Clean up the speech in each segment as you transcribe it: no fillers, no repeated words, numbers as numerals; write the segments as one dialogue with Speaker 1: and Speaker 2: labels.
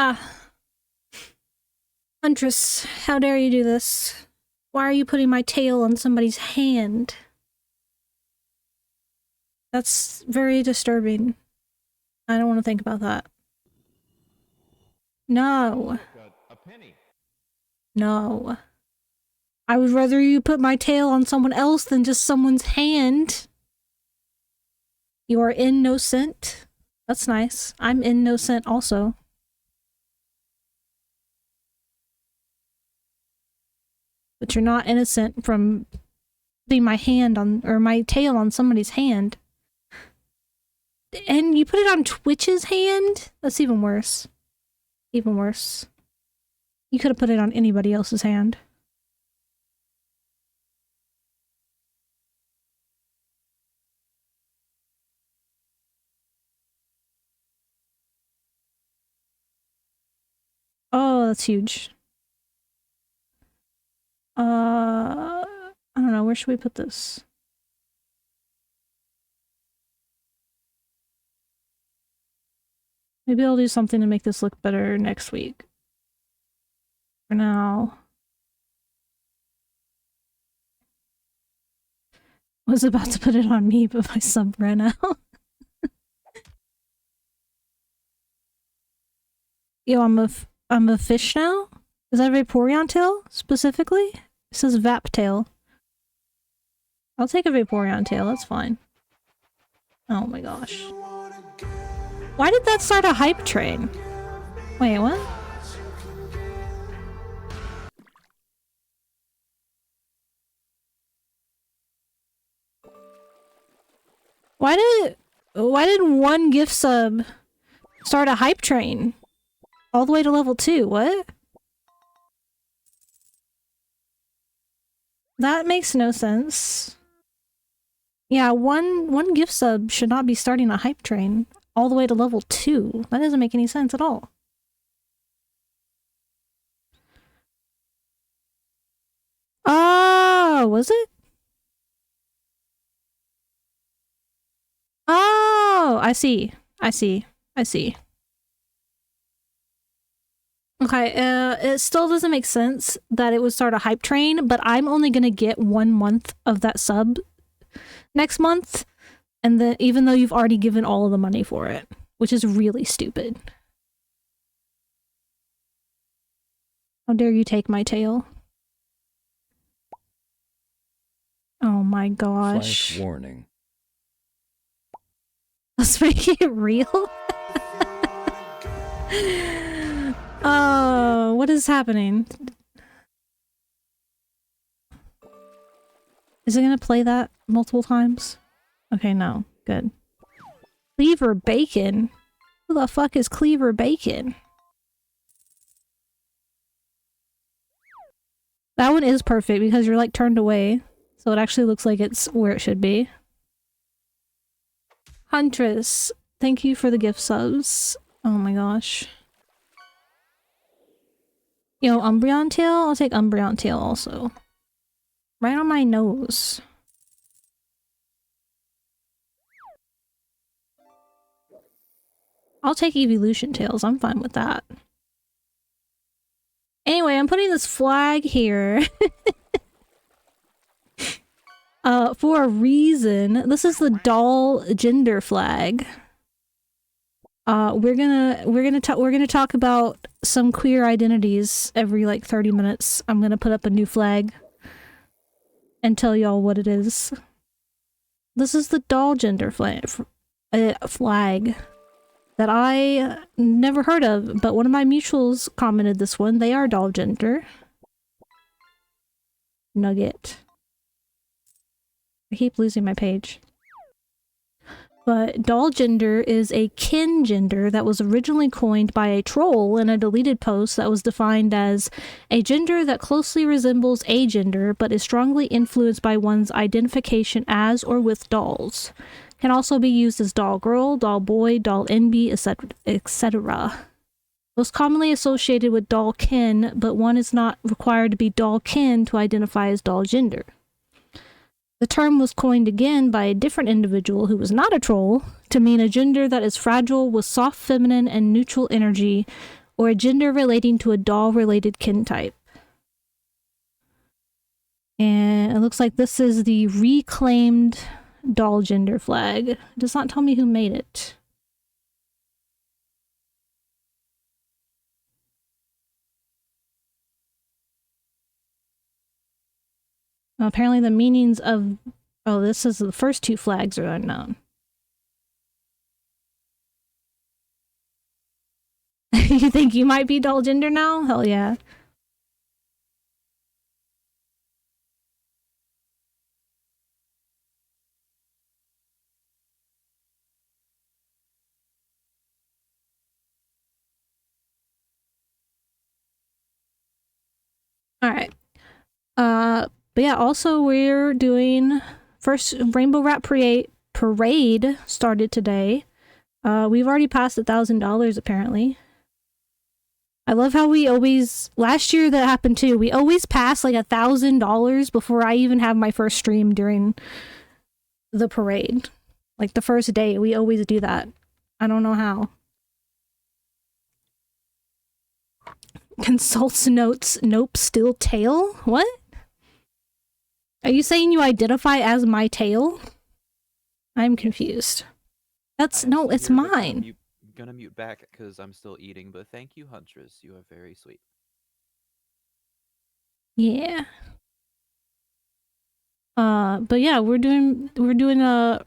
Speaker 1: Ah. Huntress, how dare you do this? Why are you putting my tail on somebody's hand? That's very disturbing. I don't want to think about that. No. No. I would rather you put my tail on someone else than just someone's hand. You are innocent. That's nice. I'm innocent also. But you're not innocent from putting my hand on, or my tail on somebody's hand. And you put it on Twitch's hand? That's even worse. Even worse. You could have put it on anybody else's hand. Oh, that's huge. I don't know, where should we put this? Maybe I'll do something to make this look better next week. For now. I was about to put it on me, but my sub ran out. Yo, I'm a fish now? Is that a Vaporeon tail, specifically? It says Vap tail. I'll take a Vaporeon tail, that's fine. Oh my gosh. Why did that start a hype train? Wait, what? Why did one gift sub start a hype train? All the way to level 2, what? That makes no sense. Yeah, one gift sub should not be starting a hype train all the way to level 2. That doesn't make any sense at all. Oh, was it? Oh, I see. I see. I see. Okay, it still doesn't make sense that it would start a hype train, but I'm only gonna get 1 month of that sub next month, and then even though you've already given all of the money for it, which is really stupid. How dare you take my tail? Oh my gosh.
Speaker 2: Flash warning.
Speaker 1: Let's make it real. Oh, what is happening? Is it gonna play that multiple times? Okay, no. Good. Cleaver Bacon? Who the fuck is Cleaver Bacon? That one is perfect because you're like turned away. So it actually looks like it's where it should be. Huntress, thank you for the gift subs. Oh my gosh. Yo, Umbreon tail? I'll take Umbreon tail also. Right on my nose. I'll take evolution tails, I'm fine with that. Anyway, I'm putting this flag here. For a reason. This is the doll gender flag. We're gonna talk about some queer identities every like 30 minutes. I'm gonna put up a new flag and tell y'all what it is. This is the doll gender flag that I never heard of, but one of my mutuals commented this one. They are doll gender. Nugget. I keep losing my page. But doll gender is a kin gender that was originally coined by a troll in a deleted post that was defined as a gender that closely resembles a gender but is strongly influenced by one's identification as or with dolls. Can also be used as doll girl, doll boy, doll NB, etc. Most commonly associated with doll kin, but one is not required to be doll kin to identify as doll gender. The term was coined again by a different individual who was not a troll to mean a gender that is fragile with soft feminine and neutral energy or a gender relating to a doll-related kin type. And it looks like this is the reclaimed doll gender flag. It does not tell me who made it. Well, apparently the meanings of... Oh, this is the first two flags are unknown. You think you might be doll gender now? Hell yeah. Alright. But yeah, also we're doing... First Rainbow Rat Parade started today. We've already passed $1,000 apparently. I love how we always... Last year that happened too. We always pass like $1,000 before I even have my first stream during the parade. Like the first day, we always do that. I don't know how. Consults notes, nope, still tail? What? Are you saying you identify as my tail? I'm confused. That's... No, it's mine.
Speaker 2: I'm gonna mute back because I'm still eating, but thank you, Huntress. You are very sweet.
Speaker 1: Yeah. But yeah, we're doing a...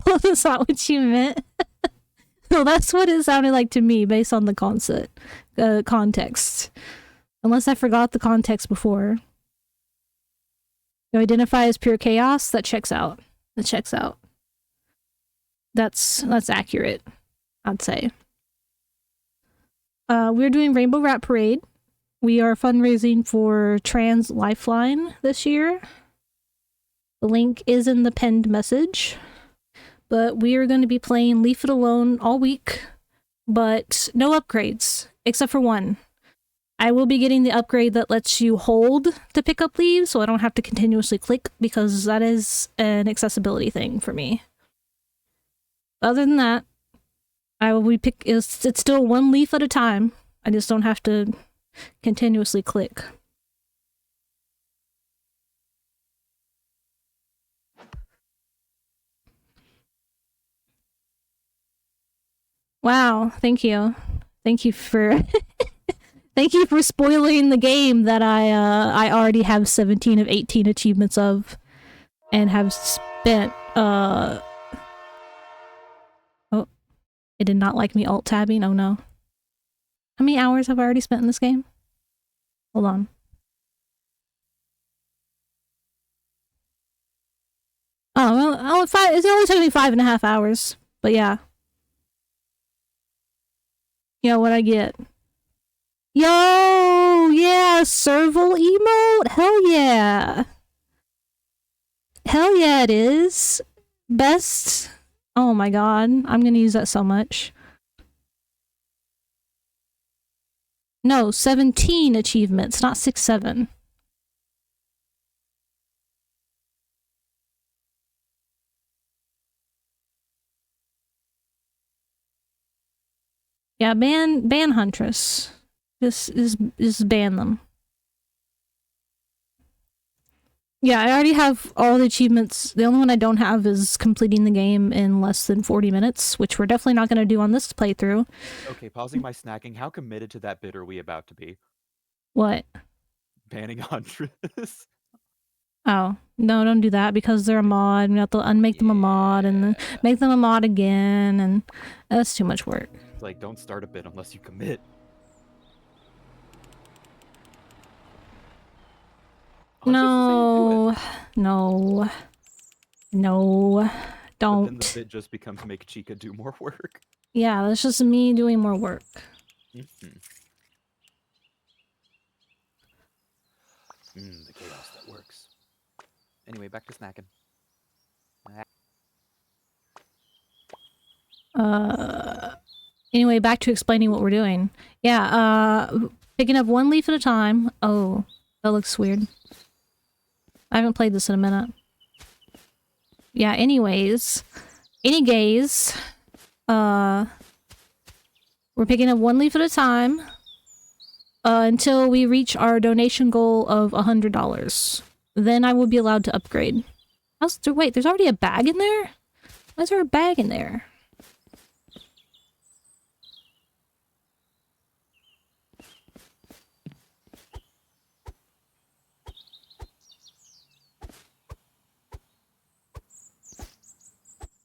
Speaker 1: Well, that's not what you meant. No, that's what it sounded like to me based on the context. Unless I forgot the context before. You identify as pure chaos? That checks out. That checks out. That's accurate, I'd say. We're doing Rainbow Rat Parade. We are fundraising for Trans Lifeline this year. The link is in the pinned message. But we are going to be playing Leave It Alone all week, but no upgrades, except for one. I will be getting the upgrade that lets you hold to pick up leaves, so I don't have to continuously click, because that is an accessibility thing for me. Other than that, I will be it's still one leaf at a time. I just don't have to continuously click. Wow, thank you. Thank you for thank you for spoiling the game that I already have 17 of 18 achievements of and have spent oh, it did not like me alt tabbing. Oh no. How many hours have I already spent in this game? Hold on. Oh, well, it only took me 5.5 hours, but yeah. You know what I get. Yo! Yeah! Serval emote? Hell yeah! Hell yeah it is! Best... Oh my god, I'm gonna use that so much. No, 17 achievements, not 6, 7. Yeah, ban Huntress. Just ban them. Yeah, I already have all the achievements. The only one I don't have is completing the game in less than 40 minutes, which we're definitely not going to do on this playthrough.
Speaker 2: Okay, pausing my snacking. How committed to that bit are we about to be?
Speaker 1: What?
Speaker 2: Banning Huntress.
Speaker 1: Oh, no, don't do that because they're a mod. We have to unmake them a mod and then make them a mod again, and that's too much work.
Speaker 2: It's like, don't start a bit unless you commit.
Speaker 1: No, no, no, don't.
Speaker 2: But then the bit just becomes make Chica do more work.
Speaker 1: Yeah, that's just me doing more work.
Speaker 2: The chaos that works. Anyway, back to snacking.
Speaker 1: Anyway, back to explaining what we're doing. Yeah, picking up one leaf at a time. Oh, that looks weird. I haven't played this in a minute. Yeah, anyways. Any gays. We're We're picking up one leaf at a time until we reach our donation goal of $100. Then I will be allowed to upgrade. Wait, there's already a bag in there? Why is there a bag in there?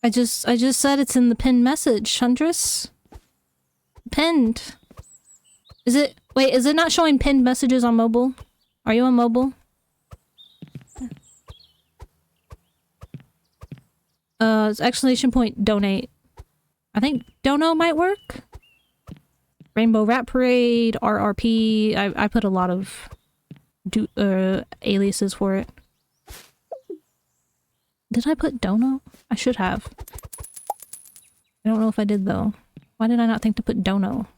Speaker 1: I just said it's in the pinned message, Huntress. Pinned. Is it not showing pinned messages on mobile? Are you on mobile? It's exclamation point donate. I think dono might work. Rainbow Rat Parade, RRP. I put a lot of aliases for it. Did I put dono? I should have. I don't know if I did though. Why did I not think to put dono?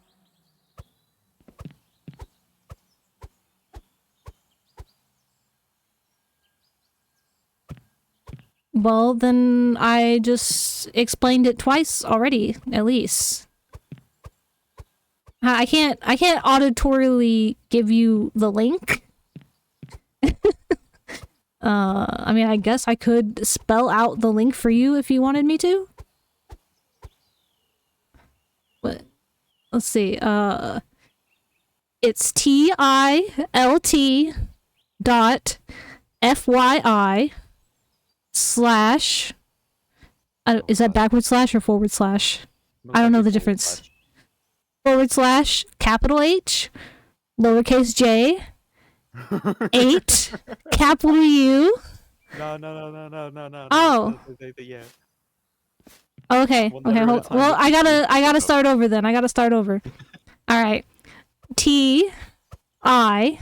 Speaker 1: Well, then I just explained it twice already, at least. I can't auditorily give you the link. I mean, I guess I could spell out the link for you if you wanted me to. But let's see. It's TILT.FYI/ is that backward slash or forward slash? I don't know the difference. / capital H, lowercase j, 8, capital U.
Speaker 2: No.
Speaker 1: Oh.
Speaker 2: Yeah.
Speaker 1: Okay. Okay. Well, I gotta start over then. I gotta start over. All right. TILT.FYI/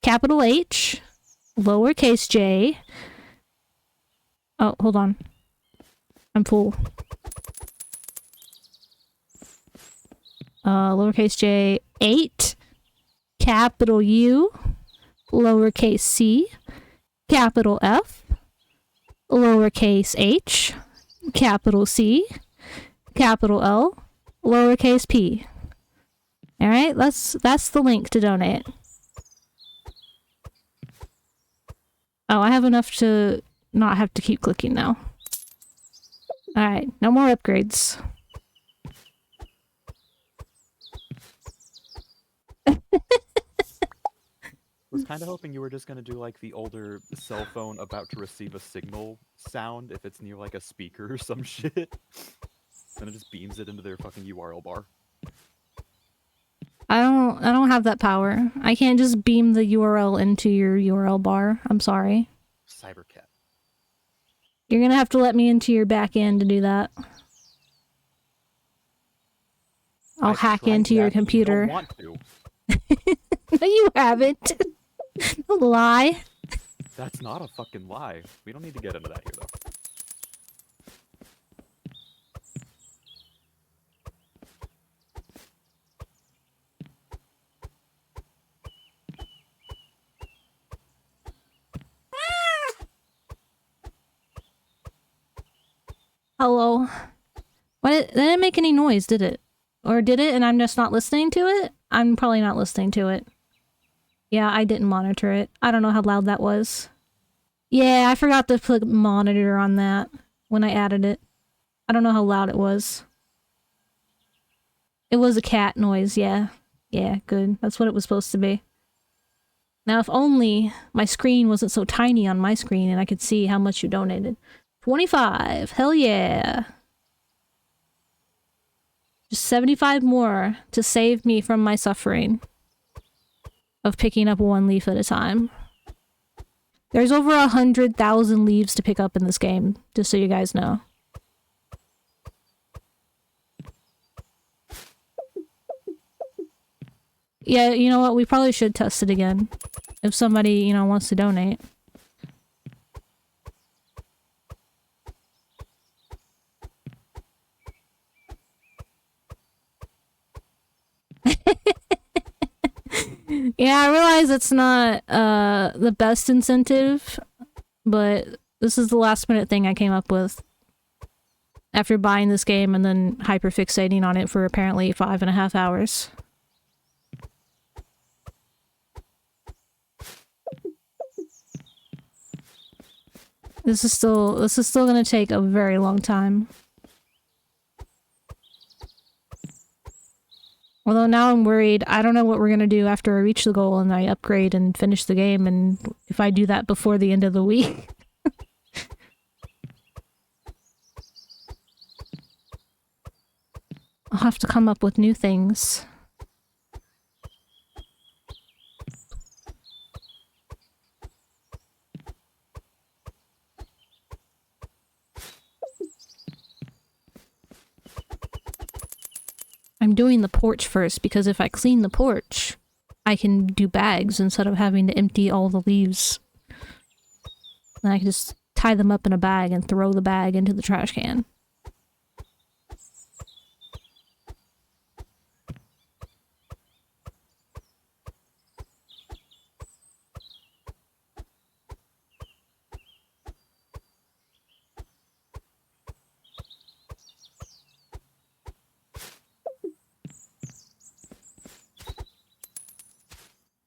Speaker 1: capital H, lowercase j. Oh, hold on. I'm full. Lowercase j, 8, capital U, lowercase c, capital F, lowercase h, capital C, capital L, lowercase p. Alright, that's the link to donate. Oh, I have enough to not have to keep clicking now. Alright, no more upgrades.
Speaker 2: Was kind of hoping you were just gonna do like the older cell phone about to receive a signal sound if it's near like a speaker or some shit. Then it just beams it into their fucking URL bar.
Speaker 1: I don't have that power. I can't just beam the URL into your URL bar. I'm sorry.
Speaker 2: Cybercat.
Speaker 1: You're gonna have to let me into your back end to do that. I'll hack into your computer.
Speaker 2: You don't want to.
Speaker 1: No, you haven't. Don't lie.
Speaker 2: That's not a fucking lie. We don't need to get into that here, though.
Speaker 1: Hello. That didn't make any noise, did it? Or did it and I'm just not listening to it? I'm probably not listening to it. Yeah, I didn't monitor it. I don't know how loud that was. Yeah, I forgot to put monitor on that when I added it. I don't know how loud it was. It was a cat noise, yeah. Yeah, good. That's what it was supposed to be. Now, if only my screen wasn't so tiny on my screen and I could see how much you donated. 25. Hell yeah. Just 75 more to save me from my suffering of picking up one leaf at a time. There's over 100,000 leaves to pick up in this game, just so you guys know. Yeah, you know what? We probably should test it again. If somebody, you know, wants to donate. Yeah, I realize it's not the best incentive, but this is the last minute thing I came up with after buying this game and then hyperfixating on it for apparently 5.5 hours. This is still gonna take a very long time. Although now I'm worried, I don't know what we're gonna do after I reach the goal and I upgrade and finish the game, and if I do that before the end of the week. I'll have to come up with new things. I'm doing the porch first because if I clean the porch, I can do bags instead of having to empty all the leaves. And I can just tie them up in a bag and throw the bag into the trash can.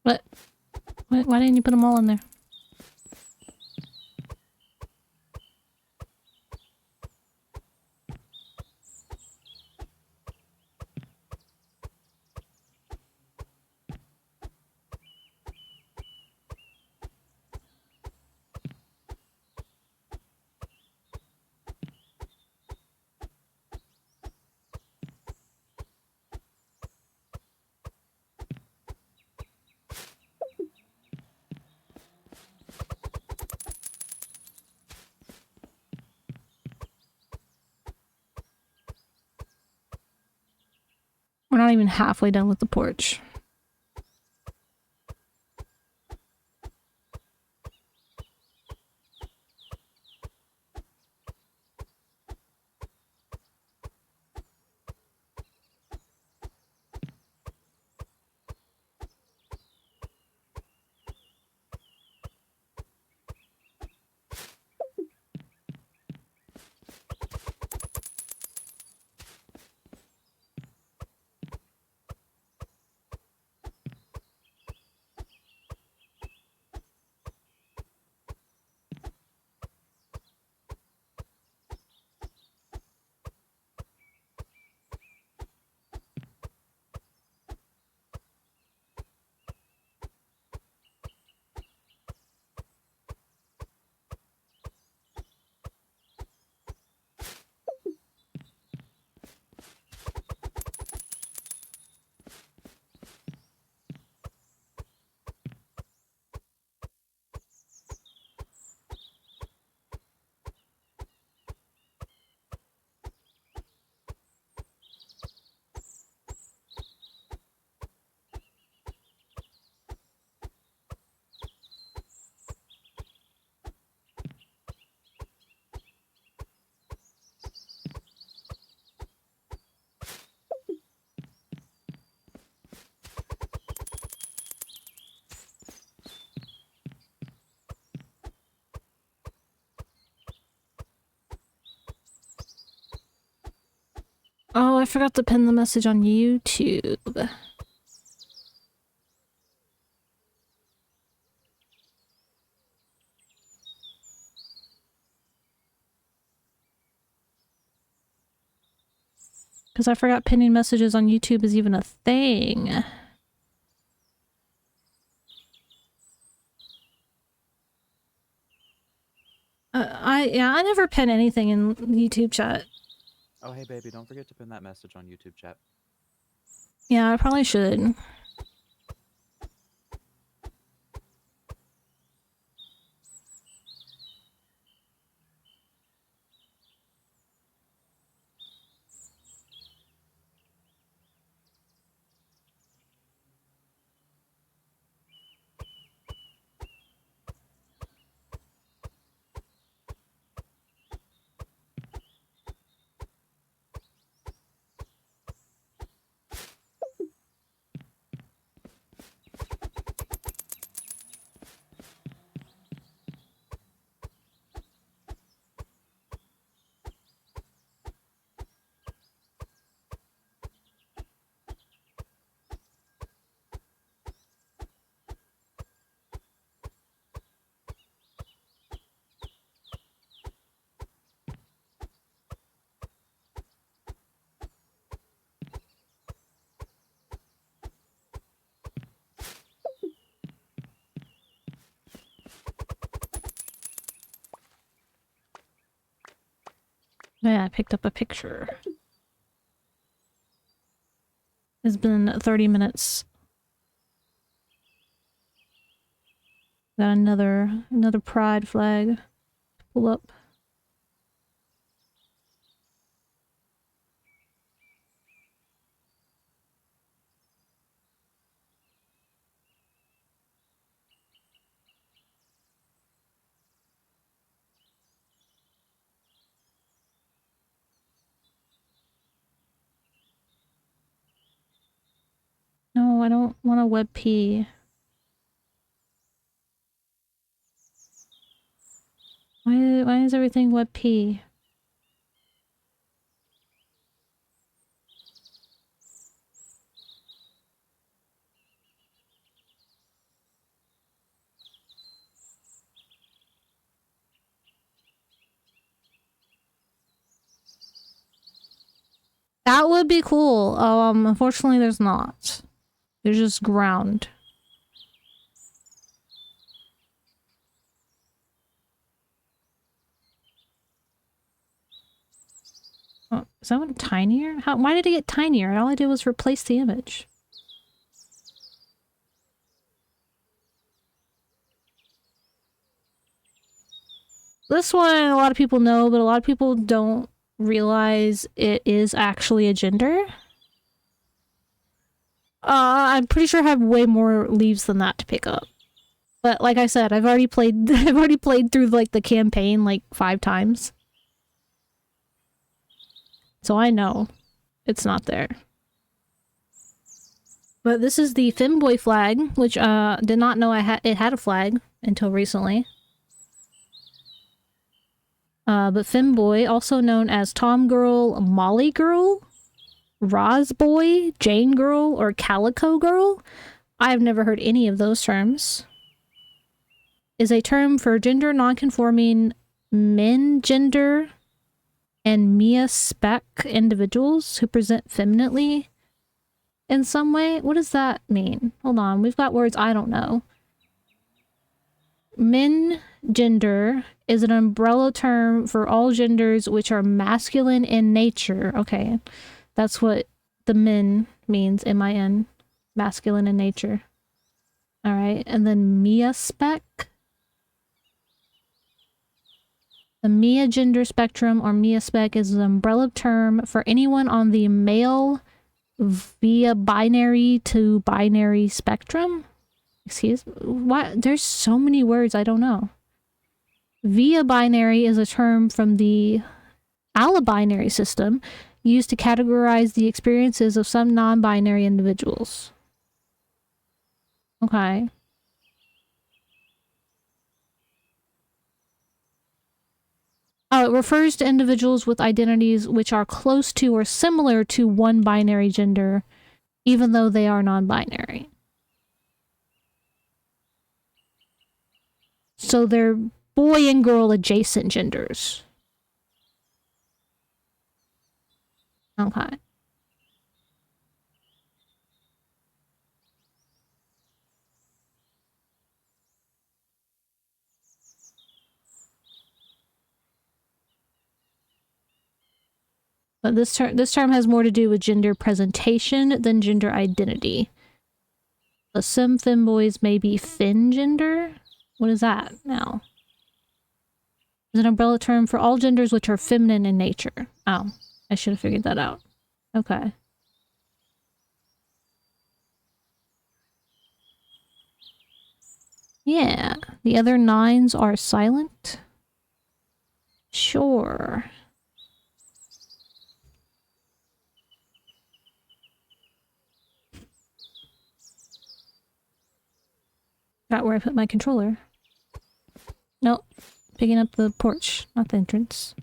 Speaker 1: What? Why didn't you put them all in there? We're not even halfway done with the porch. Oh, I forgot to pin the message on YouTube. Because I forgot pinning messages on YouTube is even a thing. I never pin anything in YouTube chat.
Speaker 2: Oh, hey, baby, don't forget to pin that message on YouTube chat.
Speaker 1: Yeah, I probably should. Yeah, I picked up a picture. It's been 30 minutes. Got another pride flag. Pull up. No, I don't want a WebP. Why is everything WebP? That would be cool. Unfortunately there's not. There's just ground. Oh, is that one tinier? Why did it get tinier? All I did was replace the image. This one, a lot of people know, but a lot of people don't realize it is actually a gender. I'm pretty sure I have way more leaves than that to pick up. But like I said, I've already played through like the campaign like 5 times. So I know it's not there. But this is the femboy flag, which did not know it had a flag until recently. But femboy, also known as Tom Girl, Molly Girl, Roz Boy, Jane Girl, or Calico Girl, I've never heard any of those terms, is a term for gender nonconforming men gender and Mia spec individuals who present femininely in some way. What does that mean? Hold on, we've got words I don't know. Men gender is an umbrella term for all genders which are masculine in nature. Okay, that's what the min means, M-I-N, masculine in nature. All right, and then Mia spec. The Mia gender spectrum, or Mia spec, is an umbrella term for anyone on the male via binary to binary spectrum. Excuse me? What? There's so many words I don't know. Via binary is a term from the allobinary system used to categorize the experiences of some non-binary individuals. Okay. It refers to individuals with identities which are close to or similar to one binary gender, even though they are non-binary. So they're boy and girl adjacent genders. Okay. But this term has more to do with gender presentation than gender identity. But some femboys may be fin gender. What is that now? It's an umbrella term for all genders which are feminine in nature. Oh, I should have figured that out. Okay. Yeah, the other 9s are silent. Sure. Forgot where I put my controller. Nope. Picking up the porch, not the entrance.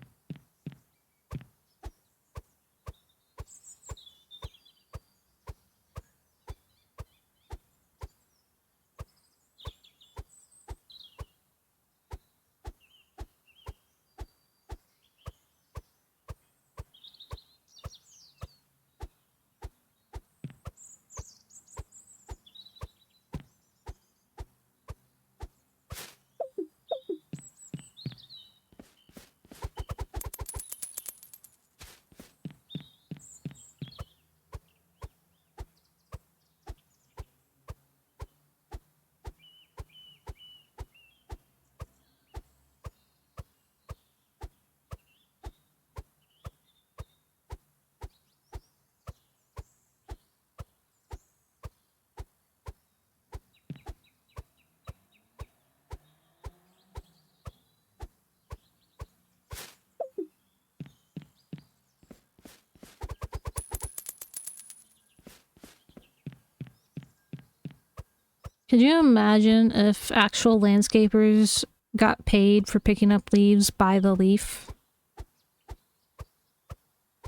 Speaker 1: Could you imagine if actual landscapers got paid for picking up leaves by the leaf?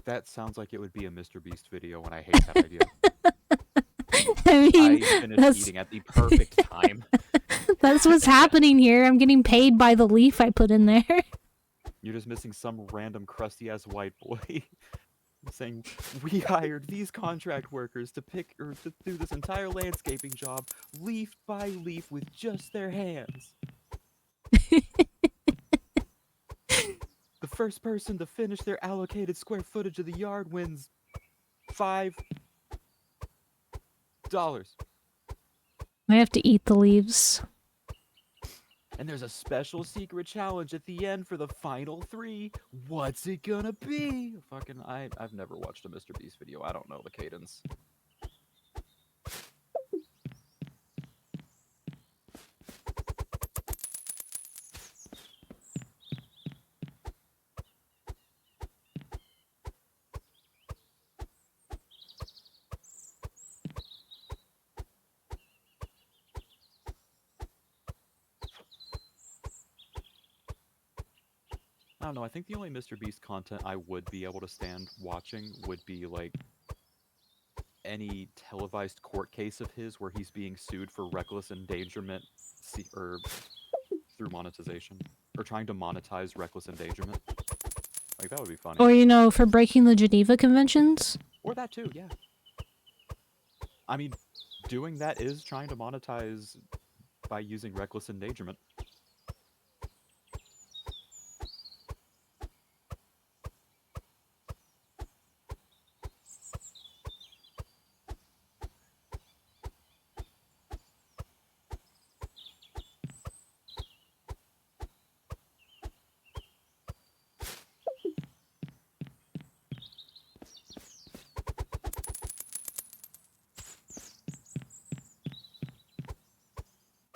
Speaker 2: That sounds like it would be a Mr. Beast video, and I hate that idea.
Speaker 1: I mean,
Speaker 2: I finished eating at the perfect time.
Speaker 1: That's what's happening here. I'm getting paid by the leaf I put in there.
Speaker 2: You're just missing some random crusty-ass white boy saying, we hired these contract workers to pick or to do this entire landscaping job leaf by leaf with just their hands. The first person to finish their allocated square footage of the yard wins $5.
Speaker 1: I have to eat the leaves.
Speaker 2: And there's a special secret challenge at the end for the final 3. What's it gonna be? Fucking, I've never watched a Mr. Beast video. I don't know the cadence. I don't know, I think the only Mr. Beast content I would be able to stand watching would be, like, any televised court case of his where he's being sued for reckless endangerment or through monetization. Or trying to monetize reckless endangerment. Like, that would be funny.
Speaker 1: Or, you know, for breaking the Geneva Conventions?
Speaker 2: Or that too, yeah. I mean, doing that is trying to monetize by using reckless endangerment.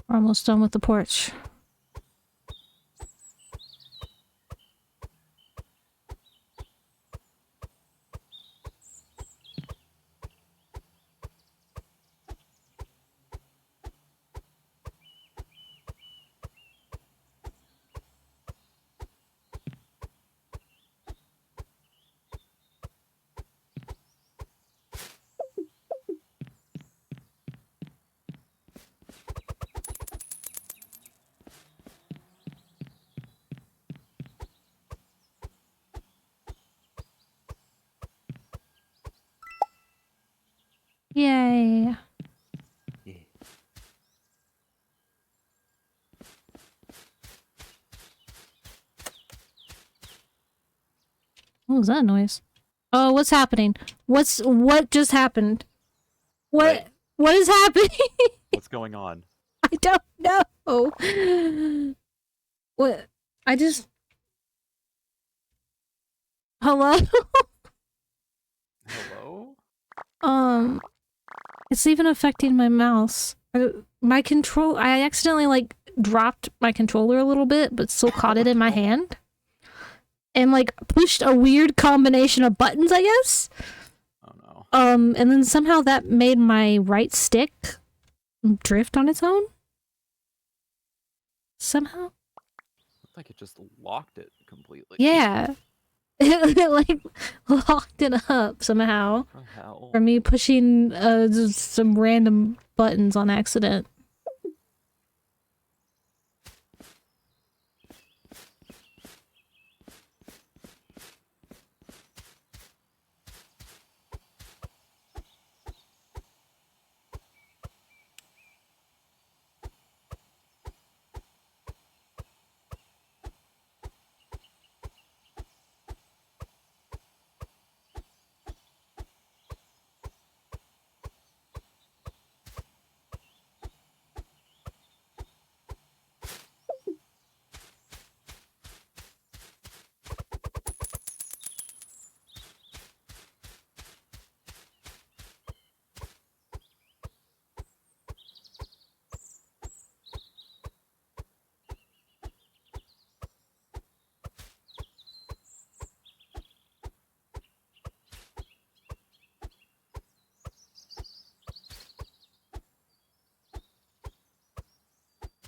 Speaker 1: We're almost done with the porch. Yay.
Speaker 2: Yeah.
Speaker 1: What was that noise? Oh, what's happening? What just happened? What is happening?
Speaker 2: What's going on?
Speaker 1: I don't know. What? I just... Hello?
Speaker 2: Hello?
Speaker 1: It's even affecting my mouse. My control... I accidentally, like, dropped my controller a little bit, but still caught it in my hand. And, like, pushed a weird combination of buttons, I guess?
Speaker 2: Oh no.
Speaker 1: And then somehow that made my right stick drift on its own? Somehow?
Speaker 2: Looked like it just locked it completely.
Speaker 1: Yeah. It, like, locked it up somehow.
Speaker 2: What the hell?
Speaker 1: For me pushing just some random buttons on accident.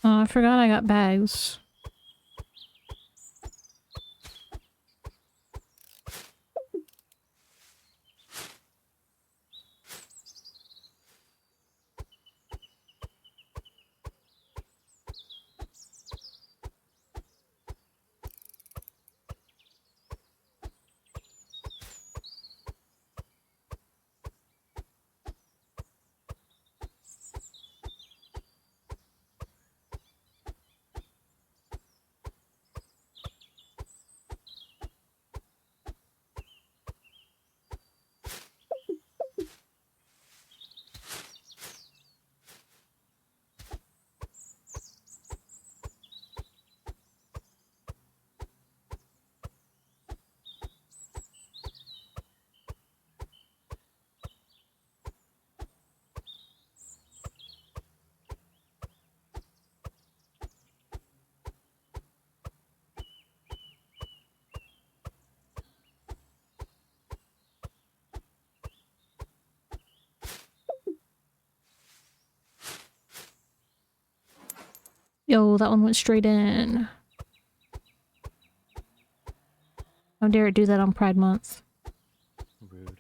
Speaker 1: Oh, I forgot I got bags. Yo, that one went straight in. How dare it do that on Pride Month?
Speaker 2: Rude.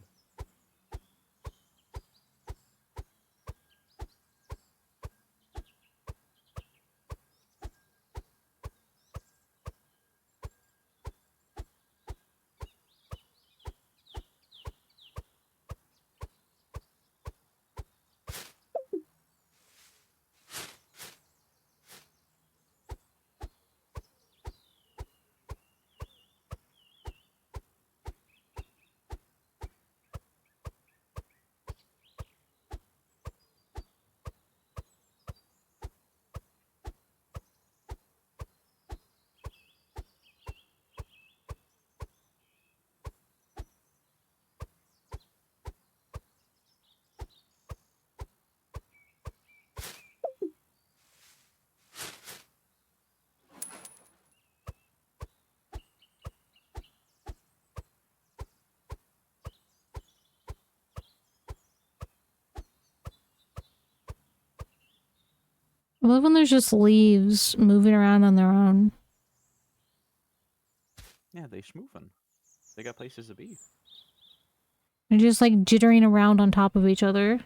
Speaker 1: I love when there's just leaves moving around on their own.
Speaker 2: Yeah, they schmoovin'. They got places to be.
Speaker 1: They're just like jittering around on top of each other.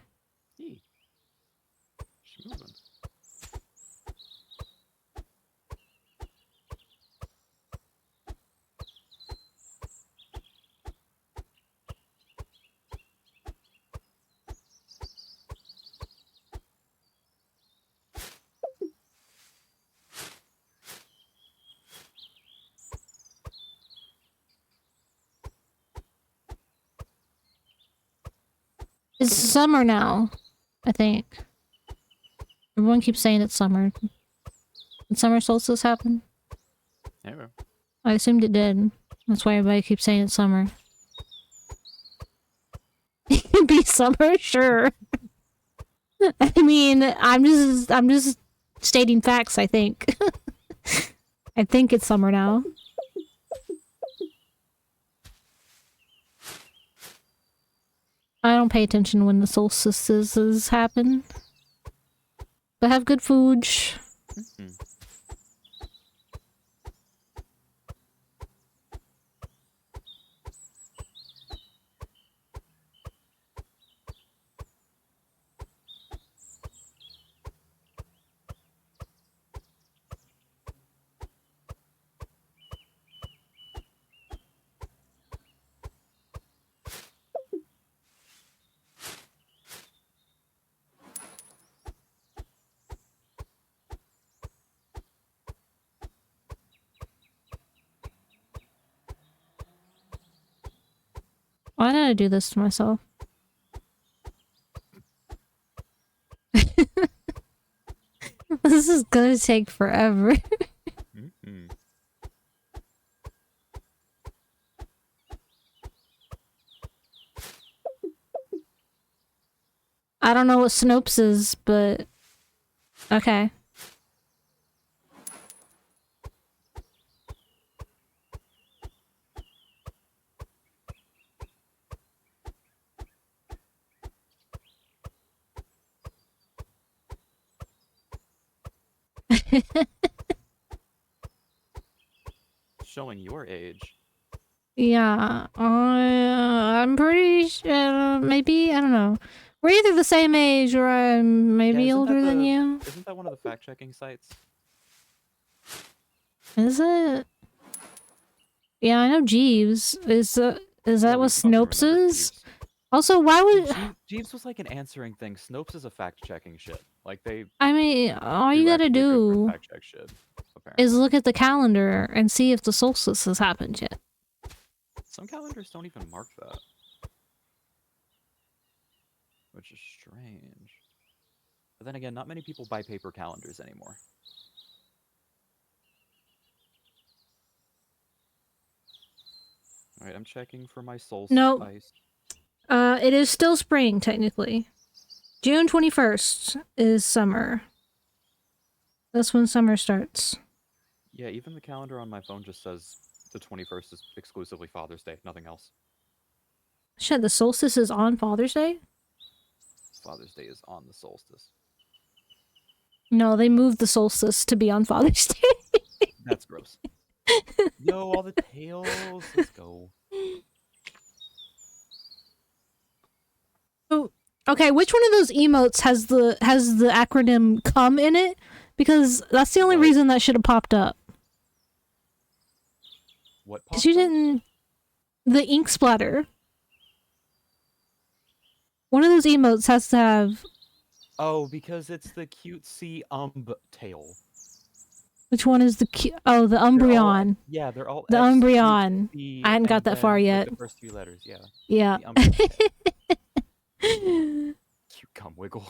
Speaker 2: Yee. Schmoovin'.
Speaker 1: It's summer now, I think. Everyone keeps saying it's summer. Did summer solstice happen?
Speaker 2: Never.
Speaker 1: I assumed it did. That's why everybody keeps saying it's summer. It'd be summer, sure. I mean, I'm just stating facts, I think. I think it's summer now. I don't pay attention when the solstices happen. But have good food.
Speaker 2: Mm-hmm.
Speaker 1: Why did I do this to myself? This is gonna take forever.
Speaker 2: Mm-hmm.
Speaker 1: I don't know what Snopes is, but okay.
Speaker 2: Showing your age.
Speaker 1: Yeah, I'm pretty maybe, I don't know. We're either the same age or I'm maybe older than you.
Speaker 2: Isn't that one of the fact-checking sites?
Speaker 1: Is it? Yeah, I know Jeeves. Is that what Snopes is? Also, why would...
Speaker 2: Jeeves was like an answering thing. Snopes is a fact-checking shit. Like, they
Speaker 1: I mean, all you
Speaker 2: do
Speaker 1: gotta
Speaker 2: actually good
Speaker 1: do
Speaker 2: fact-check shit, apparently.
Speaker 1: is look at the calendar and see if the solstice has happened yet.
Speaker 2: Some calendars don't even mark that. Which is strange. But then again, not many people buy paper calendars anymore. Alright, I'm checking for my solstice.
Speaker 1: No. It is still spring, technically. June 21st is summer. That's when summer starts.
Speaker 2: Yeah, even the calendar on my phone just says the 21st is exclusively Father's Day, nothing else.
Speaker 1: Shit, the solstice is on Father's Day?
Speaker 2: Father's Day is on the solstice.
Speaker 1: No, they moved the solstice to be on Father's Day.
Speaker 2: That's gross. Yo, all the tails. Let's go.
Speaker 1: Oh, okay, which one of those emotes has the acronym CUM in it? Because that's the only reason that should have popped up.
Speaker 2: What popped
Speaker 1: Because you
Speaker 2: up?
Speaker 1: didn't... The ink splatter. One of those emotes has to have...
Speaker 2: Oh, because it's the cutesy tail.
Speaker 1: Which one is the oh, the Umbreon.
Speaker 2: Yeah, they're all
Speaker 1: the
Speaker 2: S,
Speaker 1: Umbreon.
Speaker 2: C,
Speaker 1: I hadn't got that far yet.
Speaker 2: Like the first few letters, yeah.
Speaker 1: Yeah.
Speaker 2: Cute cum wiggle.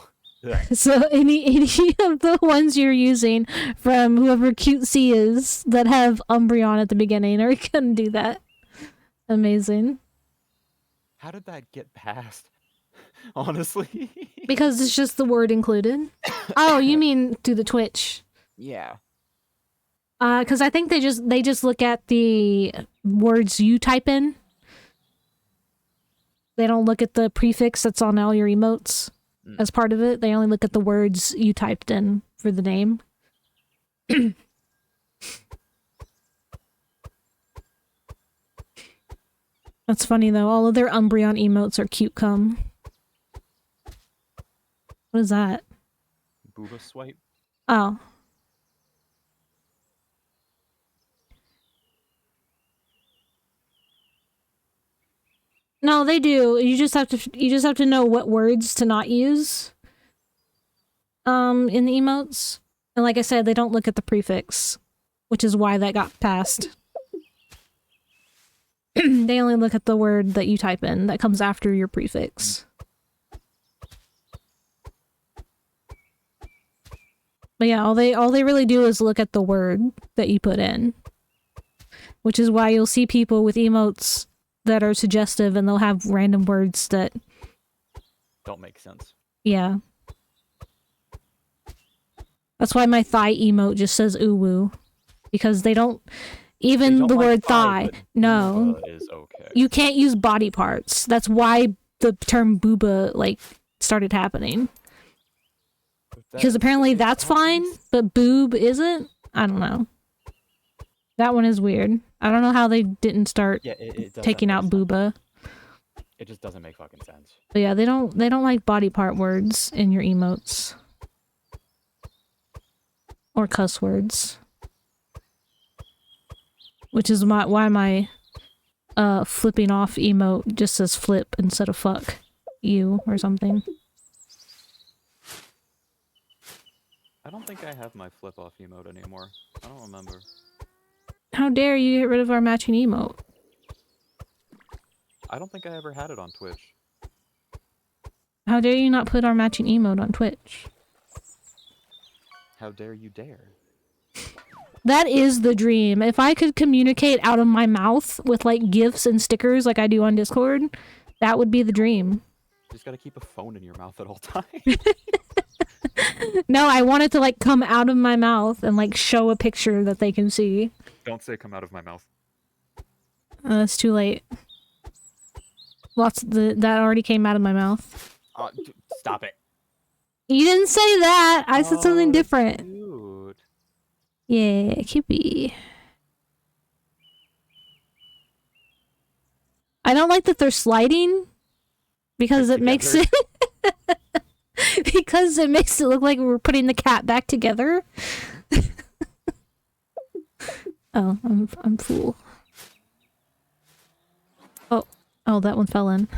Speaker 1: So any of the ones you're using from whoever cutesy is that have Umbreon at the beginning are gonna do that. Amazing.
Speaker 2: How did that get past? Honestly.
Speaker 1: Because it's just the word included. Oh, you mean through the Twitch?
Speaker 2: Yeah.
Speaker 1: Because I think they just look at the words you type in. They don't look at the prefix that's on all your emotes as part of it. They only look at the words you typed in for the name. That's funny though. All of their Umbreon emotes are cute cum. What is that?
Speaker 2: Booba swipe.
Speaker 1: Oh. No, they do. You just have to know what words to not use. In the emotes. And like I said, they don't look at the prefix, which is why that got passed. They only look at the word that you type in that comes after your prefix. But yeah, all they really do is look at the word that you put in. Which is why you'll see people with emotes that are suggestive and they'll have random words that
Speaker 2: don't make sense.
Speaker 1: Yeah. That's why my thigh emote just says uwu. Because they don't even the word thigh. No.
Speaker 2: Is okay.
Speaker 1: You can't use body parts. That's why the term booba like started happening. Because apparently that's fine, but boob isn't? I don't know. That one is weird. I don't know how they didn't start taking out booba.
Speaker 2: It just doesn't make fucking sense.
Speaker 1: But yeah, they don't like body part words in your emotes. Or cuss words. Which is why my flipping off emote just says flip instead of fuck you or something.
Speaker 2: I don't think I have my flip off emote anymore. I don't remember.
Speaker 1: How dare you get rid of our matching emote?
Speaker 2: I don't think I ever had it on Twitch.
Speaker 1: How dare you not put our matching emote on Twitch?
Speaker 2: How dare you dare?
Speaker 1: That is the dream. If I could communicate out of my mouth with like GIFs and stickers like I do on Discord, that would be the dream.
Speaker 2: You just gotta keep a phone in your mouth at all times.
Speaker 1: No, I want it to like come out of my mouth and like show a picture that they can see.
Speaker 2: Don't say come out of my mouth.
Speaker 1: It's too late. That already came out of my mouth.
Speaker 2: Stop it.
Speaker 1: You didn't say that. I said something different.
Speaker 2: Dude.
Speaker 1: Yeah, Kippy. I don't like that they're sliding because it makes it because it makes it look like we're putting the cat back together. Oh, I'm fool. Oh, that one fell in.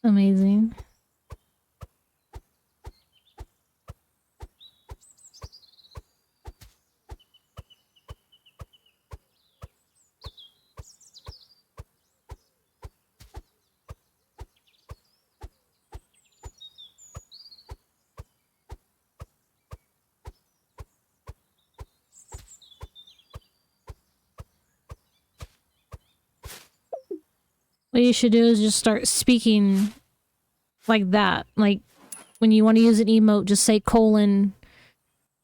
Speaker 1: Amazing. What you should do is just start speaking like that. Like, when you want to use an emote, just say colon,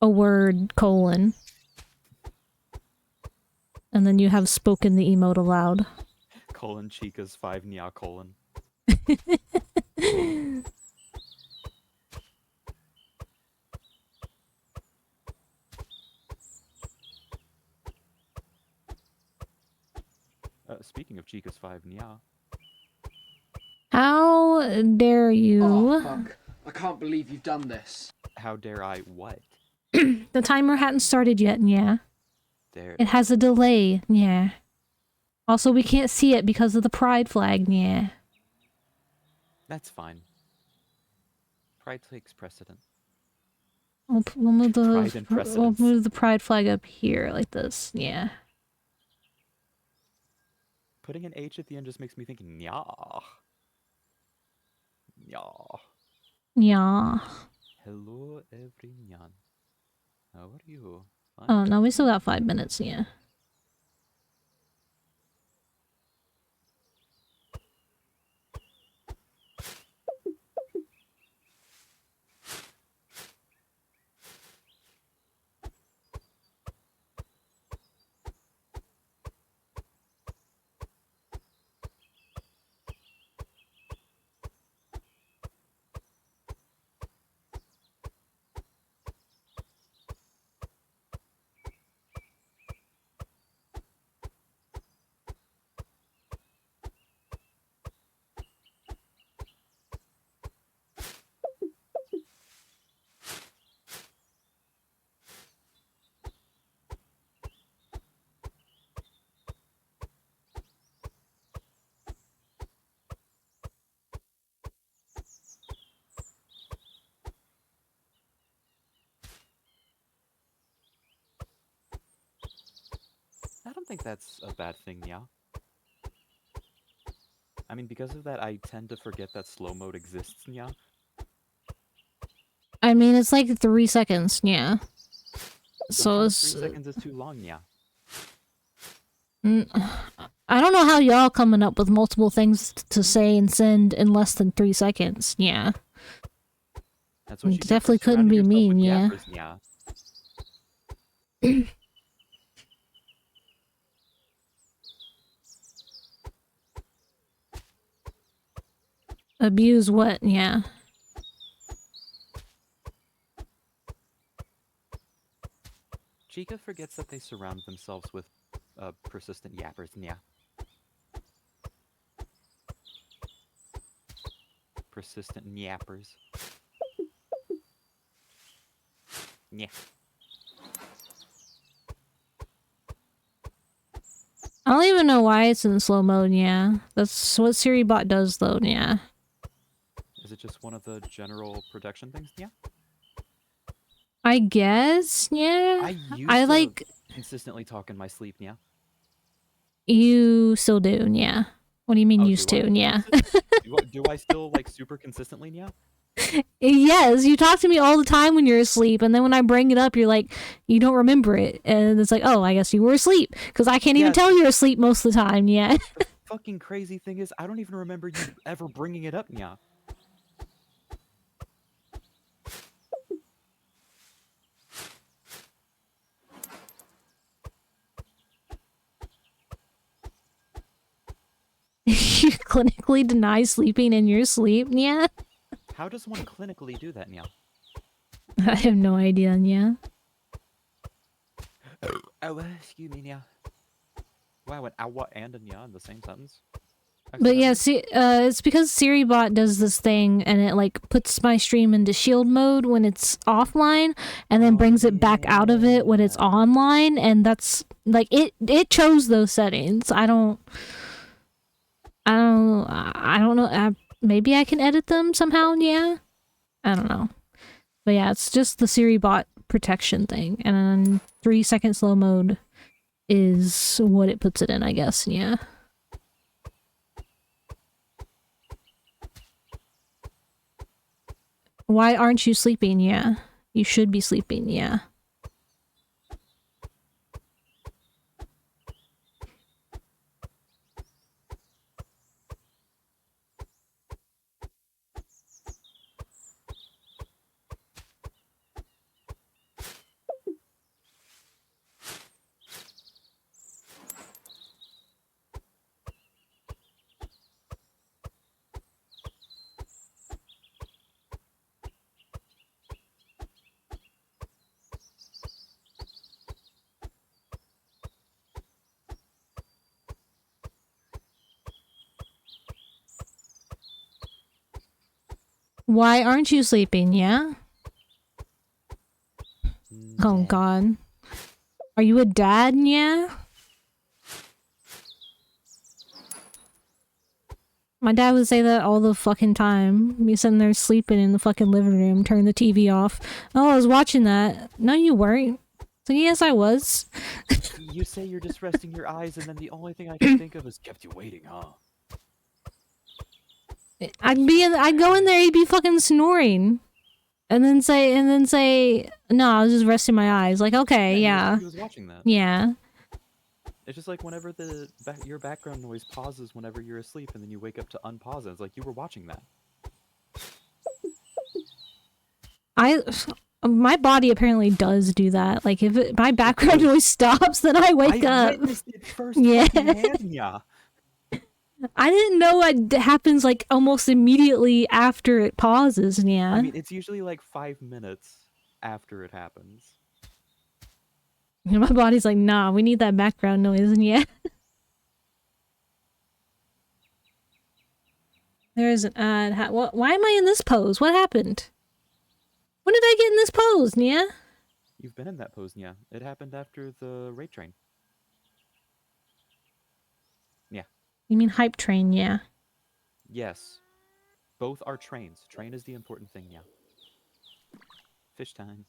Speaker 1: a word, colon. And then you have spoken the emote aloud.
Speaker 2: Colon Chica's 5 nya colon. Speaking of Chica's 5 nya.
Speaker 1: How dare you?
Speaker 3: Oh, fuck. I can't believe you've done this.
Speaker 2: How dare I what?
Speaker 1: The timer hadn't started yet, yeah.
Speaker 2: There.
Speaker 1: It has a delay, yeah. Also, we can't see it because of the pride flag, yeah.
Speaker 2: That's fine. Pride takes precedent.
Speaker 1: We'll move
Speaker 2: Pride and
Speaker 1: we'll
Speaker 2: precedence.
Speaker 1: move the pride flag up here like this, yeah.
Speaker 2: Putting an H at the end just makes me think nya. Nya.
Speaker 1: Yeah.
Speaker 2: Hello everyone. How are you? Fine?
Speaker 1: Oh, no, we still got 5 minutes, yeah.
Speaker 2: I don't think that's a bad thing, yeah. I mean, because of that, I tend to forget that slow mode exists, yeah.
Speaker 1: I mean, it's like 3 seconds, yeah. So
Speaker 2: Sometimes
Speaker 1: it's
Speaker 2: 3 seconds is too long, yeah.
Speaker 1: I don't know how y'all coming up with multiple things to say and send in less than 3 seconds. Yeah.
Speaker 2: That's what you
Speaker 1: Definitely
Speaker 2: get for
Speaker 1: couldn't
Speaker 2: surrounding
Speaker 1: be
Speaker 2: yourself
Speaker 1: mean,
Speaker 2: with
Speaker 1: yeah.
Speaker 2: yappers, yeah.
Speaker 1: Abuse what? Yeah.
Speaker 2: Chica forgets that they surround themselves with persistent yappers, yeah. Persistent yappers. Yeah.
Speaker 1: I don't even know why it's in slow mode, yeah. That's what SiriBot does, though, yeah.
Speaker 2: Is it just one of the general protection things? Yeah.
Speaker 1: I guess, yeah.
Speaker 2: I used
Speaker 1: I
Speaker 2: to
Speaker 1: like...
Speaker 2: consistently talk in my sleep, yeah.
Speaker 1: You still do, yeah. What do you mean
Speaker 2: Oh,
Speaker 1: used
Speaker 2: do I?
Speaker 1: to, yeah.
Speaker 2: Do I still, like, super consistently, yeah?
Speaker 1: Yes, you talk to me all the time when you're asleep, and then when I bring it up, you're like, you don't remember it. And it's like, oh, I guess you were asleep. Because I can't even tell you're asleep most of the time, yeah.
Speaker 2: The fucking crazy thing is, I don't even remember you ever bringing it up, yeah.
Speaker 1: You clinically deny sleeping in your sleep, yeah?
Speaker 2: How does one clinically do that, yeah?
Speaker 1: I have no idea, yeah.
Speaker 2: Oh, excuse me, yeah. Wow, I went ow and yeah in the same sentence.
Speaker 1: But yeah,
Speaker 2: Accidentally?
Speaker 1: see, it's because SiriBot does this thing, and it like puts my stream into shield mode when it's offline, and then brings it back out of it when it's
Speaker 2: yeah.
Speaker 1: online, and that's like it chose those settings. I don't know. Maybe I can edit them somehow. Yeah, I don't know. But yeah, it's just the SiriBot protection thing, and then 3-second slow mode is what it puts it in, I guess. Yeah. Why aren't you sleeping? Yeah. You should be sleeping, yeah. Why aren't you sleeping? Yeah? Oh god. Are you a dad? Yeah? My dad would say that all the fucking time. Me sitting there sleeping in the fucking living room, turn the TV off. Oh, I was watching that. No, you weren't. So yes, I was.
Speaker 2: You say you're just resting your eyes, and then the only thing I can think of is kept you waiting, huh?
Speaker 1: I'd go in there, he'd be fucking snoring. And then say, no, I was just resting my eyes. Like, okay, yeah.
Speaker 2: He was watching that.
Speaker 1: Yeah.
Speaker 2: It's just like whenever your background noise pauses whenever you're asleep, and then you wake up to unpause it. It's like you were watching that.
Speaker 1: My body apparently does do that. Like, if my background noise stops, then I wake up.
Speaker 2: I witnessed it first.
Speaker 1: Yeah.
Speaker 2: Yeah.
Speaker 1: I didn't know it happens like almost immediately after it pauses. Yeah.
Speaker 2: I mean, it's usually like 5 minutes after it happens.
Speaker 1: And my body's like, nah, we need that background noise. And yeah. There's an ad. Why am I in this pose? What happened? When did I get in this pose, Nia?
Speaker 2: You've been in that pose, yeah. It happened after the raid train. Yeah.
Speaker 1: You mean hype train, yeah.
Speaker 2: Yes. Both are trains. Train is the important thing, yeah. Fish time.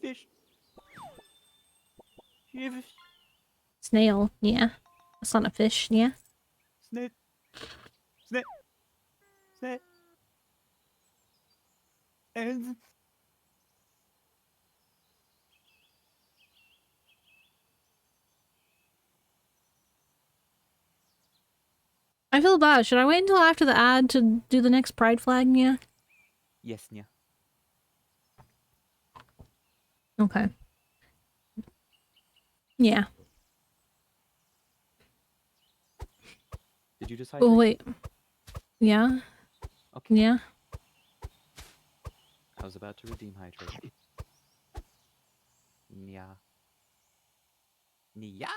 Speaker 2: Fish. Fish.
Speaker 1: Snail, yeah. That's not a fish, yeah.
Speaker 2: Snip. Snip. Snip. And
Speaker 1: I feel bad. Should I wait until after the ad to do the next pride flag? Yeah.
Speaker 2: yes, yeah.
Speaker 1: Okay. Yeah.
Speaker 2: Did you just
Speaker 1: Oh
Speaker 2: hydrate?
Speaker 1: wait. Yeah.
Speaker 2: Okay.
Speaker 1: Yeah.
Speaker 2: I was about to redeem hydrate. Yeah. Yeah.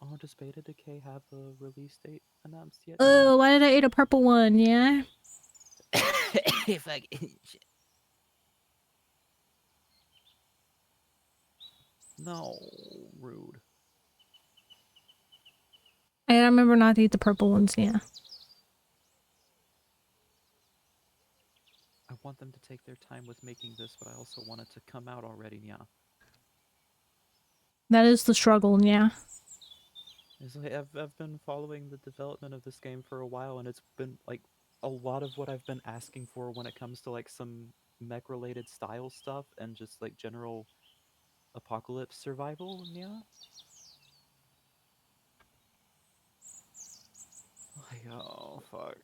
Speaker 2: Oh, does Beta Decay have a release date announced yet?
Speaker 1: Oh, why did I eat a purple one? Yeah.
Speaker 2: If I no, rude.
Speaker 1: I remember not to eat the purple ones. Yeah.
Speaker 2: I want them to take their time with making this, but I also want it to come out already, yeah.
Speaker 1: That is the struggle. Yeah.
Speaker 2: It's like I've been following the development of this game for a while, and it's been like a lot of what I've been asking for when it comes to like some mech-related style stuff and just like general apocalypse survival, yeah. Like, oh fuck.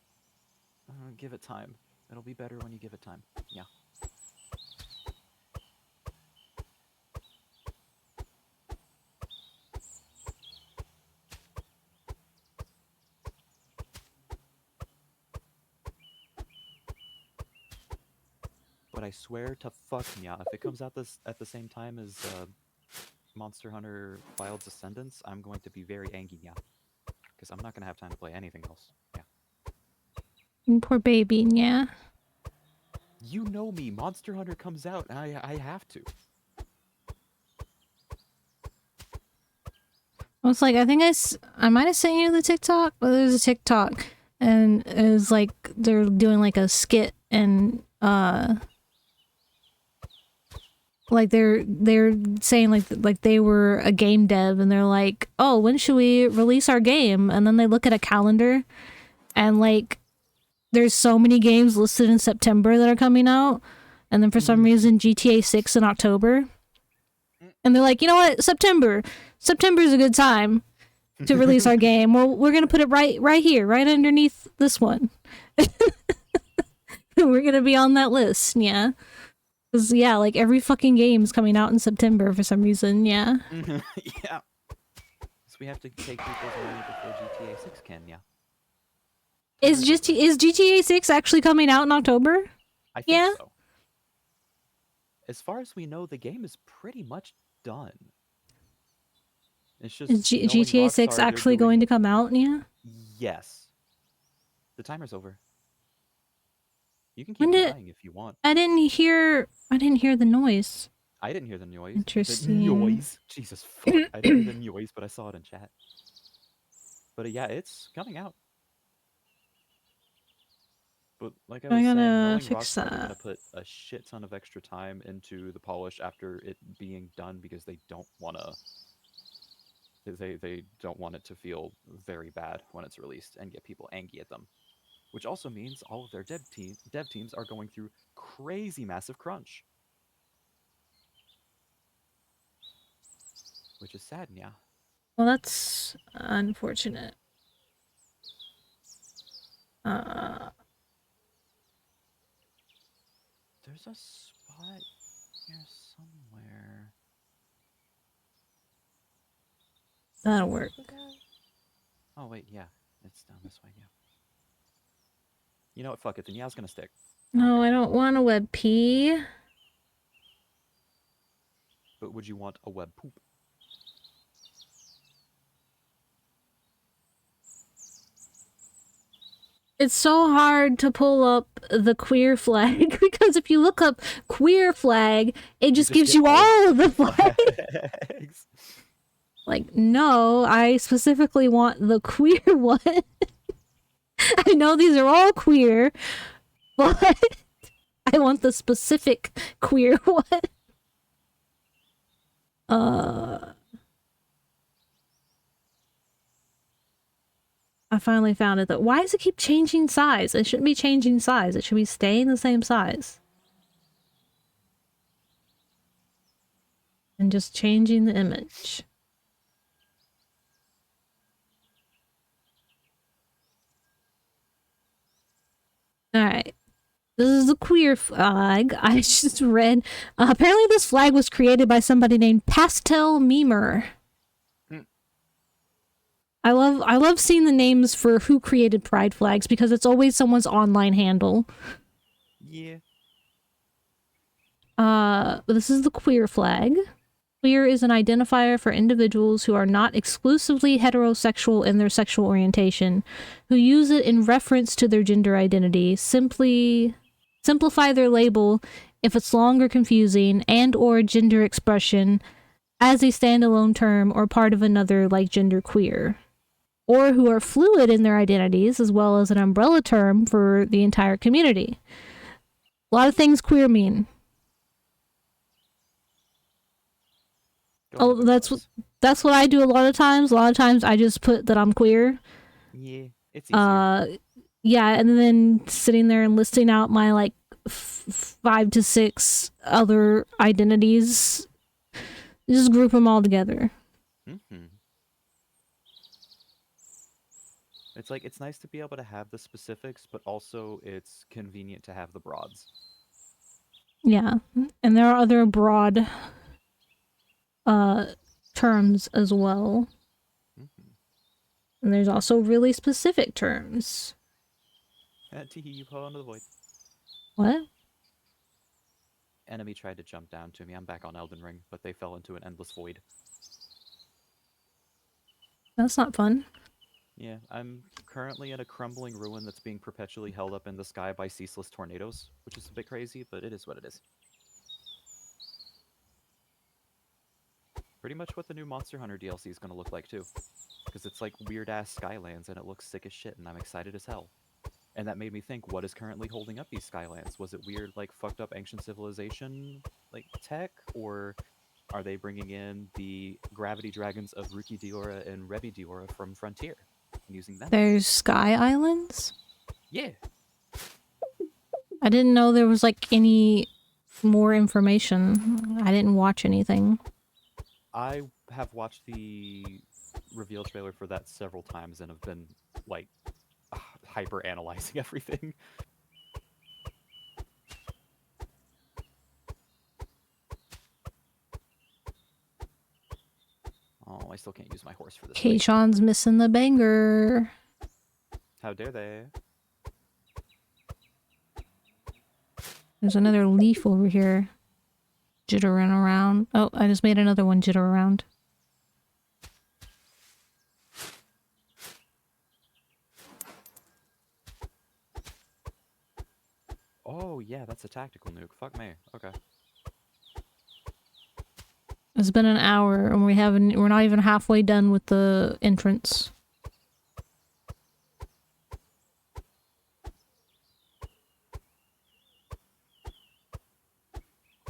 Speaker 2: Give it time. It'll be better when you give it time. Yeah. But I swear to fuck yeah, if it comes out this at the same time as Monster Hunter Wild Descendants, I'm going to be very angry, yeah. Because I'm not gonna have time to play anything else. Yeah.
Speaker 1: Poor baby. Yeah.
Speaker 2: You know me, Monster Hunter comes out, and I have to.
Speaker 1: I was like, I think I might have sent you the TikTok, but there's a TikTok, and it was like they're doing like a skit, and like they're saying like they were a game dev, and they're like, oh, when should we release our game? And then they look at a calendar, and like there's so many games listed in September that are coming out, and then for some reason GTA 6 in October. And they're like, you know what? September's a good time to release our game. Well, we're gonna put it right here, right underneath this one. We're gonna be on that list, yeah. Cause yeah, like every fucking game's coming out in September for some reason, yeah.
Speaker 2: Yeah. So we have to take people's money before GTA 6 can, yeah.
Speaker 1: Is GTA 6 actually coming out in October?
Speaker 2: I think
Speaker 1: Yeah.
Speaker 2: so. As far as we know, the game is pretty much done. It's just
Speaker 1: Is GTA 6 actually going to come out, yeah?
Speaker 2: Yes. The timer's over. You can
Speaker 1: When
Speaker 2: keep
Speaker 1: did
Speaker 2: dying if you want.
Speaker 1: I didn't hear the noise.
Speaker 2: I didn't hear the noise.
Speaker 1: Interesting.
Speaker 2: The noise. Jesus fuck. I didn't hear the noise, but I saw it in chat. But yeah, it's coming out. But like I was saying, knowing
Speaker 1: fix
Speaker 2: Rockstar, they're
Speaker 1: that.
Speaker 2: gonna put a shit ton of extra time into the polish after it being done because they don't wanna they don't want it to feel very bad when it's released and get people angry at them. Which also means all of their dev teams are going through crazy massive crunch. Which is sad, yeah.
Speaker 1: Well, that's unfortunate.
Speaker 2: There's a spot here somewhere.
Speaker 1: That'll work.
Speaker 2: Oh wait, yeah. It's down this way, yeah. You know what, fuck it, the Meow's gonna stick.
Speaker 1: No, I don't want a web P.
Speaker 2: But would you want a web poop?
Speaker 1: It's so hard to pull up the queer flag because if you look up queer flag, it just gives you all of the flags. Like, no, I specifically want the queer one. I know these are all queer, but I want the specific queer one. I finally found it though. Why does it keep changing size? It shouldn't be changing size. It should be staying the same size. And just changing the image. Alright. This is a queer flag. I just read. Apparently this flag was created by somebody named Pastel Memer. I love seeing the names for who created pride flags because it's always someone's online handle.
Speaker 2: Yeah.
Speaker 1: But this is the queer flag. Queer is an identifier for individuals who are not exclusively heterosexual in their sexual orientation, who use it in reference to their gender identity. Simplify their label if it's long or confusing, and or gender expression as a standalone term or part of another like gender queer. Or who are fluid in their identities, as well as an umbrella term for the entire community. A lot of things queer mean. Oh, that's what I do a lot of times. A lot of times I just put that I'm queer.
Speaker 2: Yeah, it's easier.
Speaker 1: Yeah, and then sitting there and listing out my like 5 to 6 other identities. Just group them all together.
Speaker 2: Mm-hmm. It's like, it's nice to be able to have the specifics, but also it's convenient to have the broads.
Speaker 1: Yeah, and there are other broad terms as well.
Speaker 2: Mm-hmm.
Speaker 1: And there's also really specific terms.
Speaker 2: Teehee, you fell into the void.
Speaker 1: What?
Speaker 2: Enemy tried to jump down to me. I'm back on Elden Ring, but they fell into an endless void.
Speaker 1: That's not fun.
Speaker 2: Yeah, I'm currently in a crumbling ruin that's being perpetually held up in the sky by ceaseless tornadoes, which is a bit crazy, but it is what it is. Pretty much what the new Monster Hunter DLC is going to look like, too. Because it's like weird-ass Skylands, and it looks sick as shit, and I'm excited as hell. And that made me think, what is currently holding up these Skylands? Was it weird, like, fucked up ancient civilization, like, tech? Or are they bringing in the gravity dragons of Ruki Diora and Rebi Diora from Frontier and using them?
Speaker 1: There's Sky Islands?
Speaker 2: Yeah.
Speaker 1: I didn't know there was like any more information. I didn't watch anything.
Speaker 2: I have watched the reveal trailer for that several times and have been, like, hyper-analyzing everything. Oh, I still can't use my horse for this fight.
Speaker 1: Keishan's missing the banger.
Speaker 2: How dare they?
Speaker 1: There's another leaf over here. Jittering around. Oh, I just made another one jitter around.
Speaker 2: Oh, yeah, that's a tactical nuke. Fuck me. Okay.
Speaker 1: It's been an hour and we're not even halfway done with the entrance.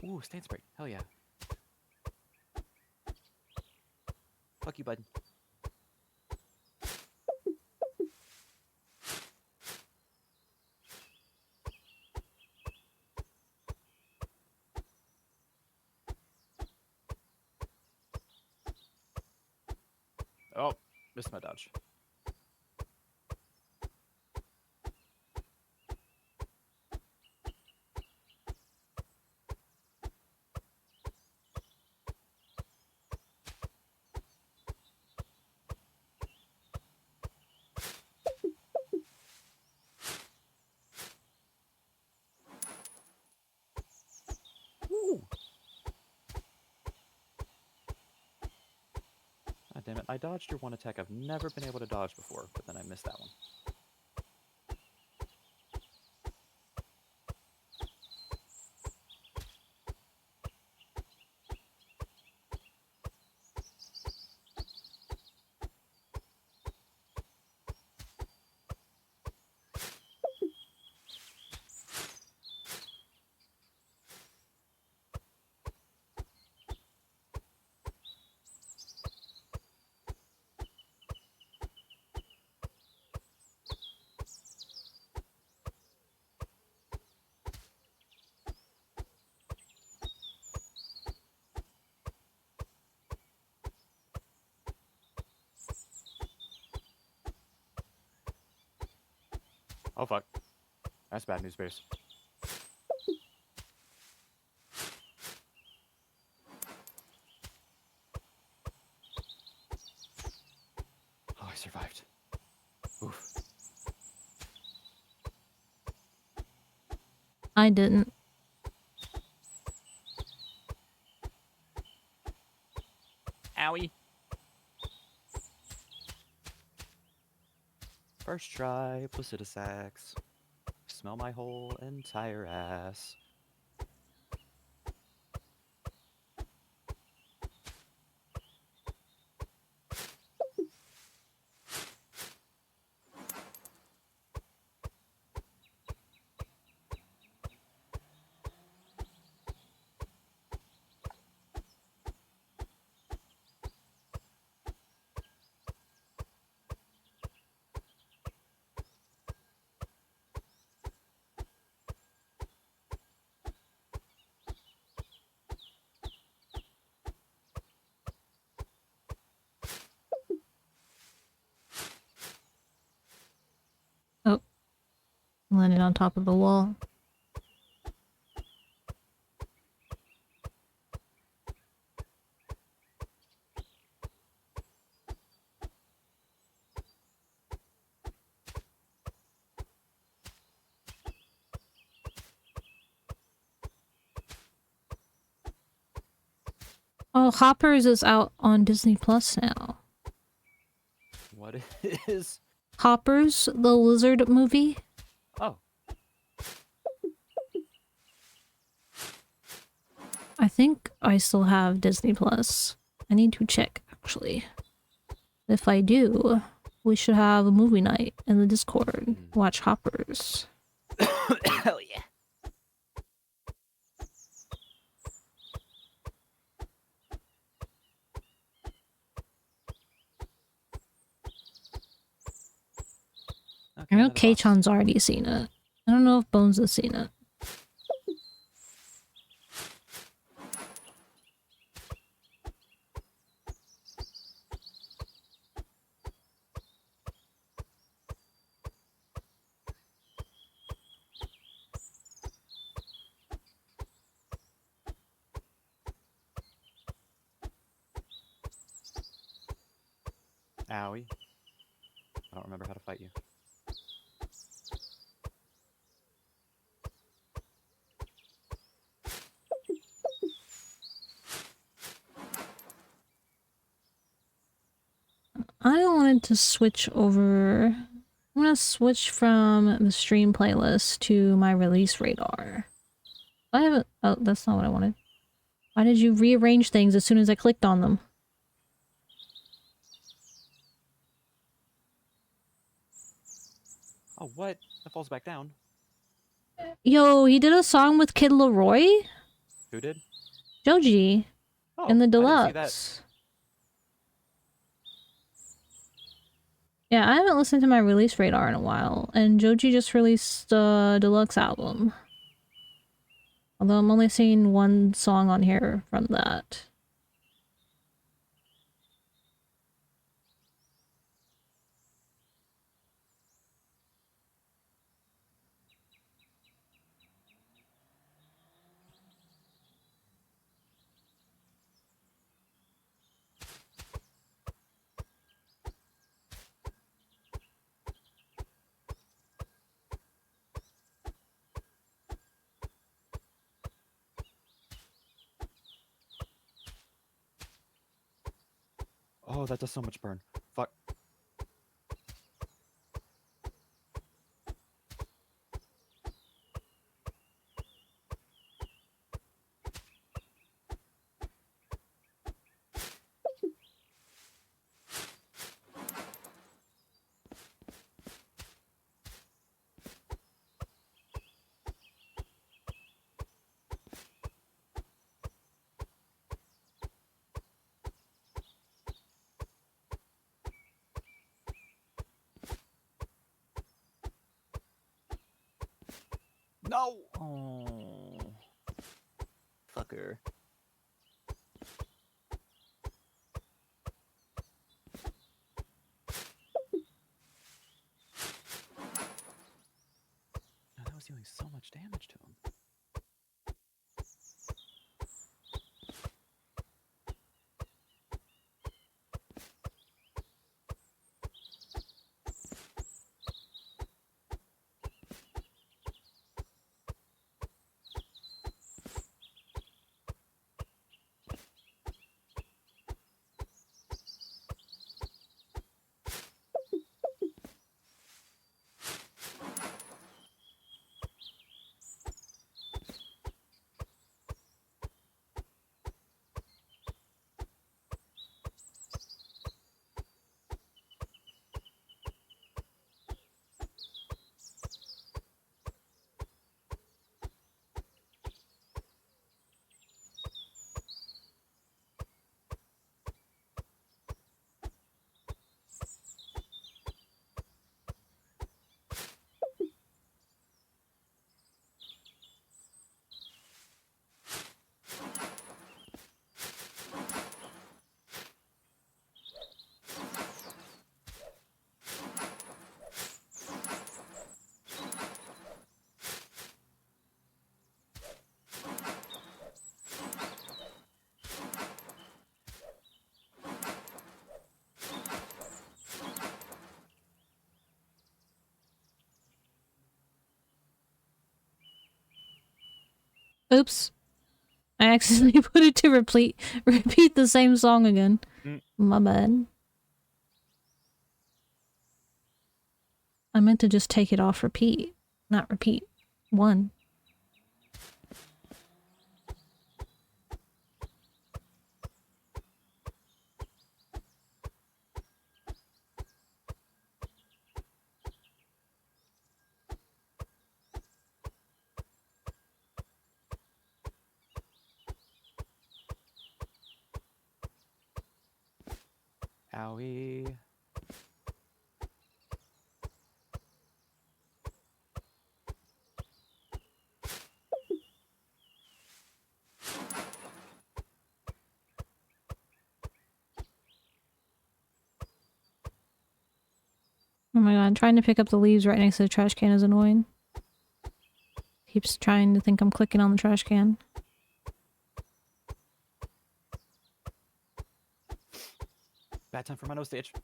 Speaker 2: Ooh, stain spray. Hell yeah. Fuck you, bud. Oh, missed my dodge. Ooh. God damn it. I dodged your one attack I've never been able to dodge before, but then I missed that one. Oh fuck. That's bad news bears. Oh, I survived. Oof.
Speaker 1: I didn't.
Speaker 2: Owie. First try, Placidusax. Smell my whole entire ass.
Speaker 1: Oh. Landed on top of the wall. Oh, Hoppers is out on Disney Plus now.
Speaker 2: What is?
Speaker 1: Hoppers, the lizard movie.
Speaker 2: Oh.
Speaker 1: I think I still have Disney Plus. I need to check, actually. If I do, we should have a movie night in the Discord. Watch Hoppers.
Speaker 2: Hell yeah. Okay,
Speaker 1: I know
Speaker 2: another box.
Speaker 1: K-chan's already seen it. I don't know if Bones has seen it.
Speaker 2: Owie. I don't remember how to fight you.
Speaker 1: I wanted to switch over. I'm gonna switch from the stream playlist to my release radar. I haven't. Oh, that's not what I wanted. Why did you rearrange things as soon as I clicked on them?
Speaker 2: Oh, what? That falls back down.
Speaker 1: Yo, he did a song with Kid Leroy?
Speaker 2: Who did?
Speaker 1: Joji.
Speaker 2: Oh,
Speaker 1: In the
Speaker 2: I didn't see that.
Speaker 1: deluxe. Yeah, I haven't listened to my release radar in a while, and Joji just released a deluxe album. Although I'm only seeing one song on here from that.
Speaker 2: Oh, that does so much burn. Fuck. No! Oh. Fucker. much damage to him.
Speaker 1: Oops. I accidentally put it to repeat the same song again. My bad. I meant to just take it off repeat, not repeat. 1.
Speaker 2: Owie.
Speaker 1: Oh my god, trying to pick up the leaves right next to the trash can is annoying. Keeps trying to think I'm clicking on the trash can.
Speaker 2: Bad time for my nose stage.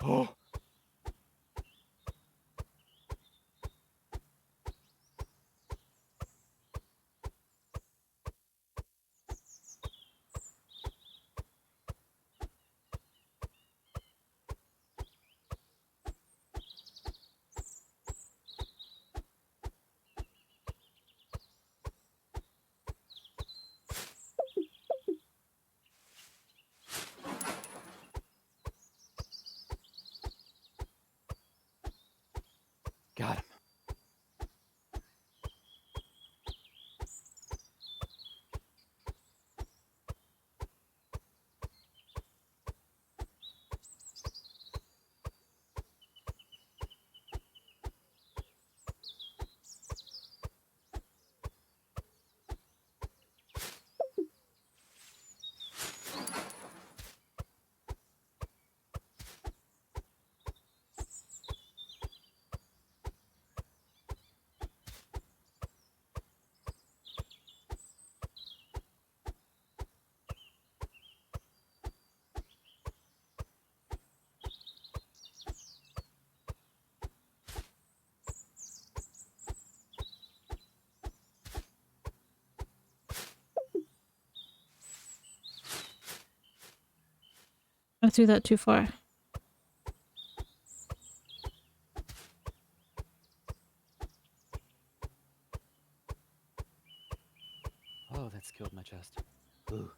Speaker 2: Oh. Got him.
Speaker 1: I threw that too far.
Speaker 2: Oh, that's killed my chest. Ooh.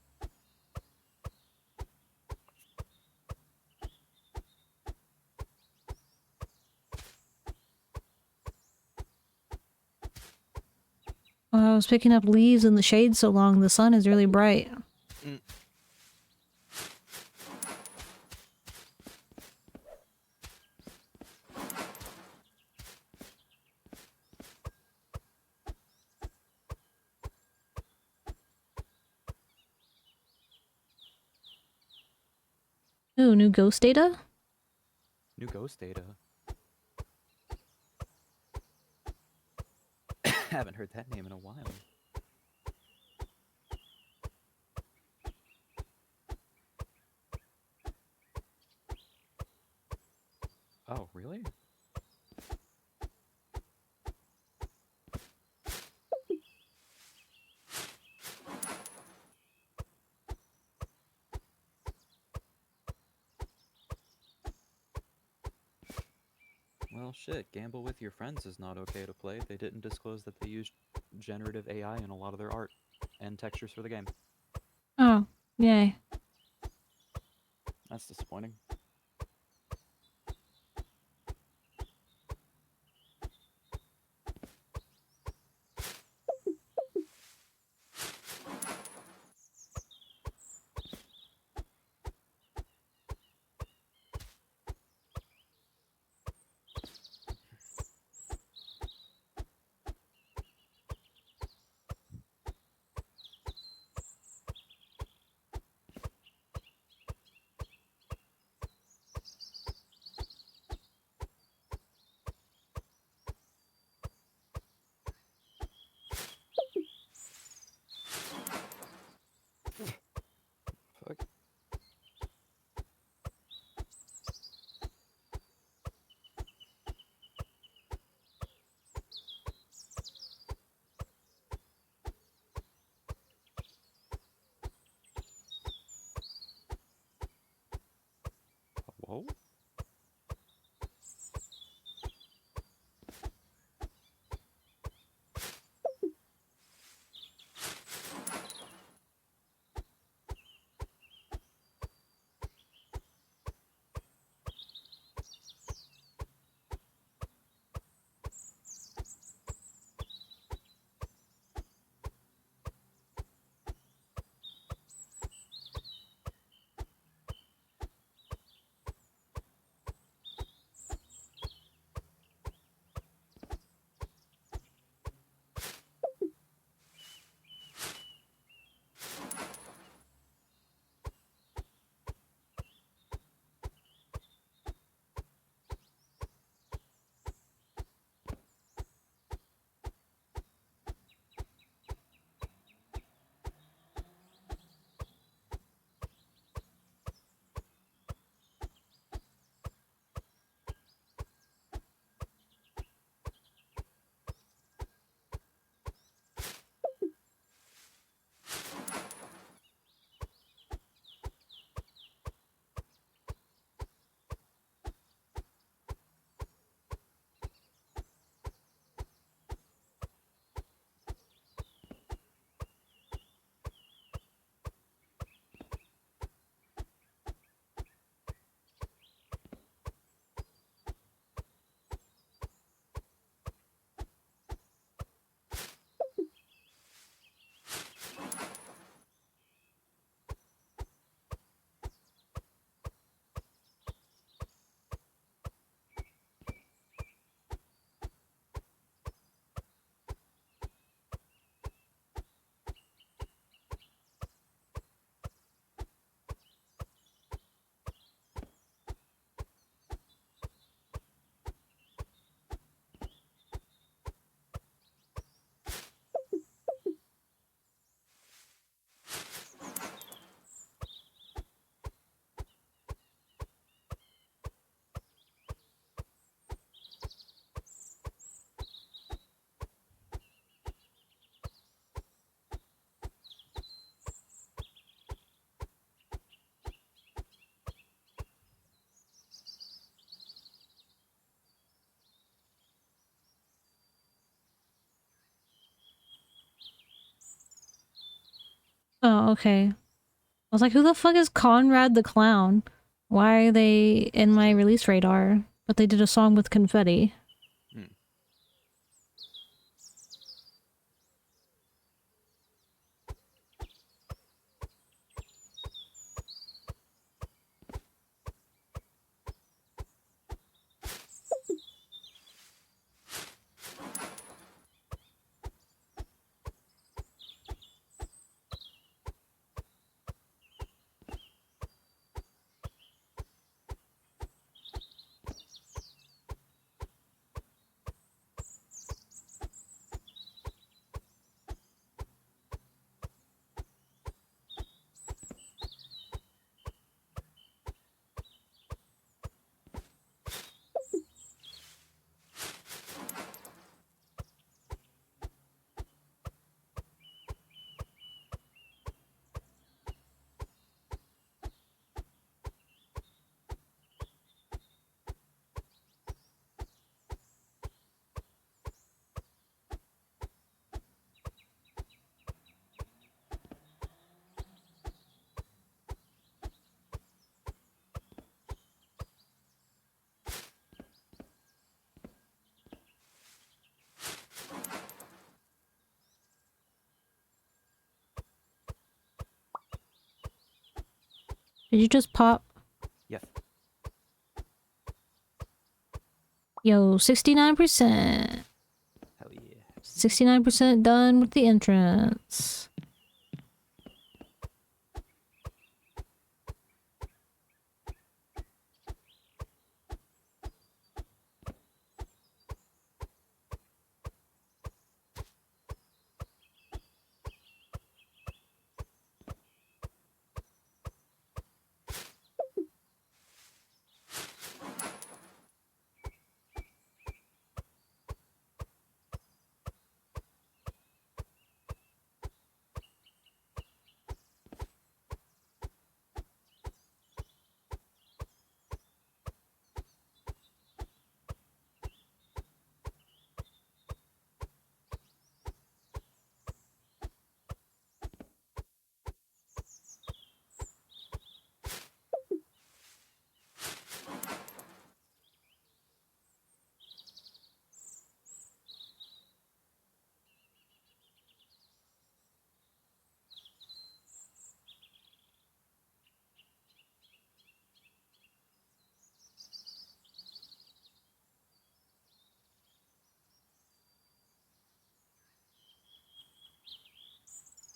Speaker 1: Oh, I was picking up leaves in the shade so long, the sun is really bright. Ooh, new ghost data?
Speaker 2: New ghost data. Haven't heard that name in a while. Oh, really? Well, shit, Gamble with Your Friends is not okay to play. They didn't disclose that they used generative AI in a lot of their art and textures for the game.
Speaker 1: Oh, yay.
Speaker 2: That's disappointing. Fuck. Whoa?
Speaker 1: Oh, okay. I was like, who the fuck is Conrad the Clown? Why are they in my release radar? But they did a song with confetti.
Speaker 2: Hmm.
Speaker 1: Did you just pop?
Speaker 2: Yes.
Speaker 1: Yo, 69%.
Speaker 2: Hell yeah.
Speaker 1: 69% done with the entrance.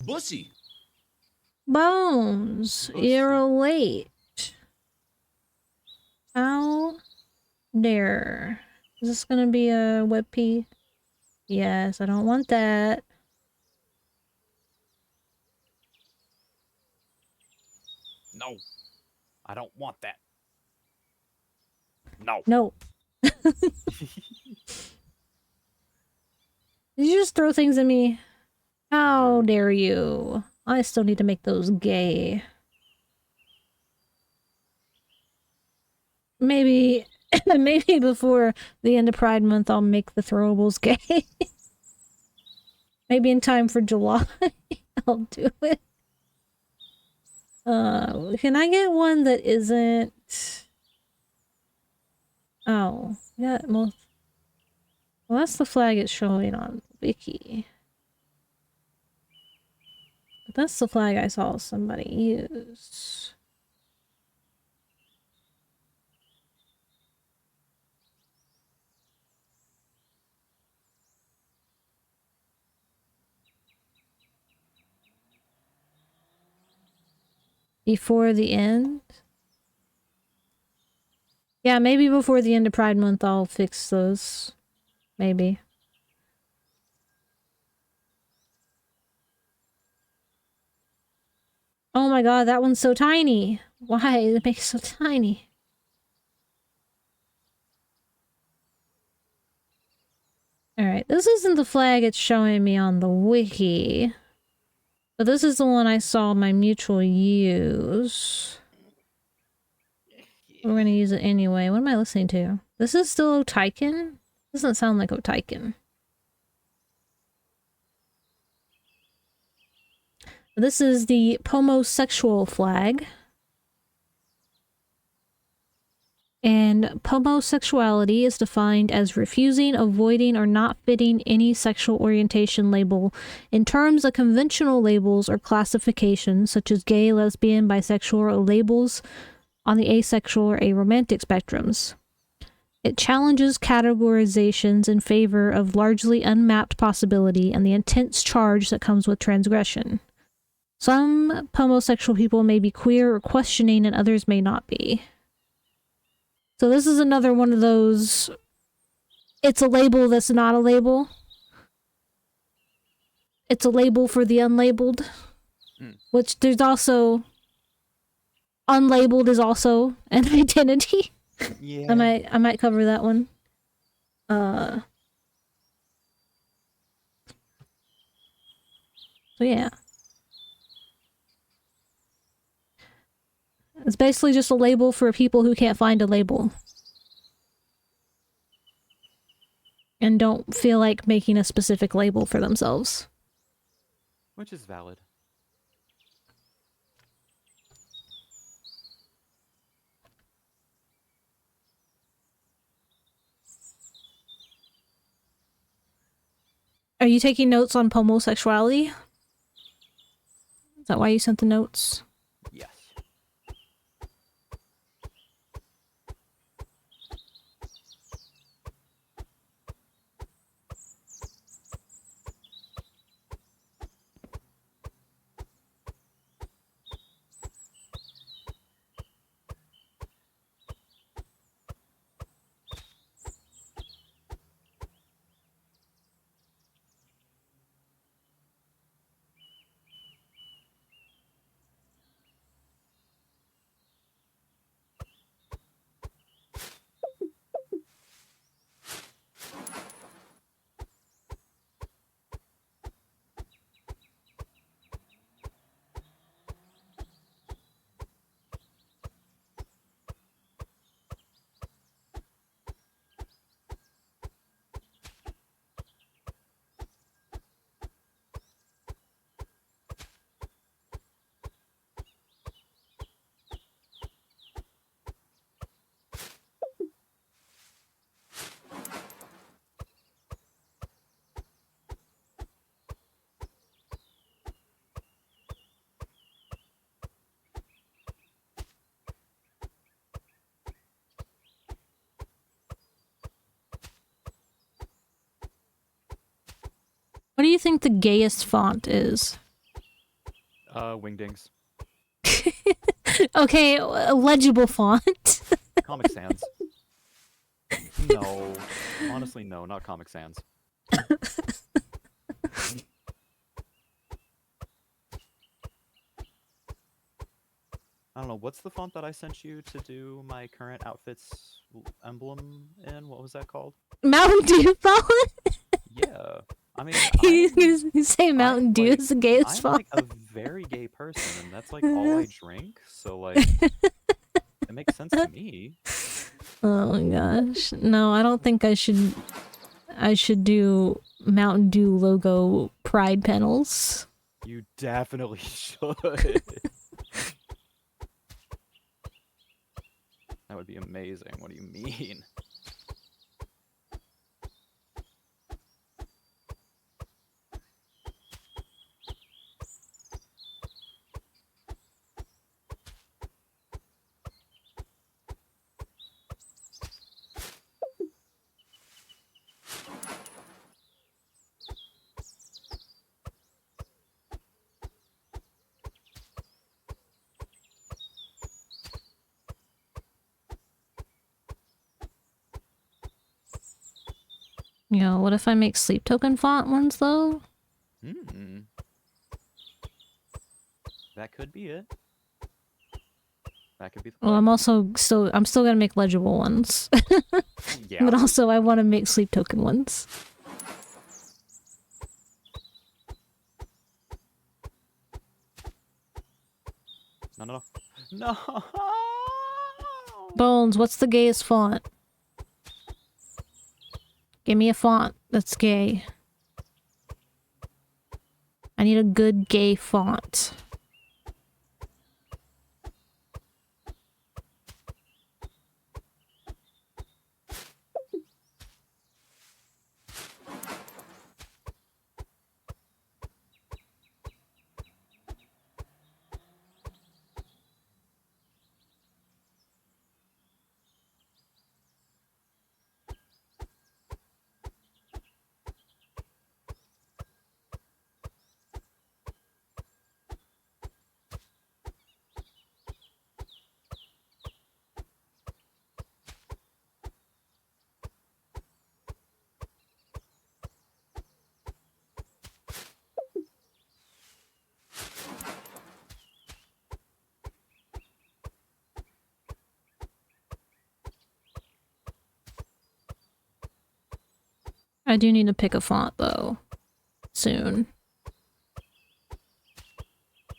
Speaker 4: Bussy.
Speaker 1: Bones,
Speaker 4: Bussy.
Speaker 1: you're late. How dare. Is this gonna be a WebP? Yes, I don't want that.
Speaker 2: No. I don't want that. No.
Speaker 1: No. Did you just throw things at me? How dare you? I still need to make those gay. Maybe, maybe before the end of Pride Month, I'll make the throwables gay. Maybe in time for July, I'll do it. Can I get one that isn't... Oh, yeah, well, that's the flag it's showing on Wiki. But that's the flag I saw somebody use. Before the end? Yeah, maybe before the end of Pride Month I'll fix those. Maybe. Oh my god, that one's so tiny. Why did it make it so tiny? Alright, this isn't the flag it's showing me on the wiki. But this is the one I saw my mutual use. We're gonna use it anyway. What am I listening to? This is still Otaiken? Doesn't sound like Otaiken. This is the pomosexual flag. And pomosexuality is defined as refusing, avoiding, or not fitting any sexual orientation label in terms of conventional labels or classifications such as gay, lesbian, bisexual, or labels on the asexual or aromantic spectrums. It challenges categorizations in favor of largely unmapped possibility and the intense charge that comes with transgression. Some pomosexual people may be queer or questioning, and others may not be. So this is another one of those, it's a label that's not a label. It's a label for the unlabeled. Which there's also, unlabeled is also an identity.
Speaker 2: Yeah.
Speaker 1: I might cover that one. So yeah. It's basically just a label for people who can't find a label. And don't feel like making a specific label for themselves.
Speaker 2: Which is valid.
Speaker 1: Are you taking notes on pomosexuality? Is that why you sent the notes?
Speaker 2: Yes.
Speaker 1: What do you think the gayest font is?
Speaker 2: Wingdings.
Speaker 1: Okay, a legible font.
Speaker 2: Comic Sans. No. Honestly, no, not Comic Sans. I don't know, what's the font that I sent you to do my current outfit's emblem in? What was that called?
Speaker 1: Mountain Dew font?
Speaker 2: Yeah. I mean,
Speaker 1: You say Mountain Dew
Speaker 2: like,
Speaker 1: is the gayest
Speaker 2: I'm
Speaker 1: font?
Speaker 2: like a very gay person, and that's like all I drink, so like, it makes sense to me.
Speaker 1: Oh my gosh. No, I don't think I should do Mountain Dew logo pride panels.
Speaker 2: You definitely should. That would be amazing. What do you mean?
Speaker 1: You know, what if I make sleep token font ones though?
Speaker 2: Hmm. That could be it. That could be the
Speaker 1: Well,
Speaker 2: plan.
Speaker 1: I'm still gonna make legible ones.
Speaker 2: Yeah.
Speaker 1: But also I want to make sleep token ones.
Speaker 2: No, no, no. No!
Speaker 1: Bones, what's the gayest font? Give me a font that's gay. I need a good gay font. I do need to pick a font though. Soon.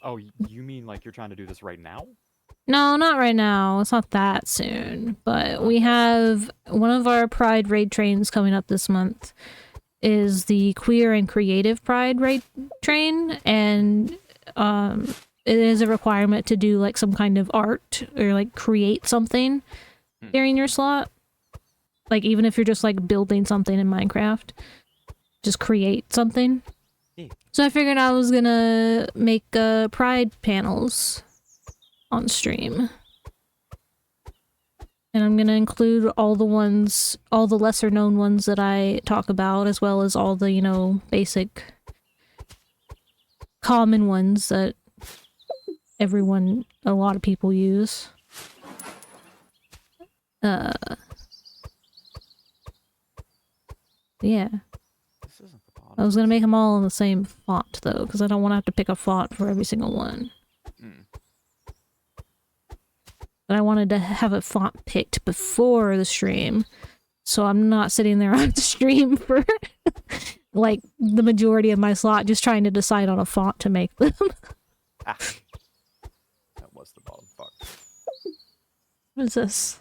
Speaker 2: Oh, you mean like you're trying to do this right now?
Speaker 1: No, not right now. It's not that soon. But we
Speaker 2: Okay.
Speaker 1: have one of our Pride raid trains coming up this month is the Queer and Creative Pride raid train, and it is a requirement to do like some kind of art or like create something during your slot. Like even if you're just like building something in Minecraft, just create something.
Speaker 2: Yeah.
Speaker 1: So I figured I was gonna make Pride panels on stream. And I'm gonna include all the ones, all the lesser known ones that I talk about, as well as all the, you know, basic common ones that a lot of people use. Yeah.
Speaker 2: This isn't the bottom.
Speaker 1: I was gonna make them all in the same font though, because I don't want to have to pick a font for every single one. But I wanted to have a font picked before the stream, so I'm not sitting there on the stream for like the majority of my slot just trying to decide on a font to make them.
Speaker 2: Ah. That was the bottom. Fuck.
Speaker 1: What is this?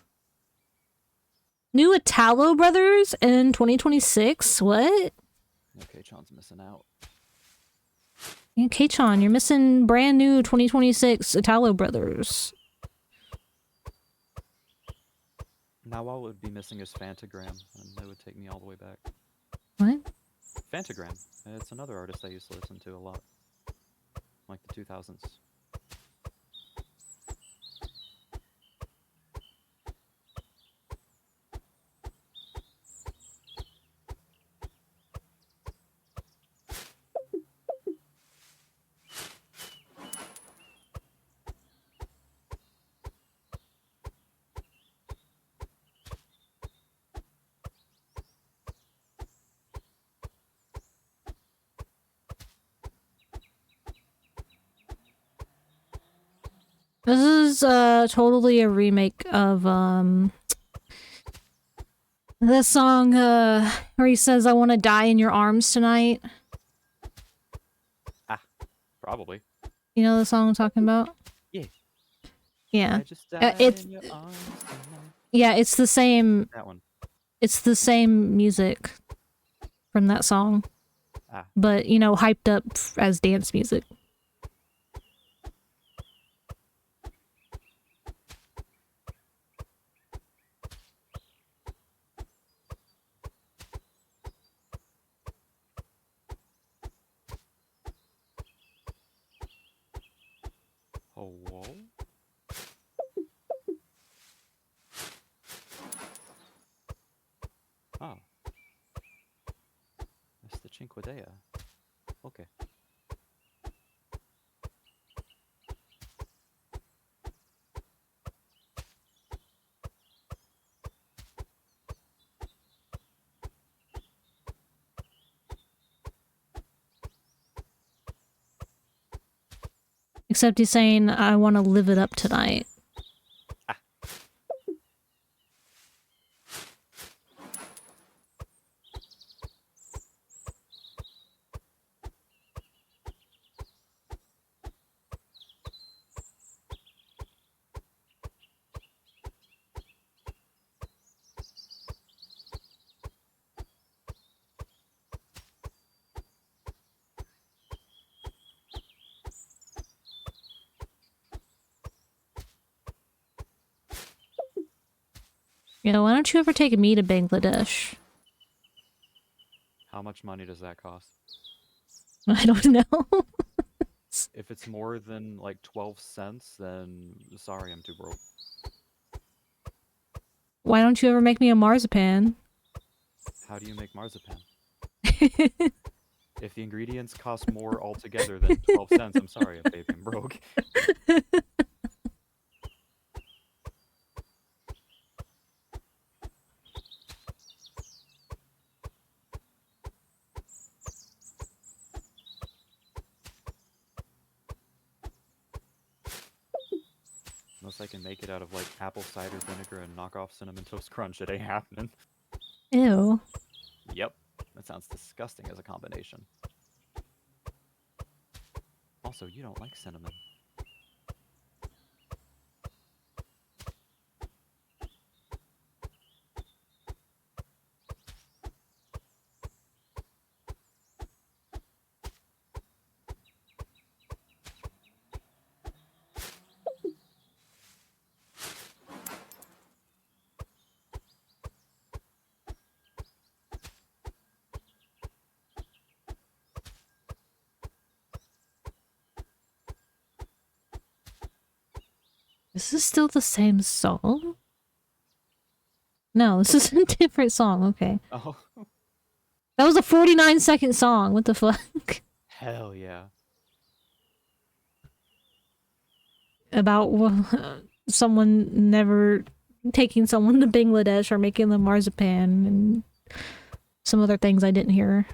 Speaker 1: New Italo Brothers in 2026? What?
Speaker 2: Okay, Chon's missing out.
Speaker 1: Yeah, K-Chon, you're missing brand new 2026 Italo Brothers.
Speaker 2: Now all it would be missing is Fantagram, and it would take me all the way back.
Speaker 1: What?
Speaker 2: Fantagram. It's another artist I used to listen to a lot. Like the 2000s.
Speaker 1: This is totally a remake of the song where he says I want to die in your arms tonight.
Speaker 2: Ah, probably.
Speaker 1: You know the song I'm talking about?
Speaker 2: Yeah.
Speaker 1: Yeah.
Speaker 2: I just died
Speaker 1: It's
Speaker 2: in your arms tonight.
Speaker 1: yeah, it's the same.
Speaker 2: That one.
Speaker 1: It's the same music from that song,
Speaker 2: Ah.
Speaker 1: but you know, hyped up as dance music.
Speaker 2: Oh, whoa. Oh. That's the Cinque Dea. Okay.
Speaker 1: Except he's saying I want to live it up tonight.
Speaker 2: Ah.
Speaker 1: You know, why don't you ever take me to Bangladesh?
Speaker 2: How much money does that cost?
Speaker 1: I don't know.
Speaker 2: If it's more than like 12 cents, then sorry, I'm too broke.
Speaker 1: Why don't you ever make me a marzipan?
Speaker 2: How do you make marzipan? If the ingredients cost more altogether than 12 cents, I'm sorry, baby, I'm broke. Unless I can make it out of like apple cider vinegar and knock off cinnamon toast crunch, it ain't happening.
Speaker 1: Ew.
Speaker 2: Yep, that sounds disgusting as a combination. Also, you don't like cinnamon.
Speaker 1: Is this still the same song? No, this is a different song. Okay.
Speaker 2: Oh,
Speaker 1: That was a 49-second song. What the fuck?
Speaker 2: hell yeah.
Speaker 1: About someone never taking someone to Bangladesh or making them marzipan and some other things I didn't hear.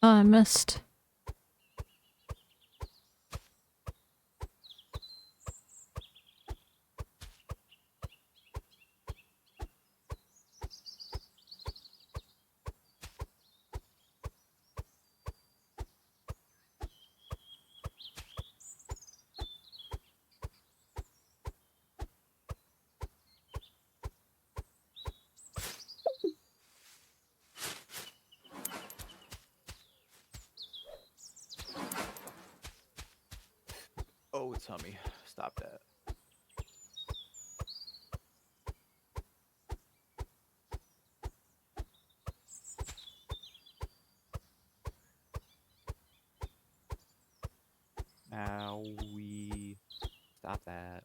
Speaker 1: Oh, I missed.
Speaker 2: Oh, tummy. Stop that. Owie. Stop that.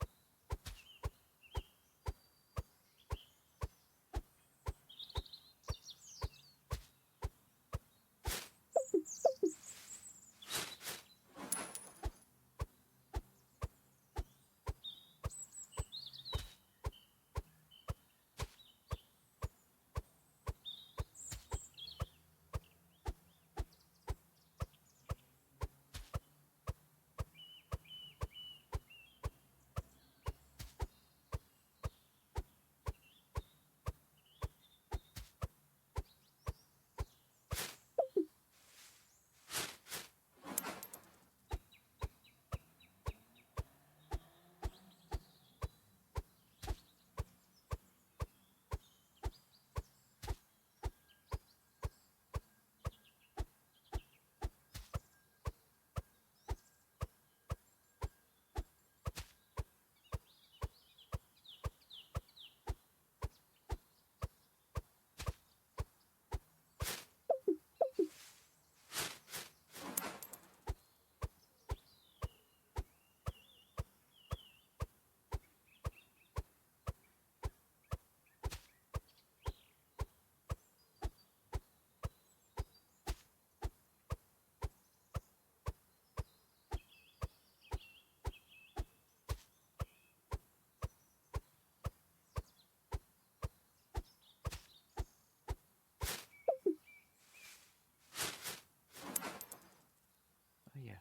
Speaker 2: Oh yeah.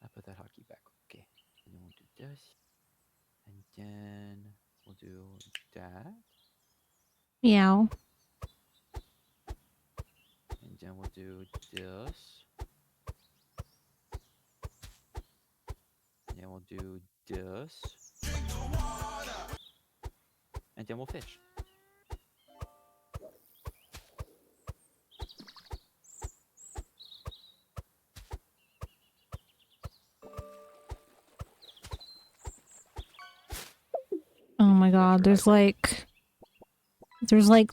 Speaker 2: I put that hotkey back. Okay. And then we'll do this. And then we'll do that.
Speaker 1: Meow.
Speaker 2: And then we'll do this. And then we'll do this. And then we'll fish.
Speaker 1: Oh my god, there's like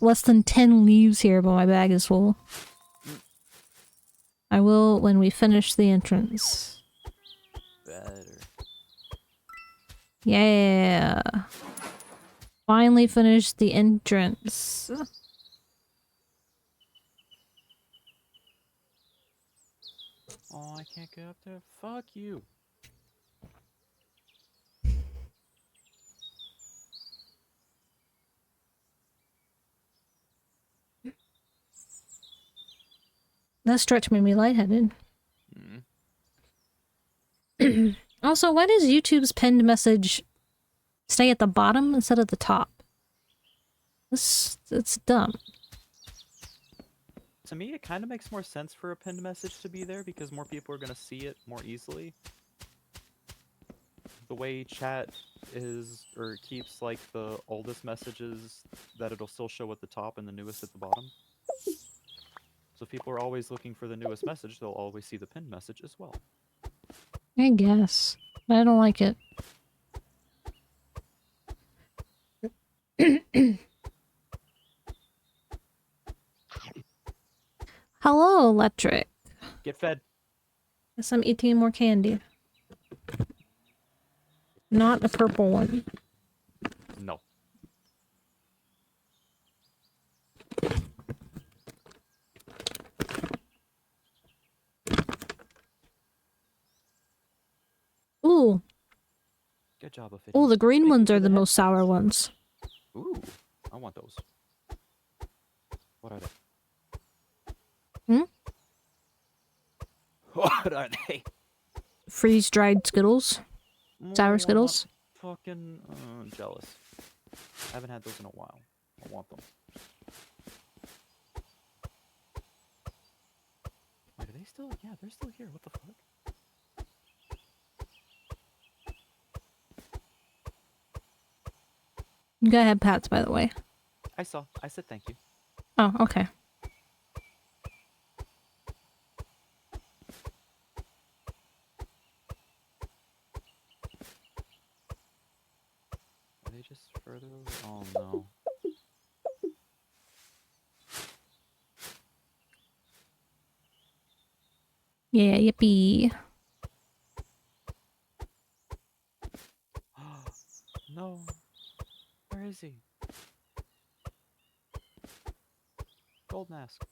Speaker 1: less than 10 leaves here, but my bag is full. I will when we finish the entrance.
Speaker 2: Better.
Speaker 1: Yeah. Finally finished the entrance.
Speaker 2: Oh, I can't get up there. Fuck you.
Speaker 1: That stretch made me lightheaded. Also, why does YouTube's pinned message stay at the bottom instead of the top? It's dumb.
Speaker 2: To me, it kind of makes more sense for a pinned message to be there because more people are going to see it more easily. The way chat is, or keeps like the oldest messages that it'll still show at the top and the newest at the bottom. So if people are always looking for the newest message, they'll always see the pinned message as well.
Speaker 1: I guess. I don't like it. Hello, Electric.
Speaker 2: Get fed.
Speaker 1: Guess I'm eating more candy. Not a purple one.
Speaker 2: No.
Speaker 1: Ooh.
Speaker 2: Good job of it.
Speaker 1: Oh, the green
Speaker 2: Thank you
Speaker 1: ones
Speaker 2: for
Speaker 1: are the
Speaker 2: head
Speaker 1: most sour
Speaker 2: scratch.
Speaker 1: ones.
Speaker 2: Ooh, I want those. What are they?
Speaker 1: Hmm?
Speaker 2: What are they?
Speaker 1: Freeze-dried Skittles. Sour
Speaker 2: I'm
Speaker 1: Skittles.
Speaker 2: not fucking jealous. I haven't had those in a while. I want them. Wait, are they still? Yeah, they're still here. What the fuck?
Speaker 1: You gotta have pats, by the way.
Speaker 2: I saw. I said thank you.
Speaker 1: Oh, okay.
Speaker 2: Are they just further over? Oh no.
Speaker 1: Yeah, yippee.
Speaker 2: is he? Gold mask.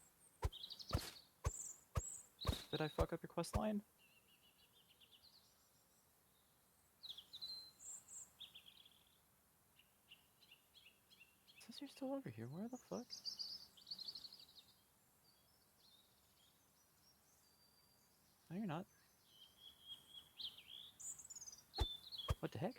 Speaker 2: Did I fuck up your quest line? It says you're still over here. Where the fuck? No, you're not. What the heck?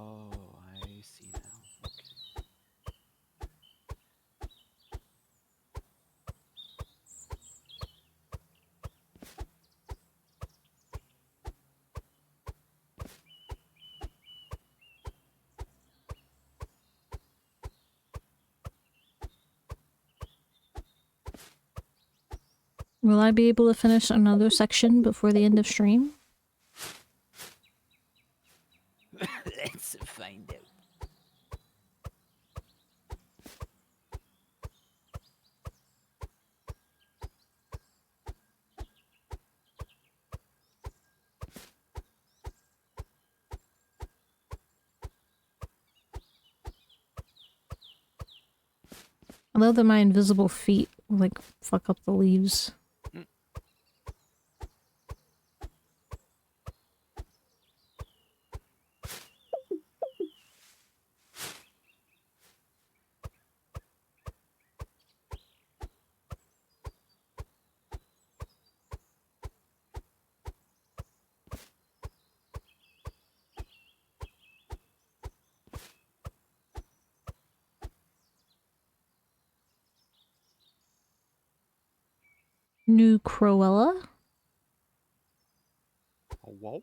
Speaker 2: Oh, I see now. Okay.
Speaker 1: Will I be able to finish another section before the end of stream?
Speaker 2: Let's find out.
Speaker 1: I love that my invisible feet like fuck up the leaves. New Cruella?
Speaker 2: Oh, whoa.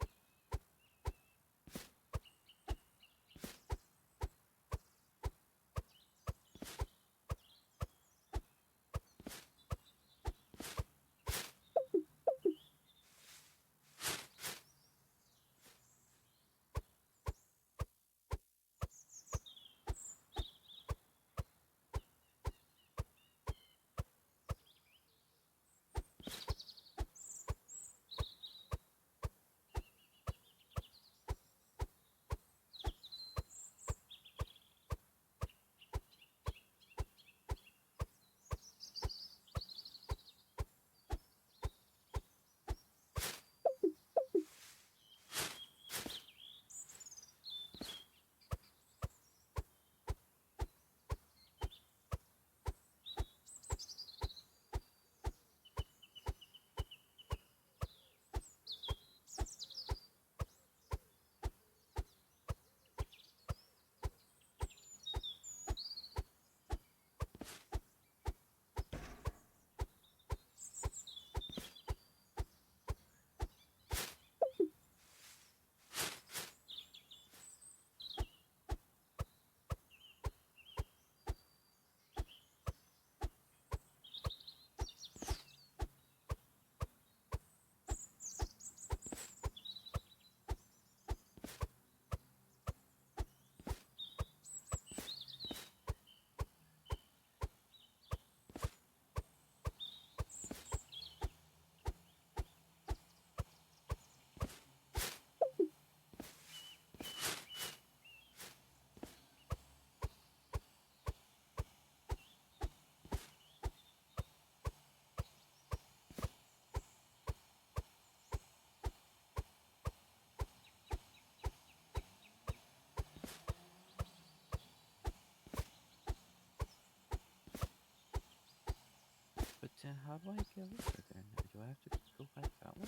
Speaker 2: But how do I get over there now? Do I have to go back that way?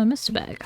Speaker 1: Oh, I missed a bag.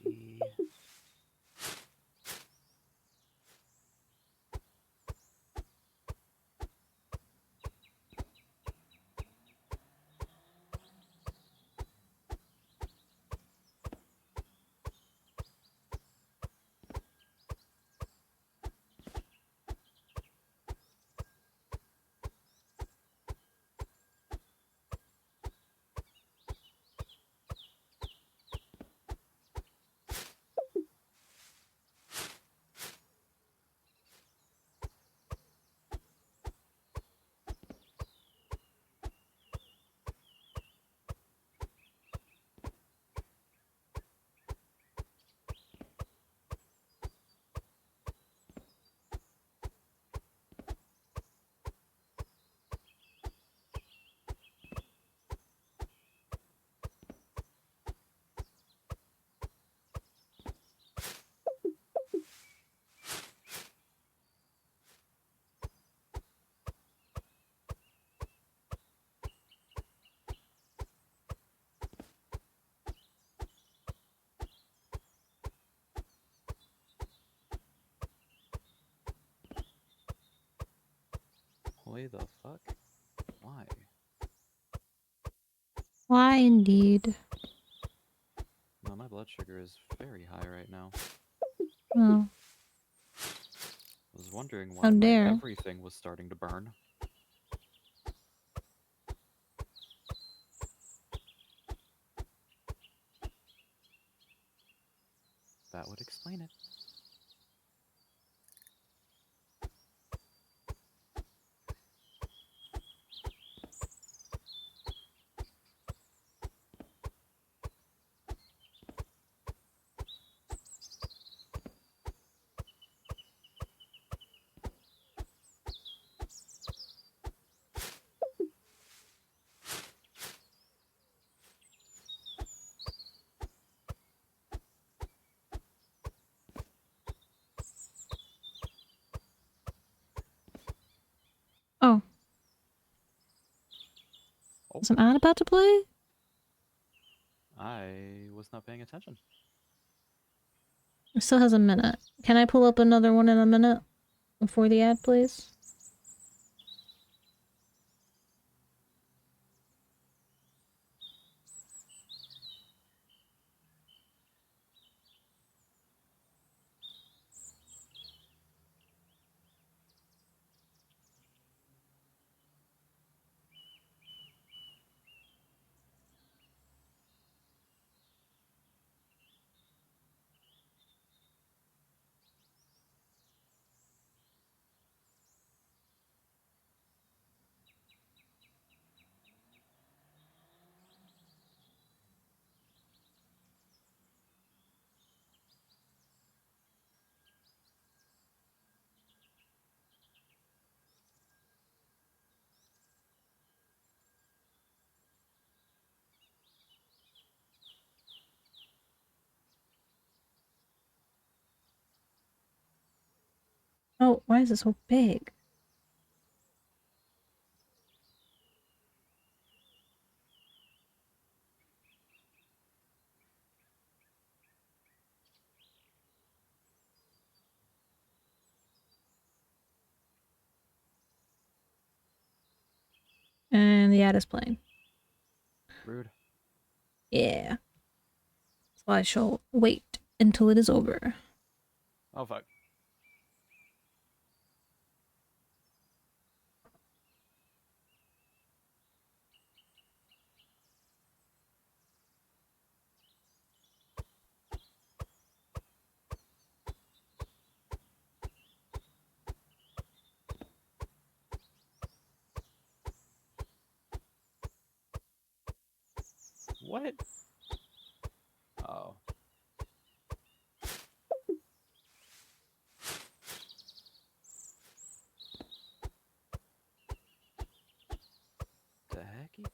Speaker 2: Itchy. Why the fuck? Why?
Speaker 1: Why indeed?
Speaker 2: No, my blood sugar is very high right now.
Speaker 1: Oh,
Speaker 2: I was wondering
Speaker 1: how
Speaker 2: why my
Speaker 1: dare.
Speaker 2: everything was starting to burn. That would explain it.
Speaker 1: Oh,
Speaker 2: Oh,
Speaker 1: is an ad about to play?
Speaker 2: I was not paying attention.
Speaker 1: It still has a minute. Can I pull up another one in a minute before the ad plays? Oh, why is it so big? the ad is playing.
Speaker 2: Rude.
Speaker 1: Yeah. So I shall wait until it is over.
Speaker 2: Oh fuck. What? Oh. The hecky?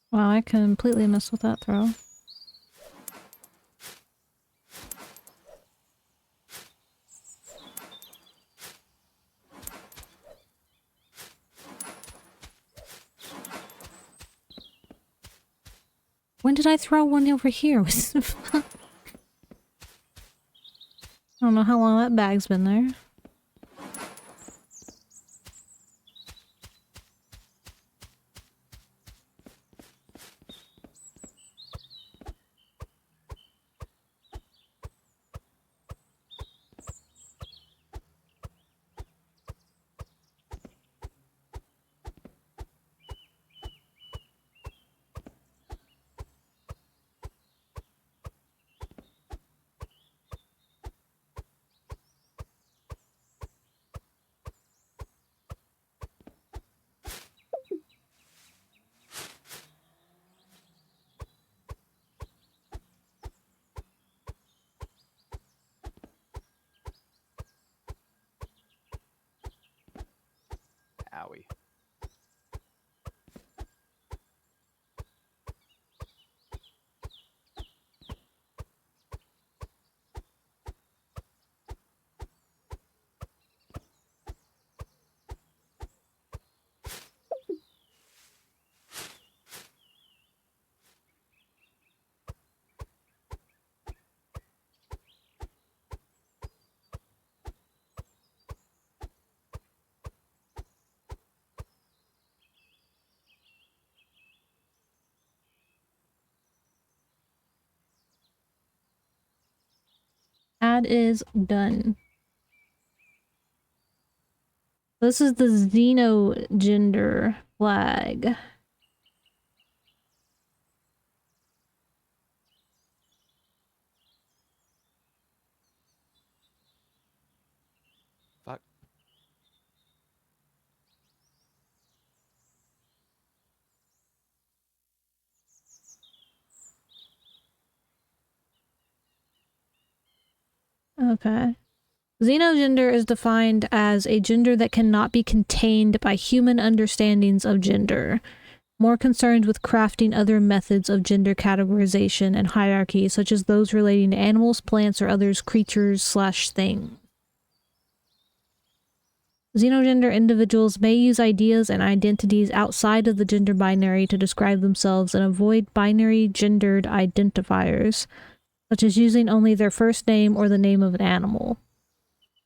Speaker 1: Wow, I completely missed with that throw. When did I throw one over here? I don't know how long that bag's been there.
Speaker 2: Owie.
Speaker 1: Ad is done. This is the xenogender flag.
Speaker 2: Fuck.
Speaker 1: Okay. Xenogender is defined as a gender that cannot be contained by human understandings of gender. More concerned with crafting other methods of gender categorization and hierarchy, such as those relating to animals, plants, or other creatures/things. Xenogender individuals may use ideas and identities outside of the gender binary to describe themselves and avoid binary gendered identifiers, such as using only their first name or the name of an animal.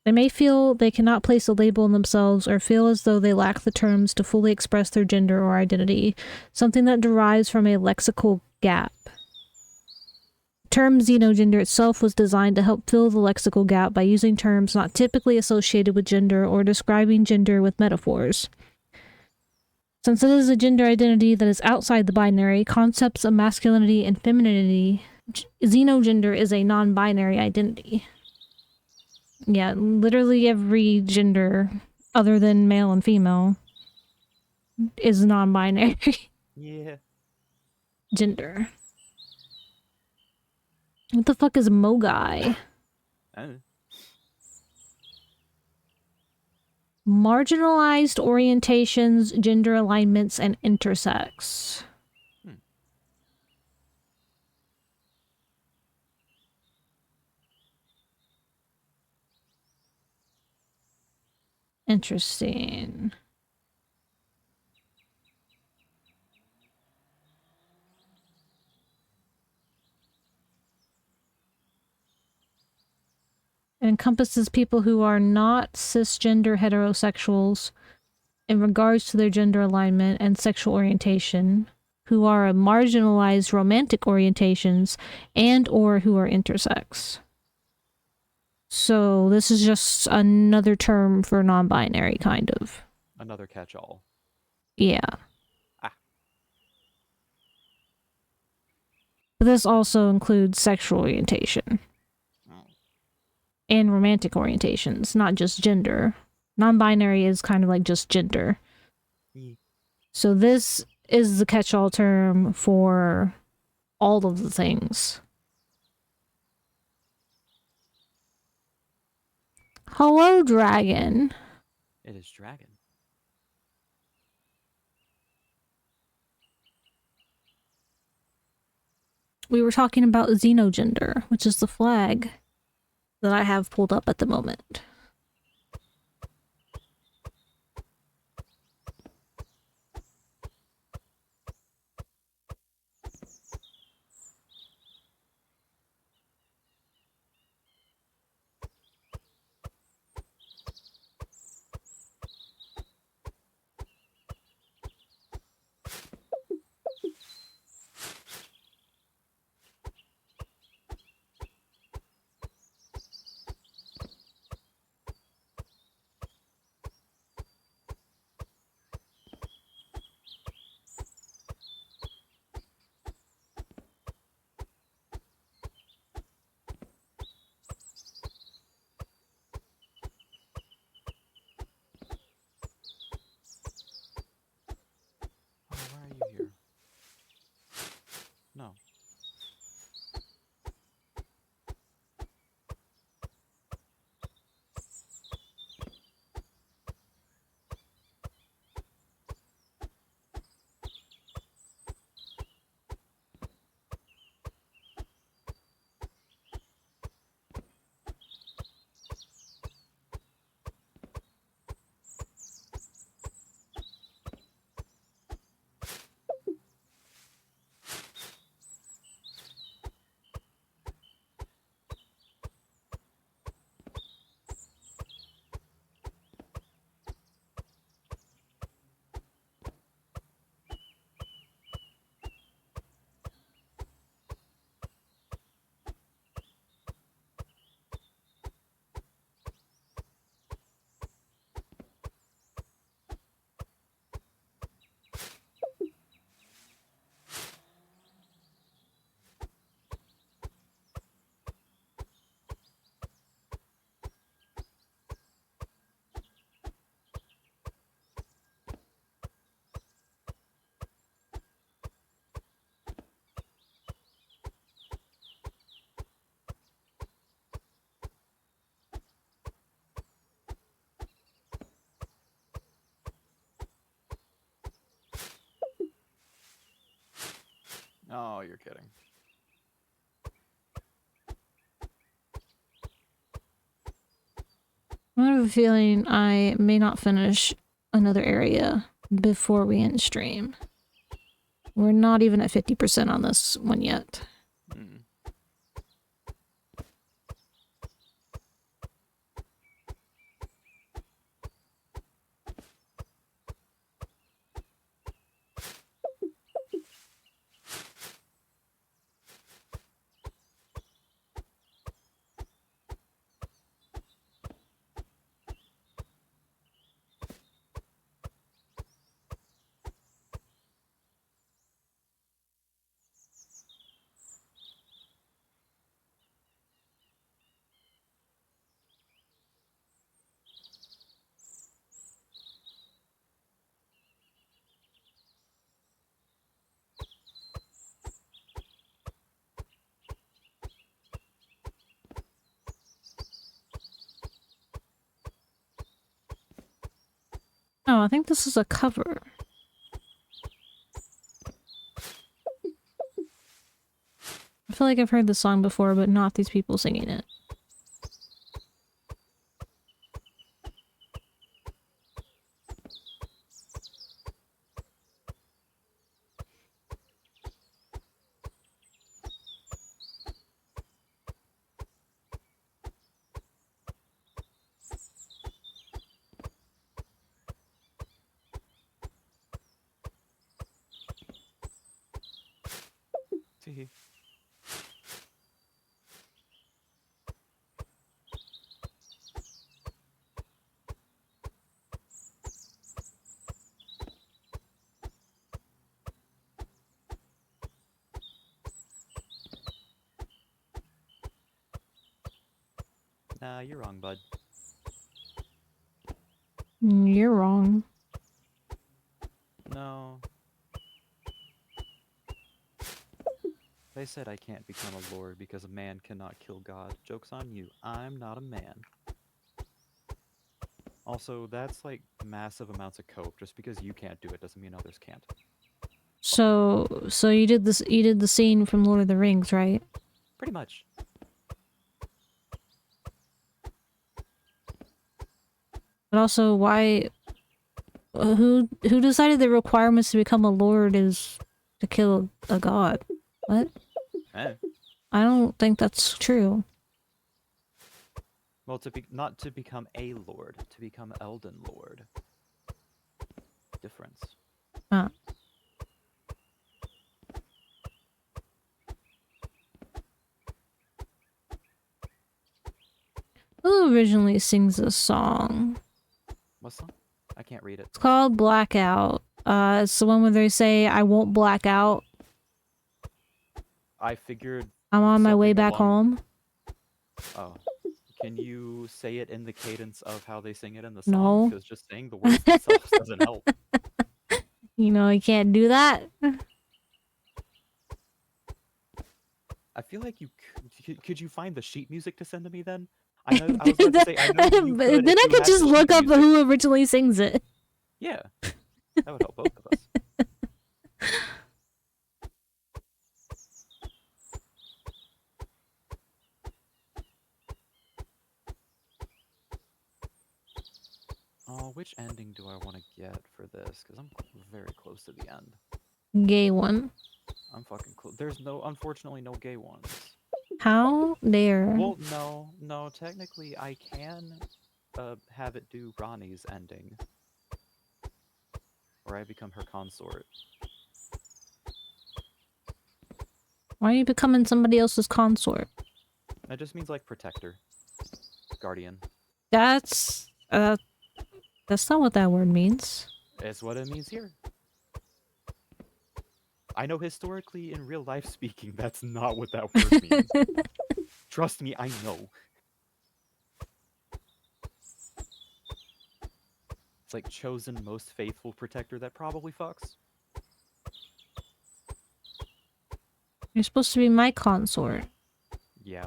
Speaker 1: They may feel they cannot place a label on themselves or feel as though they lack the terms to fully express their gender or identity, something that derives from a lexical gap. The term xenogender itself was designed to help fill the lexical gap by using terms not typically associated with gender or describing gender with metaphors. Since it is a gender identity that is outside the binary, concepts of masculinity and femininity, xenogender is a non-binary identity. Yeah, literally every gender other than male and female is non-binary
Speaker 2: Yeah.
Speaker 1: gender. What the fuck is Mogai?
Speaker 2: I don't know.
Speaker 1: Marginalized orientations, gender alignments, and intersex. Interesting. It encompasses people who are not cisgender heterosexuals in regards to their gender alignment and sexual orientation, who are marginalized romantic orientations, and or who are intersex. So this is just another term for non-binary, kind of.
Speaker 2: Another catch-all.
Speaker 1: Yeah.
Speaker 2: Ah.
Speaker 1: But this also includes sexual orientation.
Speaker 2: Oh.
Speaker 1: And romantic orientations, not just gender. Non-binary is kind of like just gender. So this is the catch-all term for all of the things. Hello, dragon.
Speaker 2: It is dragon.
Speaker 1: We were talking about xenogender, which is the flag that I have pulled up at the moment.
Speaker 2: Oh, why are you here? No. Oh, you're kidding.
Speaker 1: I have a feeling I may not finish another area before we end stream. We're not even at 50% on this one yet.
Speaker 2: Mm.
Speaker 1: Oh, I think this is a cover. I feel like I've heard this song before, but not these people singing it.
Speaker 2: Tee. Nah, you're wrong, bud.
Speaker 1: You're wrong.
Speaker 2: No. They said I can't become a lord because a man cannot kill God. Joke's on you. I'm not a man. Also, that's like massive amounts of coke. Just because you can't do it doesn't mean others can't.
Speaker 1: So you did this, you did the scene from Lord of the Rings, right?
Speaker 2: Pretty much.
Speaker 1: But also, why, who decided the requirements to become a lord is to kill a god? What?
Speaker 2: Eh.
Speaker 1: I don't think that's true.
Speaker 2: Well, not to become a lord, to become Elden Lord. Difference.
Speaker 1: Ah. Who originally sings this song?
Speaker 2: What song? I can't read it.
Speaker 1: It's called Blackout. It's the one where they say, I won't black out.
Speaker 2: I figured
Speaker 1: I'm on my way
Speaker 2: something
Speaker 1: back
Speaker 2: along-
Speaker 1: home.
Speaker 2: Oh. Can you say it in the cadence of how they sing it in the
Speaker 1: No.
Speaker 2: song? Because just saying the words themselves doesn't help.
Speaker 1: You know, you can't do that.
Speaker 2: I feel like you could you find the sheet music to send to me then? I know I was about to say I know you
Speaker 1: But
Speaker 2: could
Speaker 1: then
Speaker 2: if
Speaker 1: I
Speaker 2: you
Speaker 1: could
Speaker 2: had
Speaker 1: just
Speaker 2: the
Speaker 1: look
Speaker 2: sheet
Speaker 1: up
Speaker 2: music.
Speaker 1: who originally sings it.
Speaker 2: Yeah. That would help both of us. Oh, which ending do I want to get for this? Because I'm very close to the end.
Speaker 1: Gay one.
Speaker 2: I'm fucking close. There's unfortunately, no gay ones.
Speaker 1: How dare?
Speaker 2: Well, no. Technically, I can have it do Ronnie's ending, where I become her consort.
Speaker 1: Why are you becoming somebody else's consort?
Speaker 2: That just means like protector, guardian.
Speaker 1: That's not what that word means.
Speaker 2: It's what it means here. I know historically, in real life speaking, that's not what that word means. Trust me, I know. It's like chosen most faithful protector that probably fucks.
Speaker 1: You're supposed to be my consort.
Speaker 2: Yeah.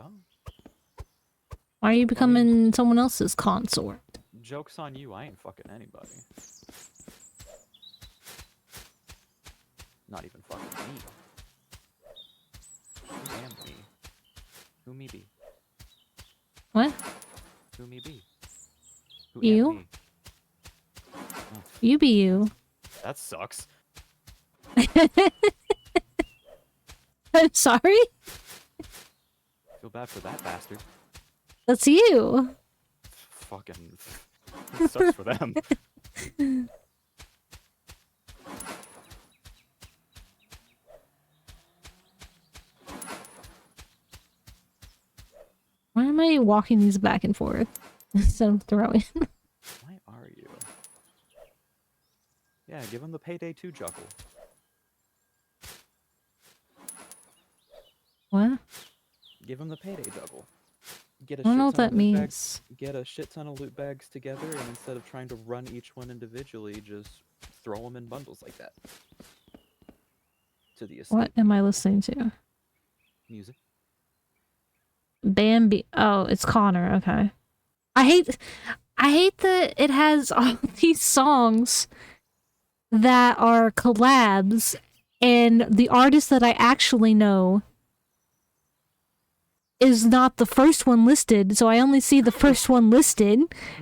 Speaker 1: Why are you becoming someone else's consort?
Speaker 2: Joke's on you, I ain't fucking anybody. Not even fucking me. Who am me? Who me be?
Speaker 1: What?
Speaker 2: Who me be? Who
Speaker 1: You?
Speaker 2: am me? Oh,
Speaker 1: You be you.
Speaker 2: that sucks.
Speaker 1: I'm sorry?
Speaker 2: Feel bad for that bastard.
Speaker 1: That's you.
Speaker 2: Fucking it sucks for them.
Speaker 1: Why am I walking these back and forth instead of throwing?
Speaker 2: Why are you? Yeah, give him the Payday 2 juckle.
Speaker 1: What?
Speaker 2: Give him the Payday juggle. Get a
Speaker 1: I don't know
Speaker 2: shit
Speaker 1: what
Speaker 2: ton
Speaker 1: that
Speaker 2: of loot bags.
Speaker 1: means.
Speaker 2: Get a shit ton of loot bags together, and instead of trying to run each one individually, just throw them in bundles like that. To the escape.
Speaker 1: What am I listening to?
Speaker 2: Music.
Speaker 1: Bambi. Oh, it's Connor. Okay. I hate. I hate that it has all these songs that are collabs, and the artist that I actually know is not the first one listed, so I only see the first one listed,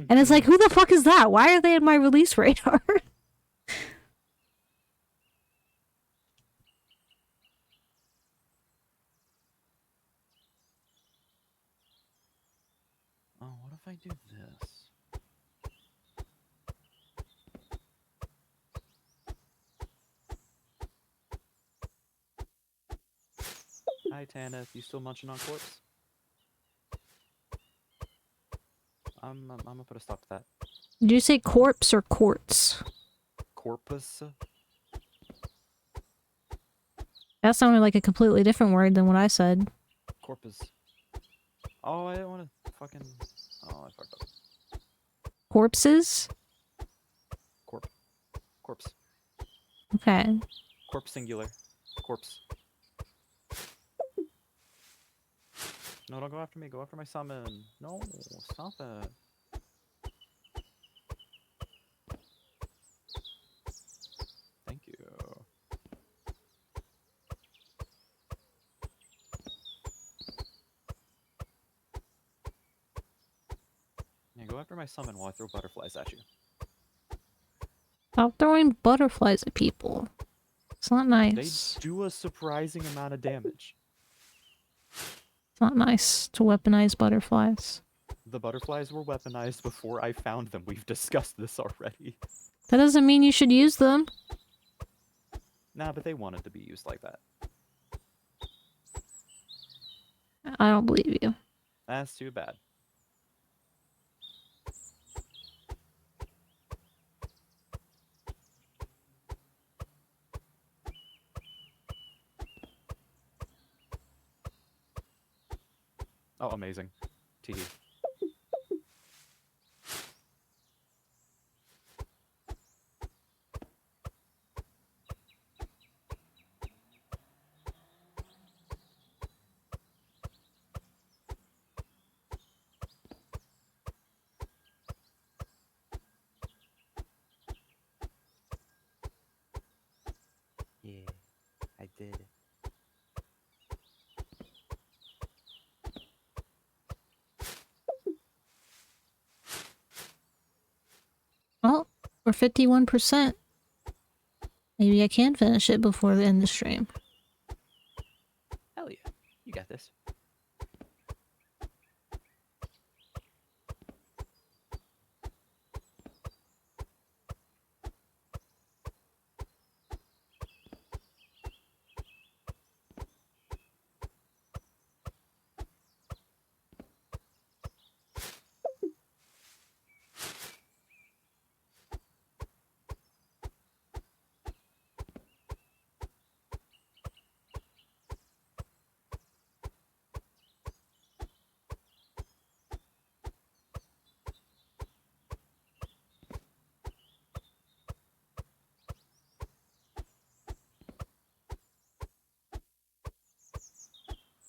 Speaker 1: and it's like, who the fuck is that? Why are they in my release radar?
Speaker 2: Oh, what if I do this? Hi, Tanith. You still munching on corpse? I'm gonna put a stop to that.
Speaker 1: Did you say corpse or quartz?
Speaker 2: Corpus?
Speaker 1: That sounded like a completely different word than what I said.
Speaker 2: Corpus. Oh, I didn't want to fucking... Oh, I fucked up.
Speaker 1: Corpses?
Speaker 2: Corpse.
Speaker 1: Okay.
Speaker 2: Corpse singular. Corpse. No, don't go after me. Go after my summon. No, stop it. Thank you. Yeah, go after my summon while I throw butterflies at you.
Speaker 1: Stop throwing butterflies at people. It's not nice.
Speaker 2: They do a surprising amount of damage.
Speaker 1: It's not nice to weaponize butterflies.
Speaker 2: The butterflies were weaponized before I found them. We've discussed this already.
Speaker 1: That doesn't mean you should use them.
Speaker 2: Nah, but they wanted to be used like that.
Speaker 1: I don't believe you.
Speaker 2: That's too bad. Oh, amazing. TD. Yeah, I did it.
Speaker 1: Well, we're 51%. Maybe I can finish it before the end of the stream.
Speaker 2: Hell yeah. You got this.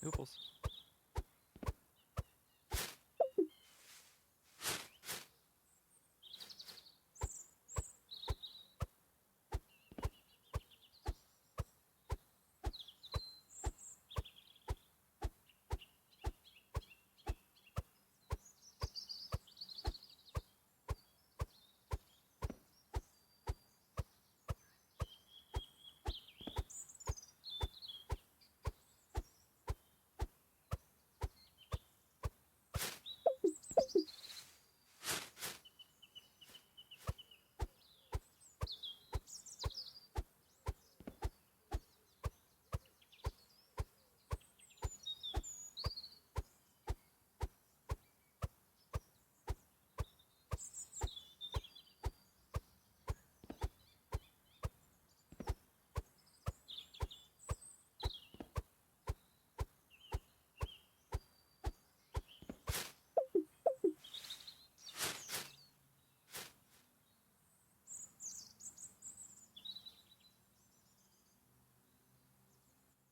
Speaker 2: Ooples.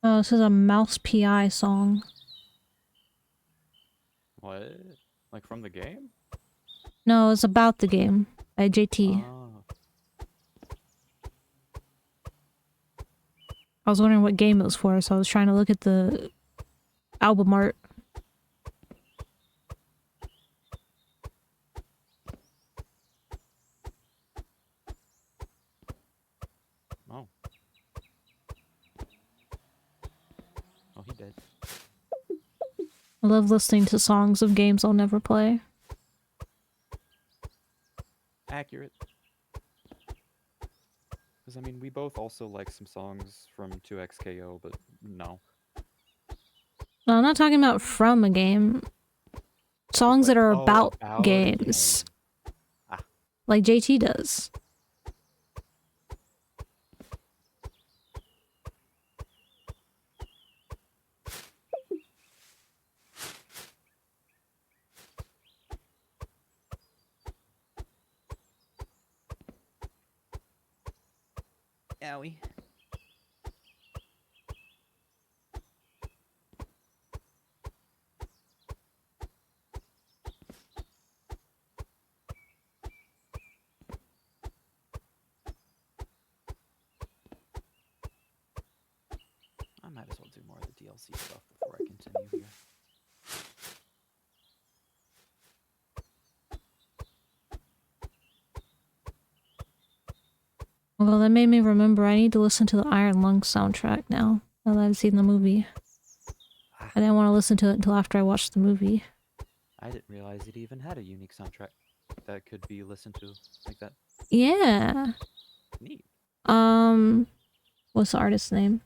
Speaker 1: Oh, this is a Mouse PI song.
Speaker 2: What? Like from the game?
Speaker 1: No, it's about the game by JT.
Speaker 2: Ah,
Speaker 1: I was wondering what game it was for, so I was trying to look at the album art.
Speaker 2: oh. Oh, he did.
Speaker 1: I love listening to songs of games I'll never play.
Speaker 2: Accurate. Because, I mean, we both also like some songs from 2XKO, but no.
Speaker 1: No, I'm not talking about from a game. Songs that are
Speaker 2: Oh,
Speaker 1: about
Speaker 2: about a
Speaker 1: games.
Speaker 2: game. Ah.
Speaker 1: Like JT does.
Speaker 2: Owie. I might as well do more of the DLC stuff before I continue here.
Speaker 1: Well, that made me remember I need to listen to the Iron Lung soundtrack now that I've seen the movie. I didn't want to listen to it until after I watched the movie.
Speaker 2: I didn't realize it even had a unique soundtrack that could be listened to like that.
Speaker 1: Yeah.
Speaker 2: Neat.
Speaker 1: What's the artist's name?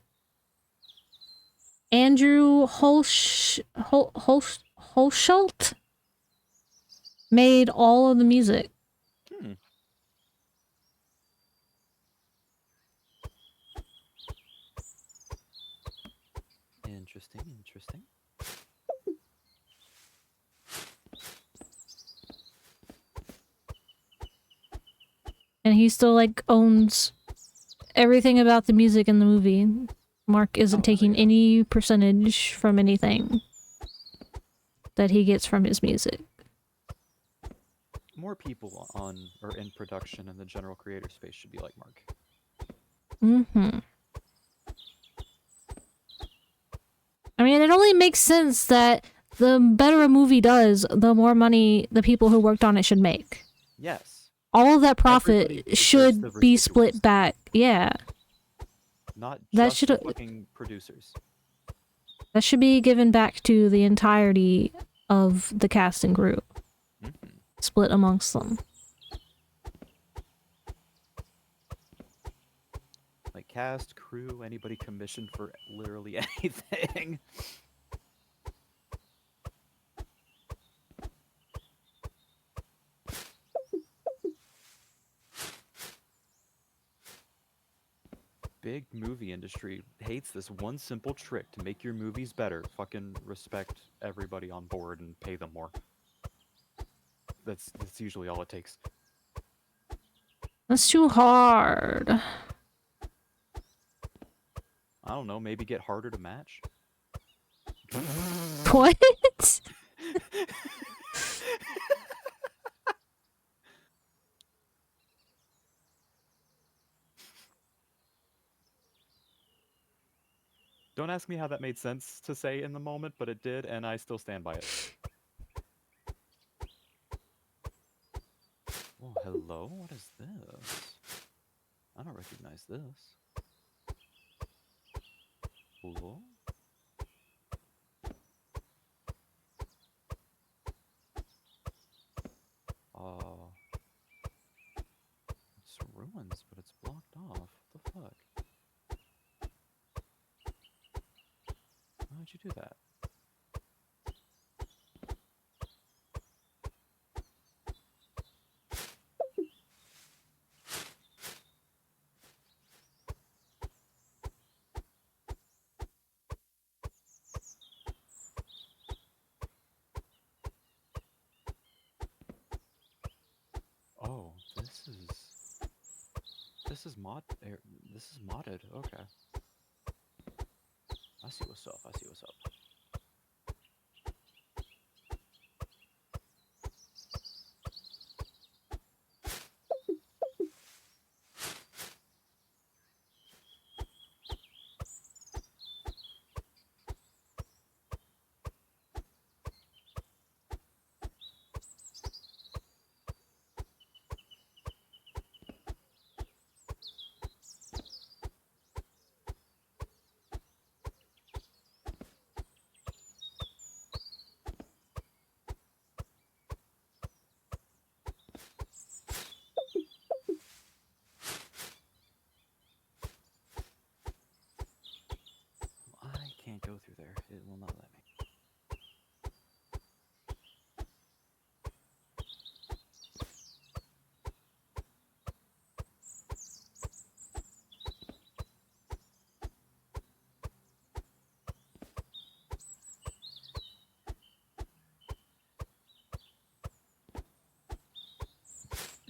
Speaker 1: Andrew Holschult made all of the music.
Speaker 2: Hmm. Interesting, interesting.
Speaker 1: And he still, like, owns everything about the music in the movie. Mark isn't taking
Speaker 2: yeah.
Speaker 1: any percentage from anything that he gets from his music.
Speaker 2: More people on or in production in the general creator space should be like Mark.
Speaker 1: Mm-hmm. I mean, it only makes sense that the better a movie does, the more money the people who worked on it should make.
Speaker 2: Yes.
Speaker 1: All of that
Speaker 2: Everybody
Speaker 1: profit
Speaker 2: deserves
Speaker 1: should
Speaker 2: the
Speaker 1: be
Speaker 2: residuals.
Speaker 1: split back. Yeah.
Speaker 2: Not
Speaker 1: That
Speaker 2: just
Speaker 1: should
Speaker 2: the fucking producers.
Speaker 1: that should be given back to the entirety of the cast and crew.
Speaker 2: Mm-hmm.
Speaker 1: Split amongst them.
Speaker 2: Like cast, crew, anybody commissioned for literally anything. Big movie industry hates this one simple trick to make your movies better. Fucking respect everybody on board and pay them more. That's usually all it takes.
Speaker 1: That's too hard.
Speaker 2: I don't know, maybe get harder to match?
Speaker 1: What?
Speaker 2: Don't ask me how that made sense to say in the moment, but it did, and I still stand by it. Oh, hello? What is this? I don't recognize this. Hello? It's ruins, but it's blocked off. What the fuck? Why'd you do that? Oh, this is modded. Okay. I see what's up. I see what's up.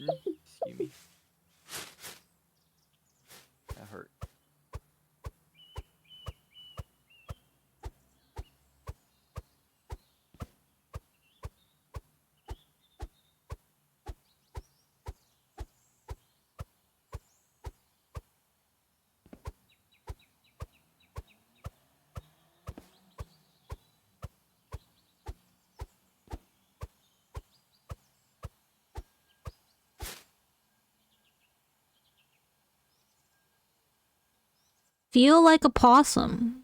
Speaker 2: Excuse me. That hurt.
Speaker 1: Feel like a possum.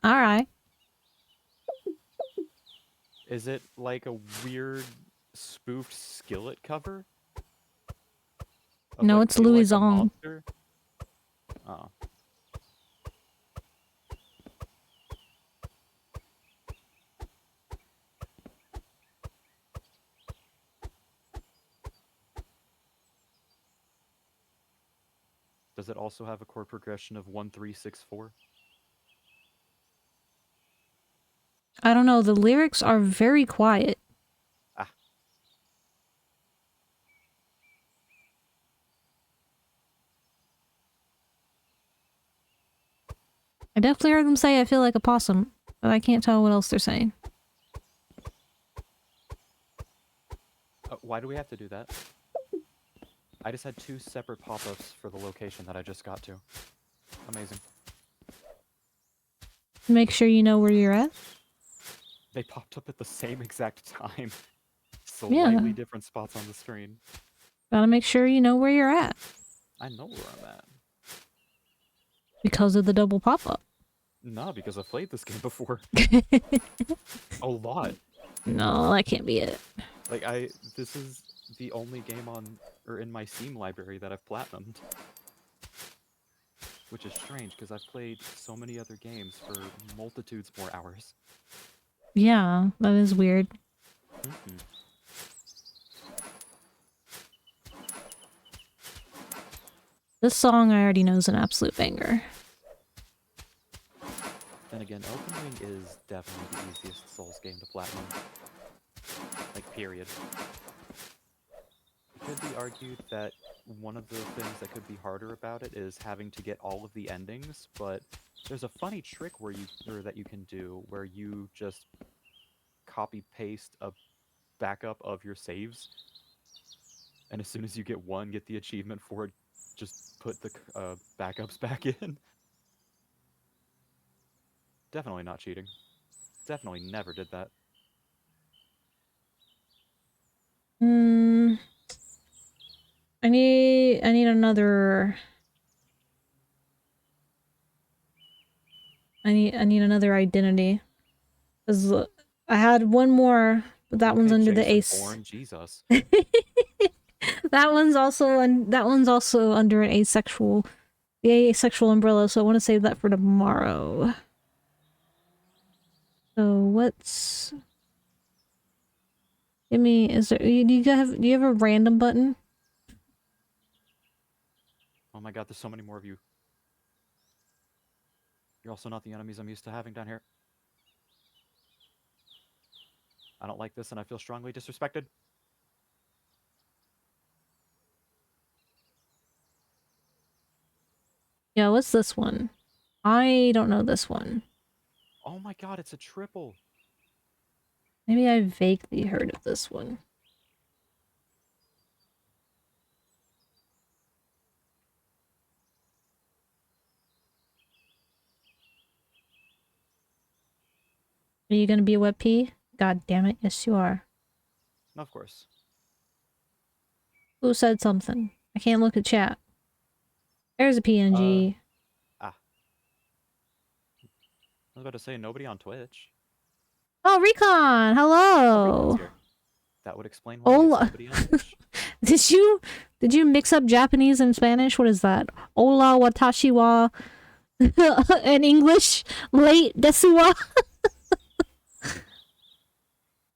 Speaker 1: Alright.
Speaker 2: Is it like a weird spoofed Skillet cover? Of,
Speaker 1: No,
Speaker 2: like,
Speaker 1: it's
Speaker 2: Feel Like a
Speaker 1: Louis Zong.
Speaker 2: Monster? Oh. Does it also have a chord progression of 1-3-6-4?
Speaker 1: I don't know, the lyrics are very quiet.
Speaker 2: Ah.
Speaker 1: I definitely heard them say I feel like a possum, but I can't tell what else they're saying.
Speaker 2: Why do we have to do that? I just had 2 separate pop-ups for the location that I just got to. Amazing.
Speaker 1: Make sure you know where you're at.
Speaker 2: They popped up at the same exact time.
Speaker 1: Yeah.
Speaker 2: Slightly different spots on the screen.
Speaker 1: Gotta make sure you know where you're at.
Speaker 2: I know where I'm at.
Speaker 1: Because of the double pop-up.
Speaker 2: No, because I've played this game before. A lot.
Speaker 1: No, that can't be it.
Speaker 2: Like, this is the only game on, or in my Steam library that I've platinumed. Which is strange, because I've played so many other games for multitudes more hours.
Speaker 1: Yeah, that is weird.
Speaker 2: Mm-hmm.
Speaker 1: This song I already know is an absolute banger.
Speaker 2: Then again, Elden Ring is definitely the easiest Souls game to platinum. Like, period. It could be argued that one of the things that could be harder about it is having to get all of the endings, but there's a funny trick that you can do where you just copy-paste a backup of your saves, and as soon as you get one, get the achievement for it, just put the backups back in. Definitely not cheating. Definitely never did that.
Speaker 1: I need another... I need another identity. 'Cause I had one more, but that one's
Speaker 2: Okay,
Speaker 1: under the
Speaker 2: Jason
Speaker 1: ace.
Speaker 2: Bourne, Jesus.
Speaker 1: That one's also under an asexual, the asexual umbrella, so I want to save that for tomorrow. So what's... Give me, do you have a random button?
Speaker 2: Oh my god, there's so many more of you. You're also not the enemies I'm used to having down here. I don't like this and I feel strongly disrespected.
Speaker 1: Yeah, what's this one? I don't know this one.
Speaker 2: Oh my god, it's a triple.
Speaker 1: Maybe I vaguely heard of this one. Are you gonna be a web P? God damn it, yes you are.
Speaker 2: Of course.
Speaker 1: Who said something? I can't look at chat. There's a PNG.
Speaker 2: I was about to say nobody on Twitch.
Speaker 1: Oh, Recon!
Speaker 2: Oh,
Speaker 1: Hello!
Speaker 2: Recon's here. That would explain why it's nobody on Twitch.
Speaker 1: Did you mix up Japanese and Spanish? What is that? Hola watashi wa in English? Late desu wa?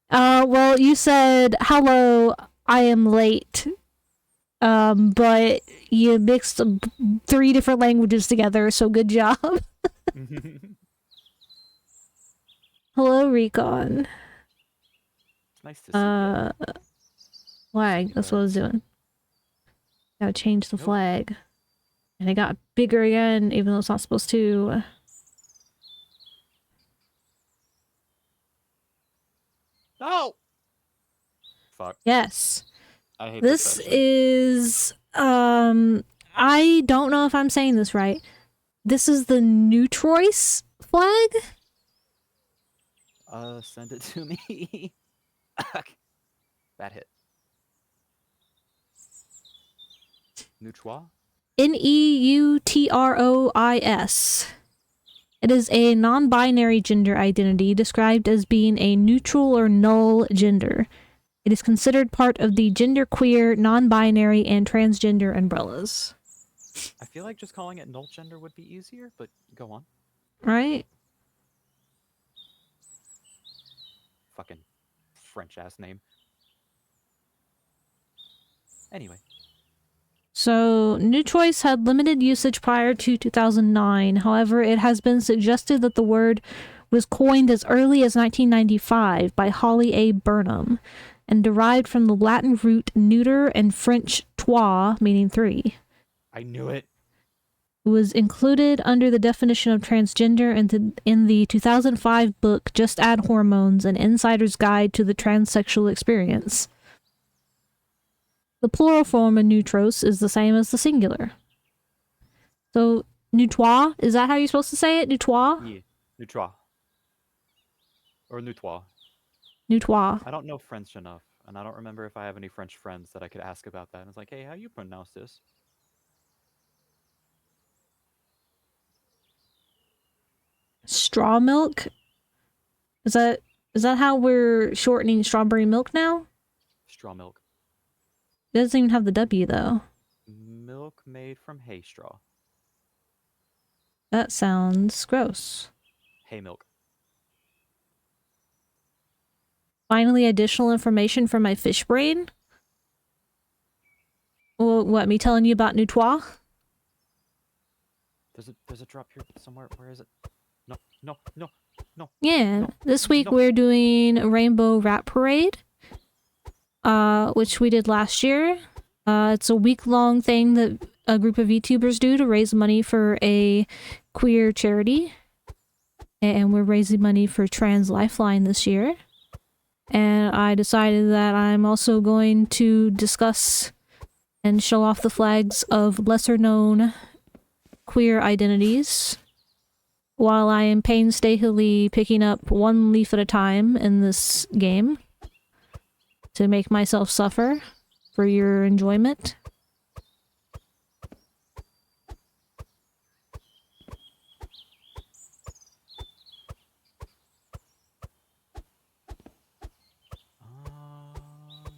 Speaker 1: Well, you said hello, I am late. But you mixed 3 different languages together, so good job. Hello, Recon.
Speaker 2: It's nice to see you.
Speaker 1: Lag, that's what I was doing. Gotta change the
Speaker 2: Nope.
Speaker 1: flag. And it got bigger again, even though it's not supposed to.
Speaker 2: No! Fuck.
Speaker 1: Yes.
Speaker 2: I hate
Speaker 1: This
Speaker 2: session.
Speaker 1: is, I don't know if I'm saying this right. This is the Neutrois flag?
Speaker 2: Send it to me. Bad hit. Neutrois?
Speaker 1: Neutrois. It is a non-binary gender identity described as being a neutral or null gender. It is considered part of the genderqueer, non-binary, and transgender umbrellas.
Speaker 2: I feel like just calling it null gender would be easier, but go on.
Speaker 1: Right?
Speaker 2: Fucking French-ass name. Anyway.
Speaker 1: So, Neutrois had limited usage prior to 2009. However, it has been suggested that the word was coined as early as 1995 by Holly A. Burnham and derived from the Latin root neuter and French trois, meaning three.
Speaker 2: I knew it.
Speaker 1: It was included under the definition of transgender in the 2005 book Just Add Hormones, An Insider's Guide to the Transsexual Experience. The plural form of neutros is the same as the singular. So, neutrois, is that how you're supposed to say it? Neutrois?
Speaker 2: Yeah. Neutrois. Or neutrois.
Speaker 1: Neutrois.
Speaker 2: I don't know French enough, and I don't remember if I have any French friends that I could ask about that. And it's like, hey, how you pronounce this?
Speaker 1: Straw milk? Is that how we're shortening strawberry milk now?
Speaker 2: Straw milk.
Speaker 1: It doesn't even have the W, though.
Speaker 2: Milk made from hay straw.
Speaker 1: That sounds gross.
Speaker 2: Hay milk.
Speaker 1: Finally, additional information from my fish brain. Well, what, me telling you about Neutrois?
Speaker 2: There's a drop here somewhere. Where is it? No.
Speaker 1: Yeah,
Speaker 2: No,
Speaker 1: this week
Speaker 2: no.
Speaker 1: we're doing a Rainbow Rat Parade, which we did last year. It's a week-long thing that a group of VTubers do to raise money for a queer charity. And we're raising money for Trans Lifeline this year. And I decided that I'm also going to discuss and show off the flags of lesser-known queer identities while I am painstakingly picking up one leaf at a time in this game to make myself suffer for your enjoyment.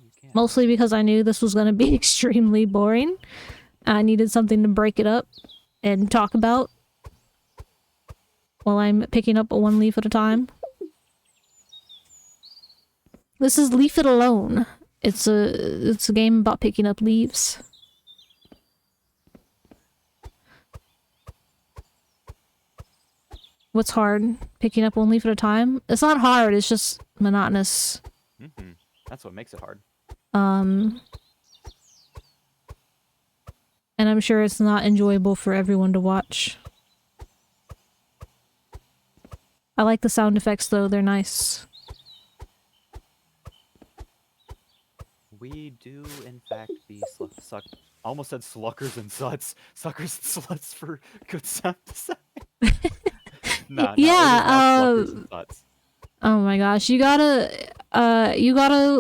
Speaker 2: You can't.
Speaker 1: Mostly because I knew this was going to be extremely boring. I needed something to break it up and talk about while I'm picking up one leaf at a time. This is Leaf It Alone. It's a game about picking up leaves. What's hard? Picking up one leaf at a time? It's not hard, it's just monotonous.
Speaker 2: Mm-hmm. That's what makes it hard.
Speaker 1: And I'm sure it's not enjoyable for everyone to watch. I like the sound effects though, they're nice.
Speaker 2: We do, in fact, be I almost said sluckers and suts. Suckers and sluts for good sound design. Nah, no, it is now sluckers and suts.
Speaker 1: Oh my gosh, you gotta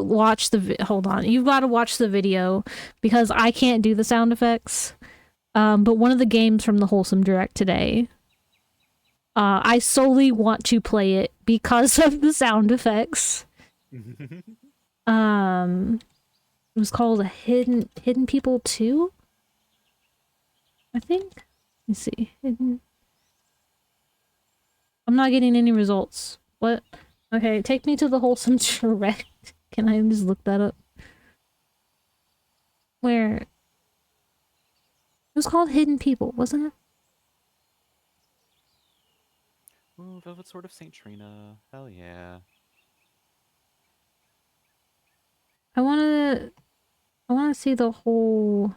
Speaker 1: watch the hold on. You've gotta watch the video because I can't do the sound effects. But one of the games from the Wholesome Direct today, I solely want to play it because of the sound effects. It was called a Hidden People 2? I think. Let me see. Hidden. I'm not getting any results. What? Okay, take me to the Wholesome Direct. Can I just look that up? Where? It was called Hidden People, wasn't it?
Speaker 2: Ooh, Velvet Sword of Saint Trina. Hell yeah.
Speaker 1: I wanna see the whole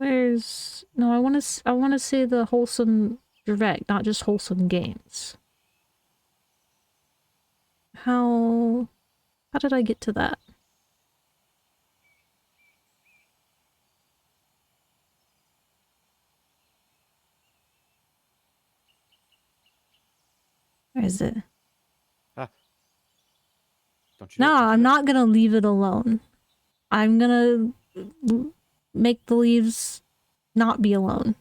Speaker 1: Where's... No, I want to say the wholesome direct, not just wholesome games. How did I get to that? Where is it?
Speaker 2: Ah. Don't you do
Speaker 1: No,
Speaker 2: it, don't you
Speaker 1: I'm
Speaker 2: do it.
Speaker 1: not gonna leave it alone. I'm gonna make the leaves not be alone.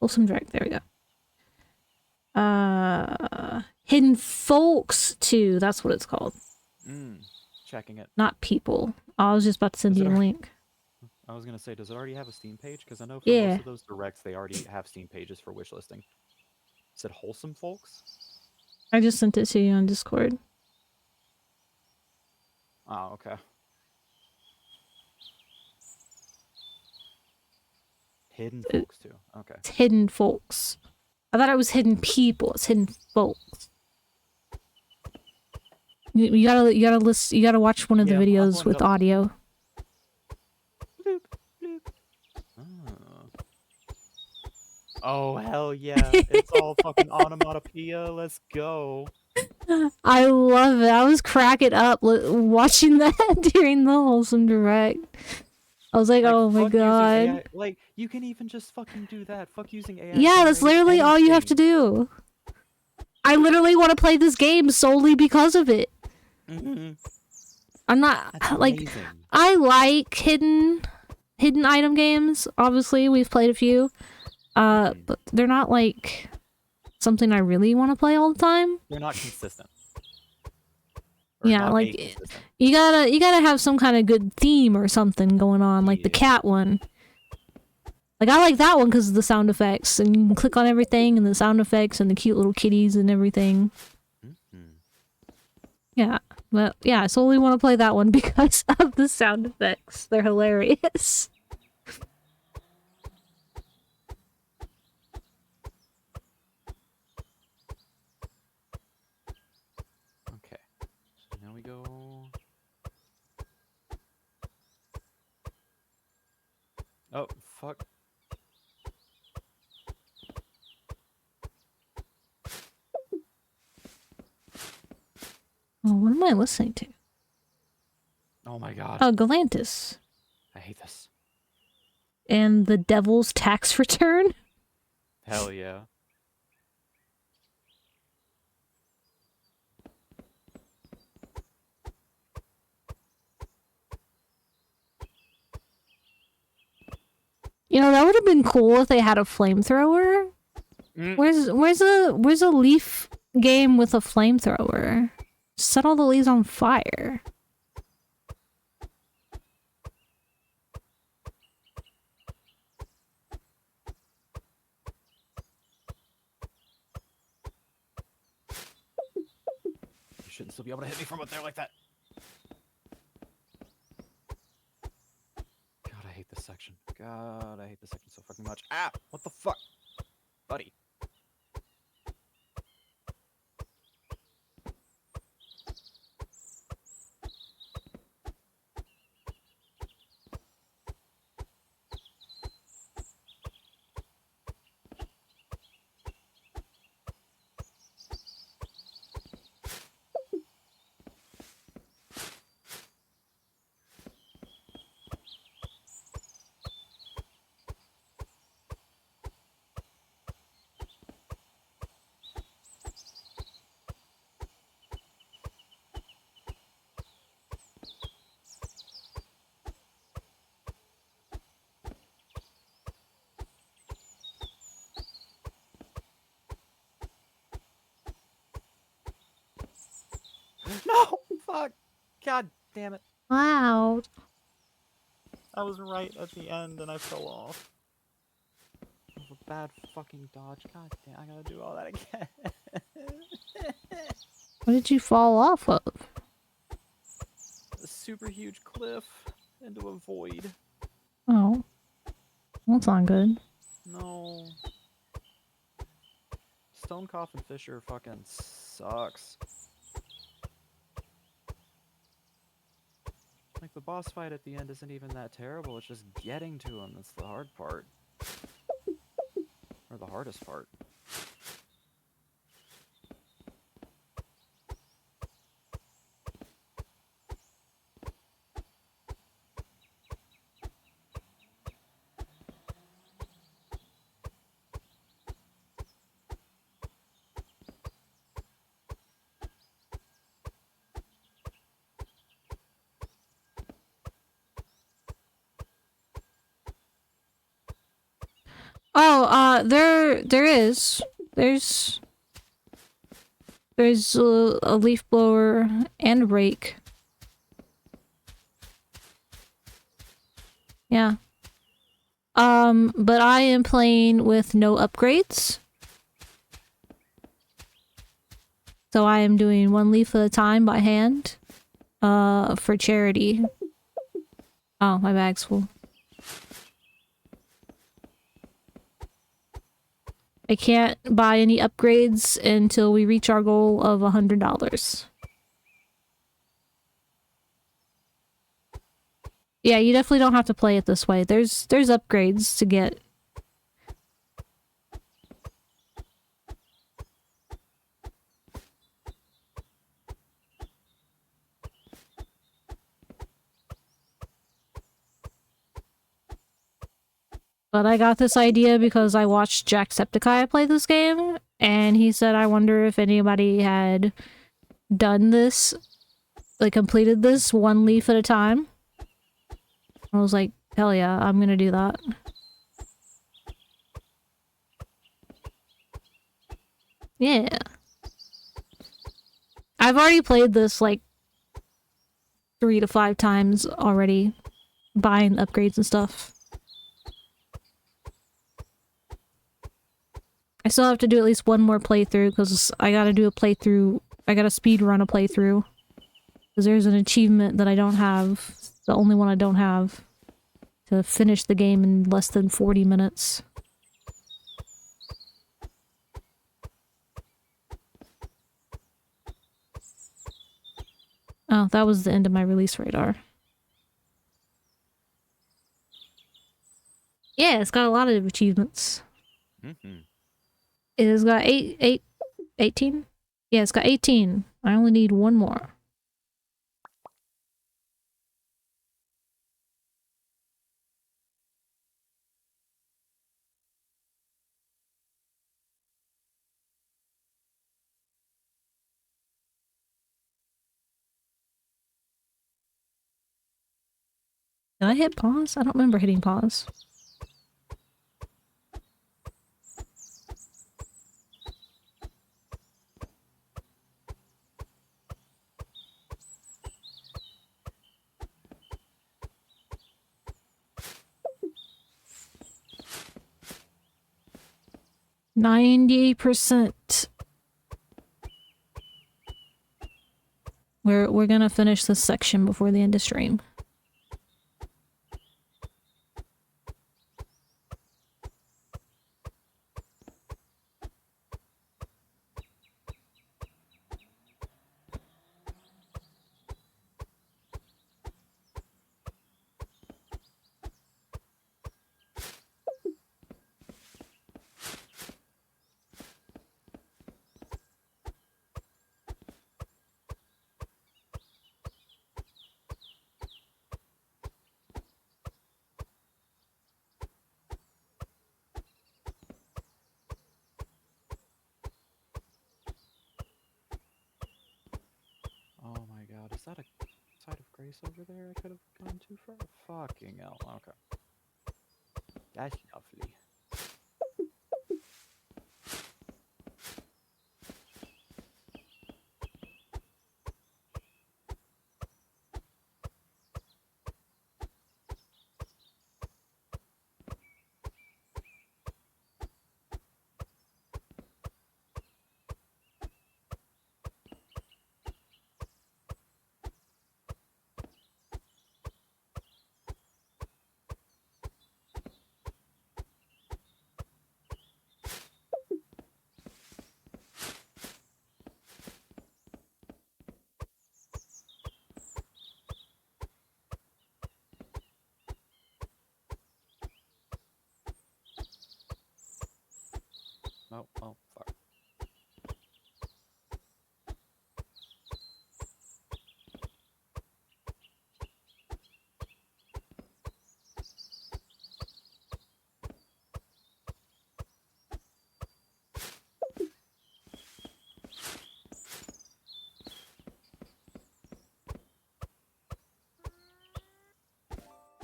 Speaker 1: Wholesome direct, there we go. Hidden Folks 2, that's what it's called.
Speaker 2: Checking it.
Speaker 1: Not people. I was just about to send
Speaker 2: Is
Speaker 1: you
Speaker 2: it
Speaker 1: a link.
Speaker 2: I was gonna say, does it already have a Steam page? Because I know for
Speaker 1: Yeah.
Speaker 2: most of those directs, they already have Steam pages for wishlisting. Is it Wholesome Folks?
Speaker 1: I just sent it to you on Discord.
Speaker 2: Oh, okay. Hidden Folks too. Okay.
Speaker 1: It's Hidden Folks. I thought it was Hidden People. It's Hidden Folks. You gotta listen. You gotta watch one of the
Speaker 2: Yeah, I'm
Speaker 1: videos
Speaker 2: going
Speaker 1: with
Speaker 2: double-
Speaker 1: audio.
Speaker 2: Bloop, bloop. Oh, hell yeah. It's all fucking onomatopoeia. Let's go.
Speaker 1: I love it. I was cracking up watching that during the wholesome direct. I was like, oh my
Speaker 2: fuck using
Speaker 1: god.
Speaker 2: AI. Like, you can even just fucking do that. Fuck using AI.
Speaker 1: Yeah, that's literally all you have to do. I literally want to play this game solely because of it. I'm not
Speaker 2: That's
Speaker 1: like
Speaker 2: amazing.
Speaker 1: I like hidden item games. Obviously, we've played a few. But they're not like something I really want to play all the time.
Speaker 2: They're not consistent. Or
Speaker 1: Yeah,
Speaker 2: not
Speaker 1: like
Speaker 2: consistent.
Speaker 1: you gotta have some kind of good theme or something going on, like the
Speaker 2: Yeah.
Speaker 1: cat one. Like I like that one because of the sound effects, and you can click on everything and the sound effects and the cute little kitties and everything. Yeah, but yeah, I solely want to play that one because of the sound effects. They're hilarious.
Speaker 2: Okay. So now we go. Oh, fuck.
Speaker 1: Oh, what am I listening to?
Speaker 2: Oh my god.
Speaker 1: Oh, Galantis.
Speaker 2: I hate this.
Speaker 1: And the Devil's Tax Return?
Speaker 2: Hell yeah.
Speaker 1: You know, that would have been cool if they had a flamethrower. Where's a leaf game with a flamethrower? Set all the leaves on fire.
Speaker 2: You shouldn't still be able to hit me from up there like that. God, I hate this section. God, I hate this section so fucking much. Ah! What the fuck? Buddy. No! Fuck! God damn it.
Speaker 1: Wow.
Speaker 2: I was right at the end and I fell off. That was a bad fucking dodge. God damn, I gotta do all that again.
Speaker 1: What did you fall off of?
Speaker 2: A super huge cliff into a void.
Speaker 1: Oh. That's not good.
Speaker 2: No. Stone Coffin Fisher fucking sucks. Like, the boss fight at the end isn't even that terrible, it's just getting to him that's the hard part. Or the hardest part.
Speaker 1: Oh, there is. There's a leaf blower and a rake. Yeah. But I am playing with no upgrades. So I am doing one leaf at a time by hand. For charity. Oh, my bag's full. I can't buy any upgrades until we reach our goal of $100. Yeah, you definitely don't have to play it this way. There's upgrades to get. But I got this idea because I watched Jacksepticeye play this game, and he said, I wonder if anybody had done this, like completed this one leaf at a time. I was like, hell yeah, I'm gonna do that. Yeah. I've already played this like 3 to 5 times already, buying upgrades and stuff. I still have to do at least one more playthrough because I gotta do a playthrough. I gotta speedrun a playthrough. Because there's an achievement that I don't have. The only one I don't have. To finish the game in less than 40 minutes. Oh, that was the end of my release radar. Yeah, it's got a lot of achievements.
Speaker 2: Mm-hmm.
Speaker 1: It has got 18? Yeah, it's got 18. I only need one more. Did I hit pause? I don't remember hitting pause. %. We're gonna finish this section before the end of stream.
Speaker 2: Oh my god, is that a side of grace over there I could have gone too far? Fucking hell, okay. That's lovely. Oh, oh, fuck.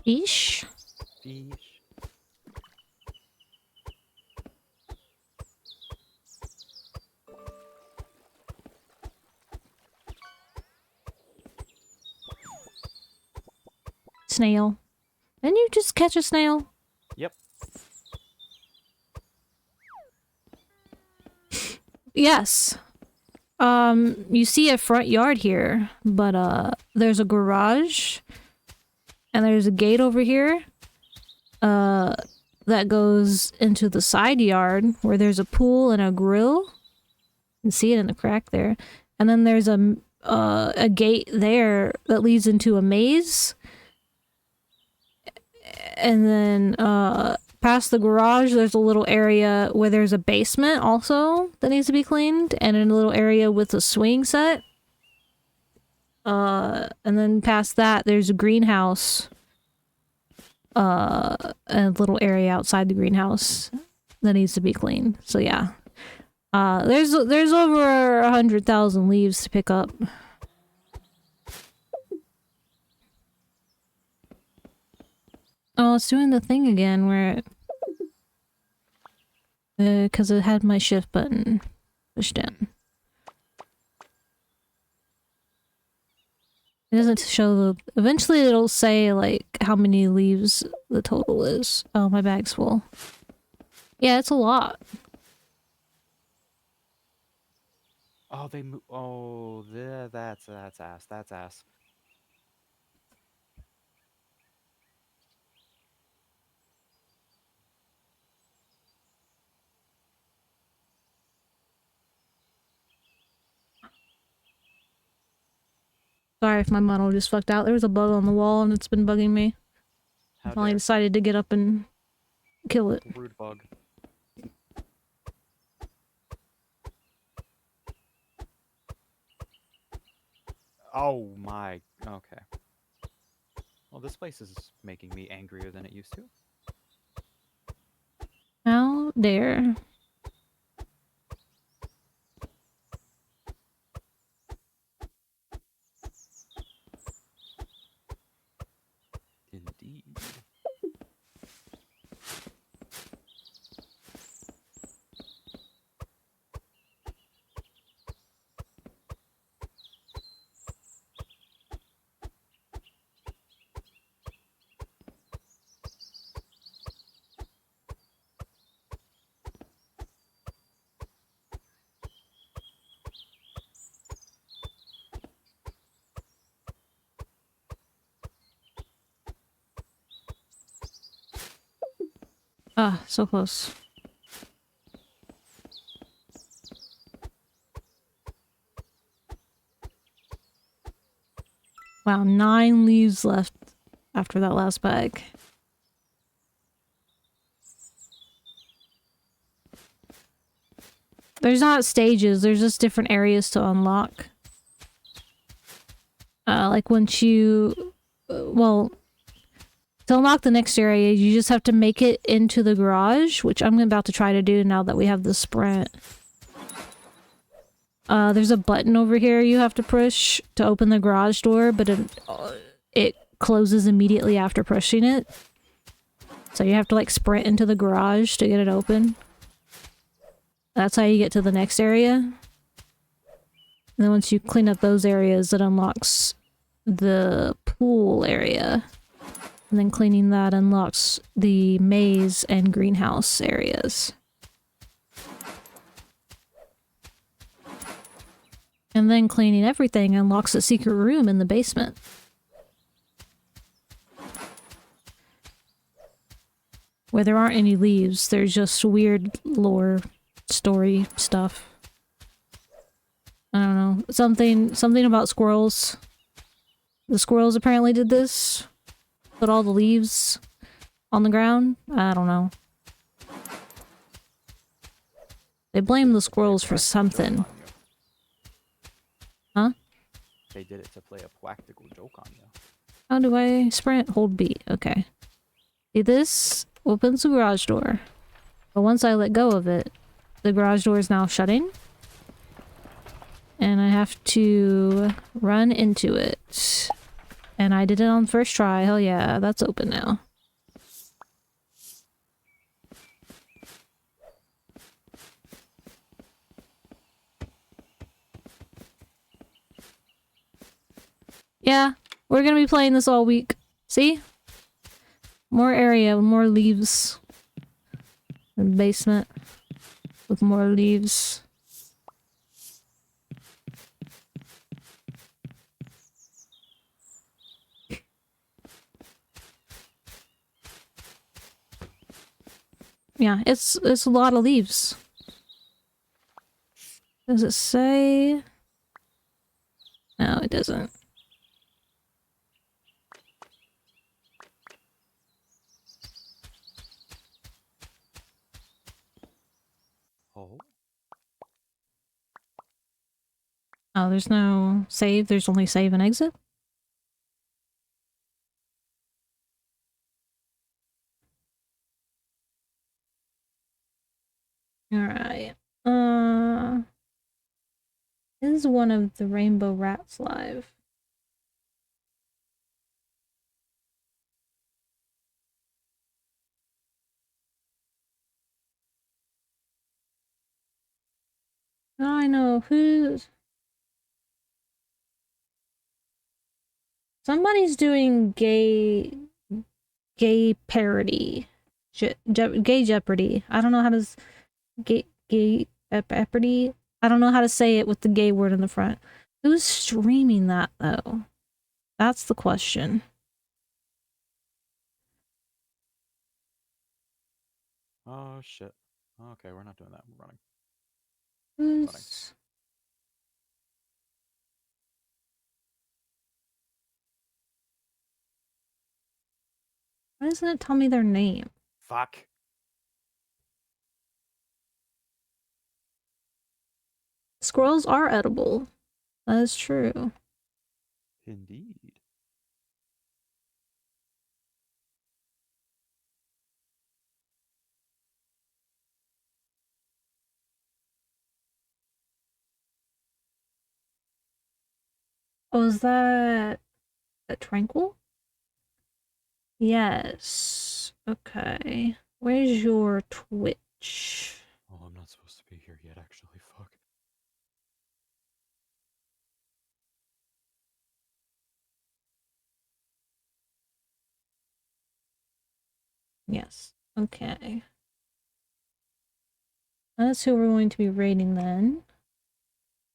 Speaker 1: Eesh.
Speaker 2: Fish.
Speaker 1: Snail. Didn't you just catch a snail?
Speaker 2: Yep.
Speaker 1: Yes. You see a front yard here, but there's a garage and there's a gate over here that goes into the side yard where there's a pool and a grill. You can see it in the crack there. And then there's a gate there that leads into a maze. And then past the garage, there's a little area where there's a basement also that needs to be cleaned, and in a little area with a swing set. And then past that, there's a greenhouse. A little area outside the greenhouse that needs to be cleaned. So yeah, there's over 100,000 leaves to pick up. Oh, it's doing the thing again where because it had my shift button pushed in. It doesn't show the... Eventually it'll say, like, how many leaves the total is. Oh, my bag's full. Yeah, it's a lot.
Speaker 2: Oh, they move. Oh, that's ass. That's ass.
Speaker 1: Sorry if my model just fucked out. There was a bug on the wall and it's been bugging me. I
Speaker 2: How
Speaker 1: finally
Speaker 2: dare.
Speaker 1: decided to get up and kill it.
Speaker 2: Rude bug. Oh my. Okay. Well, this place is making me angrier than it used to.
Speaker 1: How dare.
Speaker 2: Indeed.
Speaker 1: Ah, so close. Wow, 9 leaves left after that last bag. There's not stages, there's just different areas to unlock. Like once you... well... To unlock the next area, you just have to make it into the garage, which I'm about to try to do now that we have the sprint. There's a button over here you have to push to open the garage door, but it closes immediately after pushing it. So you have to like sprint into the garage to get it open. That's how you get to the next area. And then once you clean up those areas, it unlocks the pool area. And then cleaning that unlocks the maze and greenhouse areas. And then cleaning everything unlocks a secret room in the basement. Where there aren't any leaves, there's just weird lore story stuff. I don't know. Something about squirrels. The squirrels apparently did this. Put all the leaves on the ground? I don't know. They blame the
Speaker 2: To play a
Speaker 1: squirrels for
Speaker 2: practical joke
Speaker 1: something.
Speaker 2: on you.
Speaker 1: Huh?
Speaker 2: They did it to play a practical joke on you.
Speaker 1: How do I sprint? Hold B. Okay. See, this opens the garage door. But once I let go of it, the garage door is now shutting. And I have to run into it. And I did it on first try. Hell yeah, that's open now. Yeah, we're gonna be playing this all week. See? More area, more leaves. And basement with more leaves. Yeah, it's a lot of leaves. Does it say? No, it doesn't.
Speaker 2: Oh.
Speaker 1: Oh, there's no save. There's only save and exit. Alright. This is one of the Rainbow Rats live. Now I know who's... Somebody's doing gay parody. Gay Jeopardy. I don't know how to... Gay Jeopardy? I don't know how to say it with the gay word in the front. Who's streaming that, though? That's the question.
Speaker 2: Oh shit. Okay, we're not doing that. We're running.
Speaker 1: Who's... Why doesn't it tell me their name?
Speaker 2: Fuck.
Speaker 1: Squirrels are edible. That is true.
Speaker 2: Indeed.
Speaker 1: Oh, is that Tranquil? Yes. Okay. Where's your Twitch?
Speaker 2: Oh, I'm not supposed to be here yet, actually. Fuck.
Speaker 1: Yes. Okay. That's who we're going to be raiding then.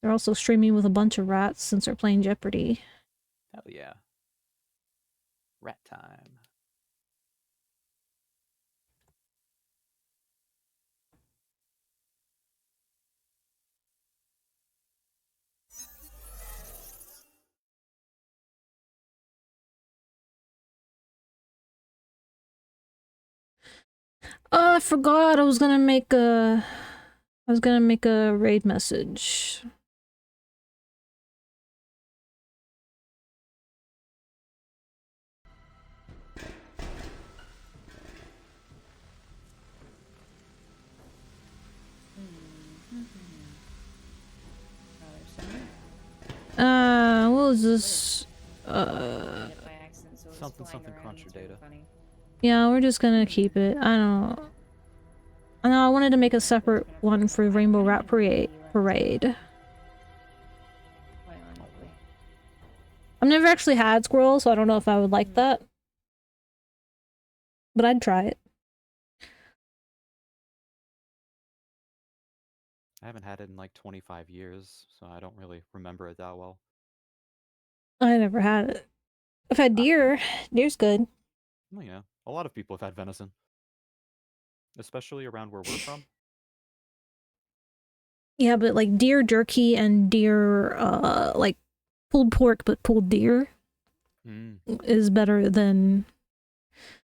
Speaker 1: They're also streaming with a bunch of rats since they're playing Jeopardy.
Speaker 2: Hell yeah. Rat time.
Speaker 1: Oh, I forgot I was gonna make a... raid message. What was this?
Speaker 2: Something crunch your data.
Speaker 1: Yeah, we're just gonna keep it. I don't... I know I wanted to make a separate one for Rainbow Rat Parade. I've never actually had squirrels, so I don't know if I would like that. But I'd try it.
Speaker 2: I haven't had it in like 25 years, so I don't really remember it that well.
Speaker 1: I never had it. I've had deer. Deer's good.
Speaker 2: Oh yeah, a lot of people have had venison. Especially around where we're from.
Speaker 1: Yeah, but like deer jerky and deer, like pulled pork but pulled deer is better than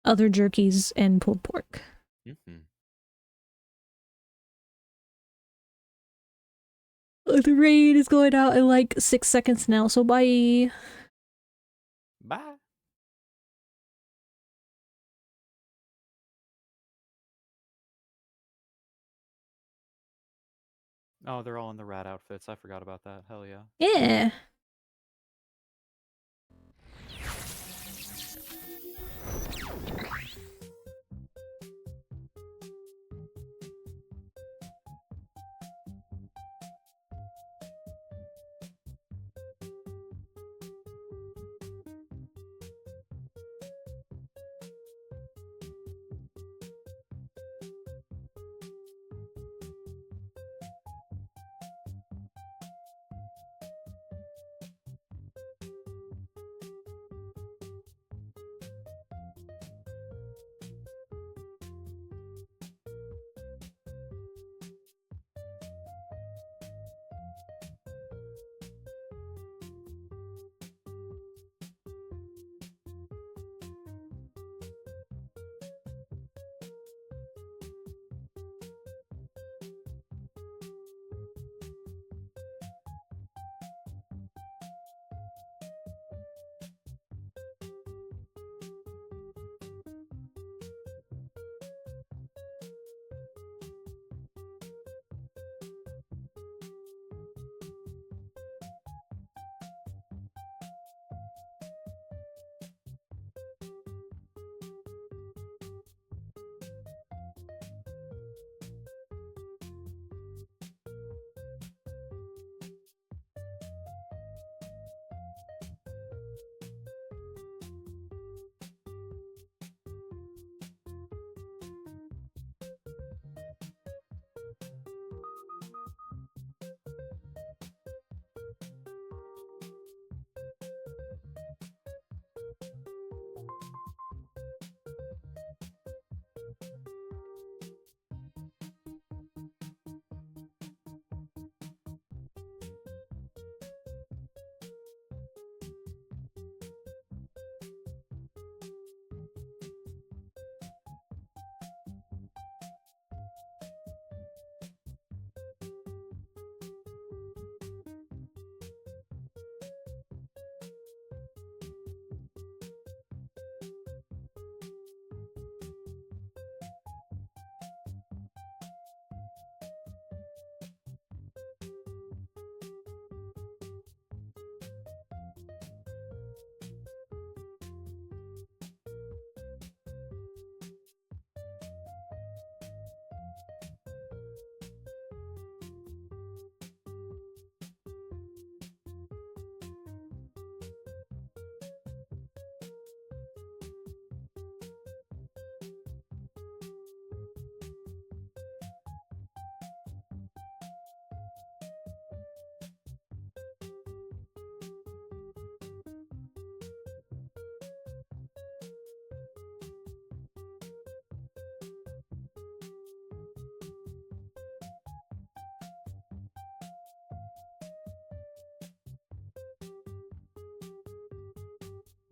Speaker 1: other jerkies and pulled pork.
Speaker 2: Mm-hmm.
Speaker 1: The rain is going out in like 6 seconds now, so bye.
Speaker 2: Bye. Oh, they're all in the rat outfits. I forgot about that. Hell yeah.
Speaker 1: Yeah.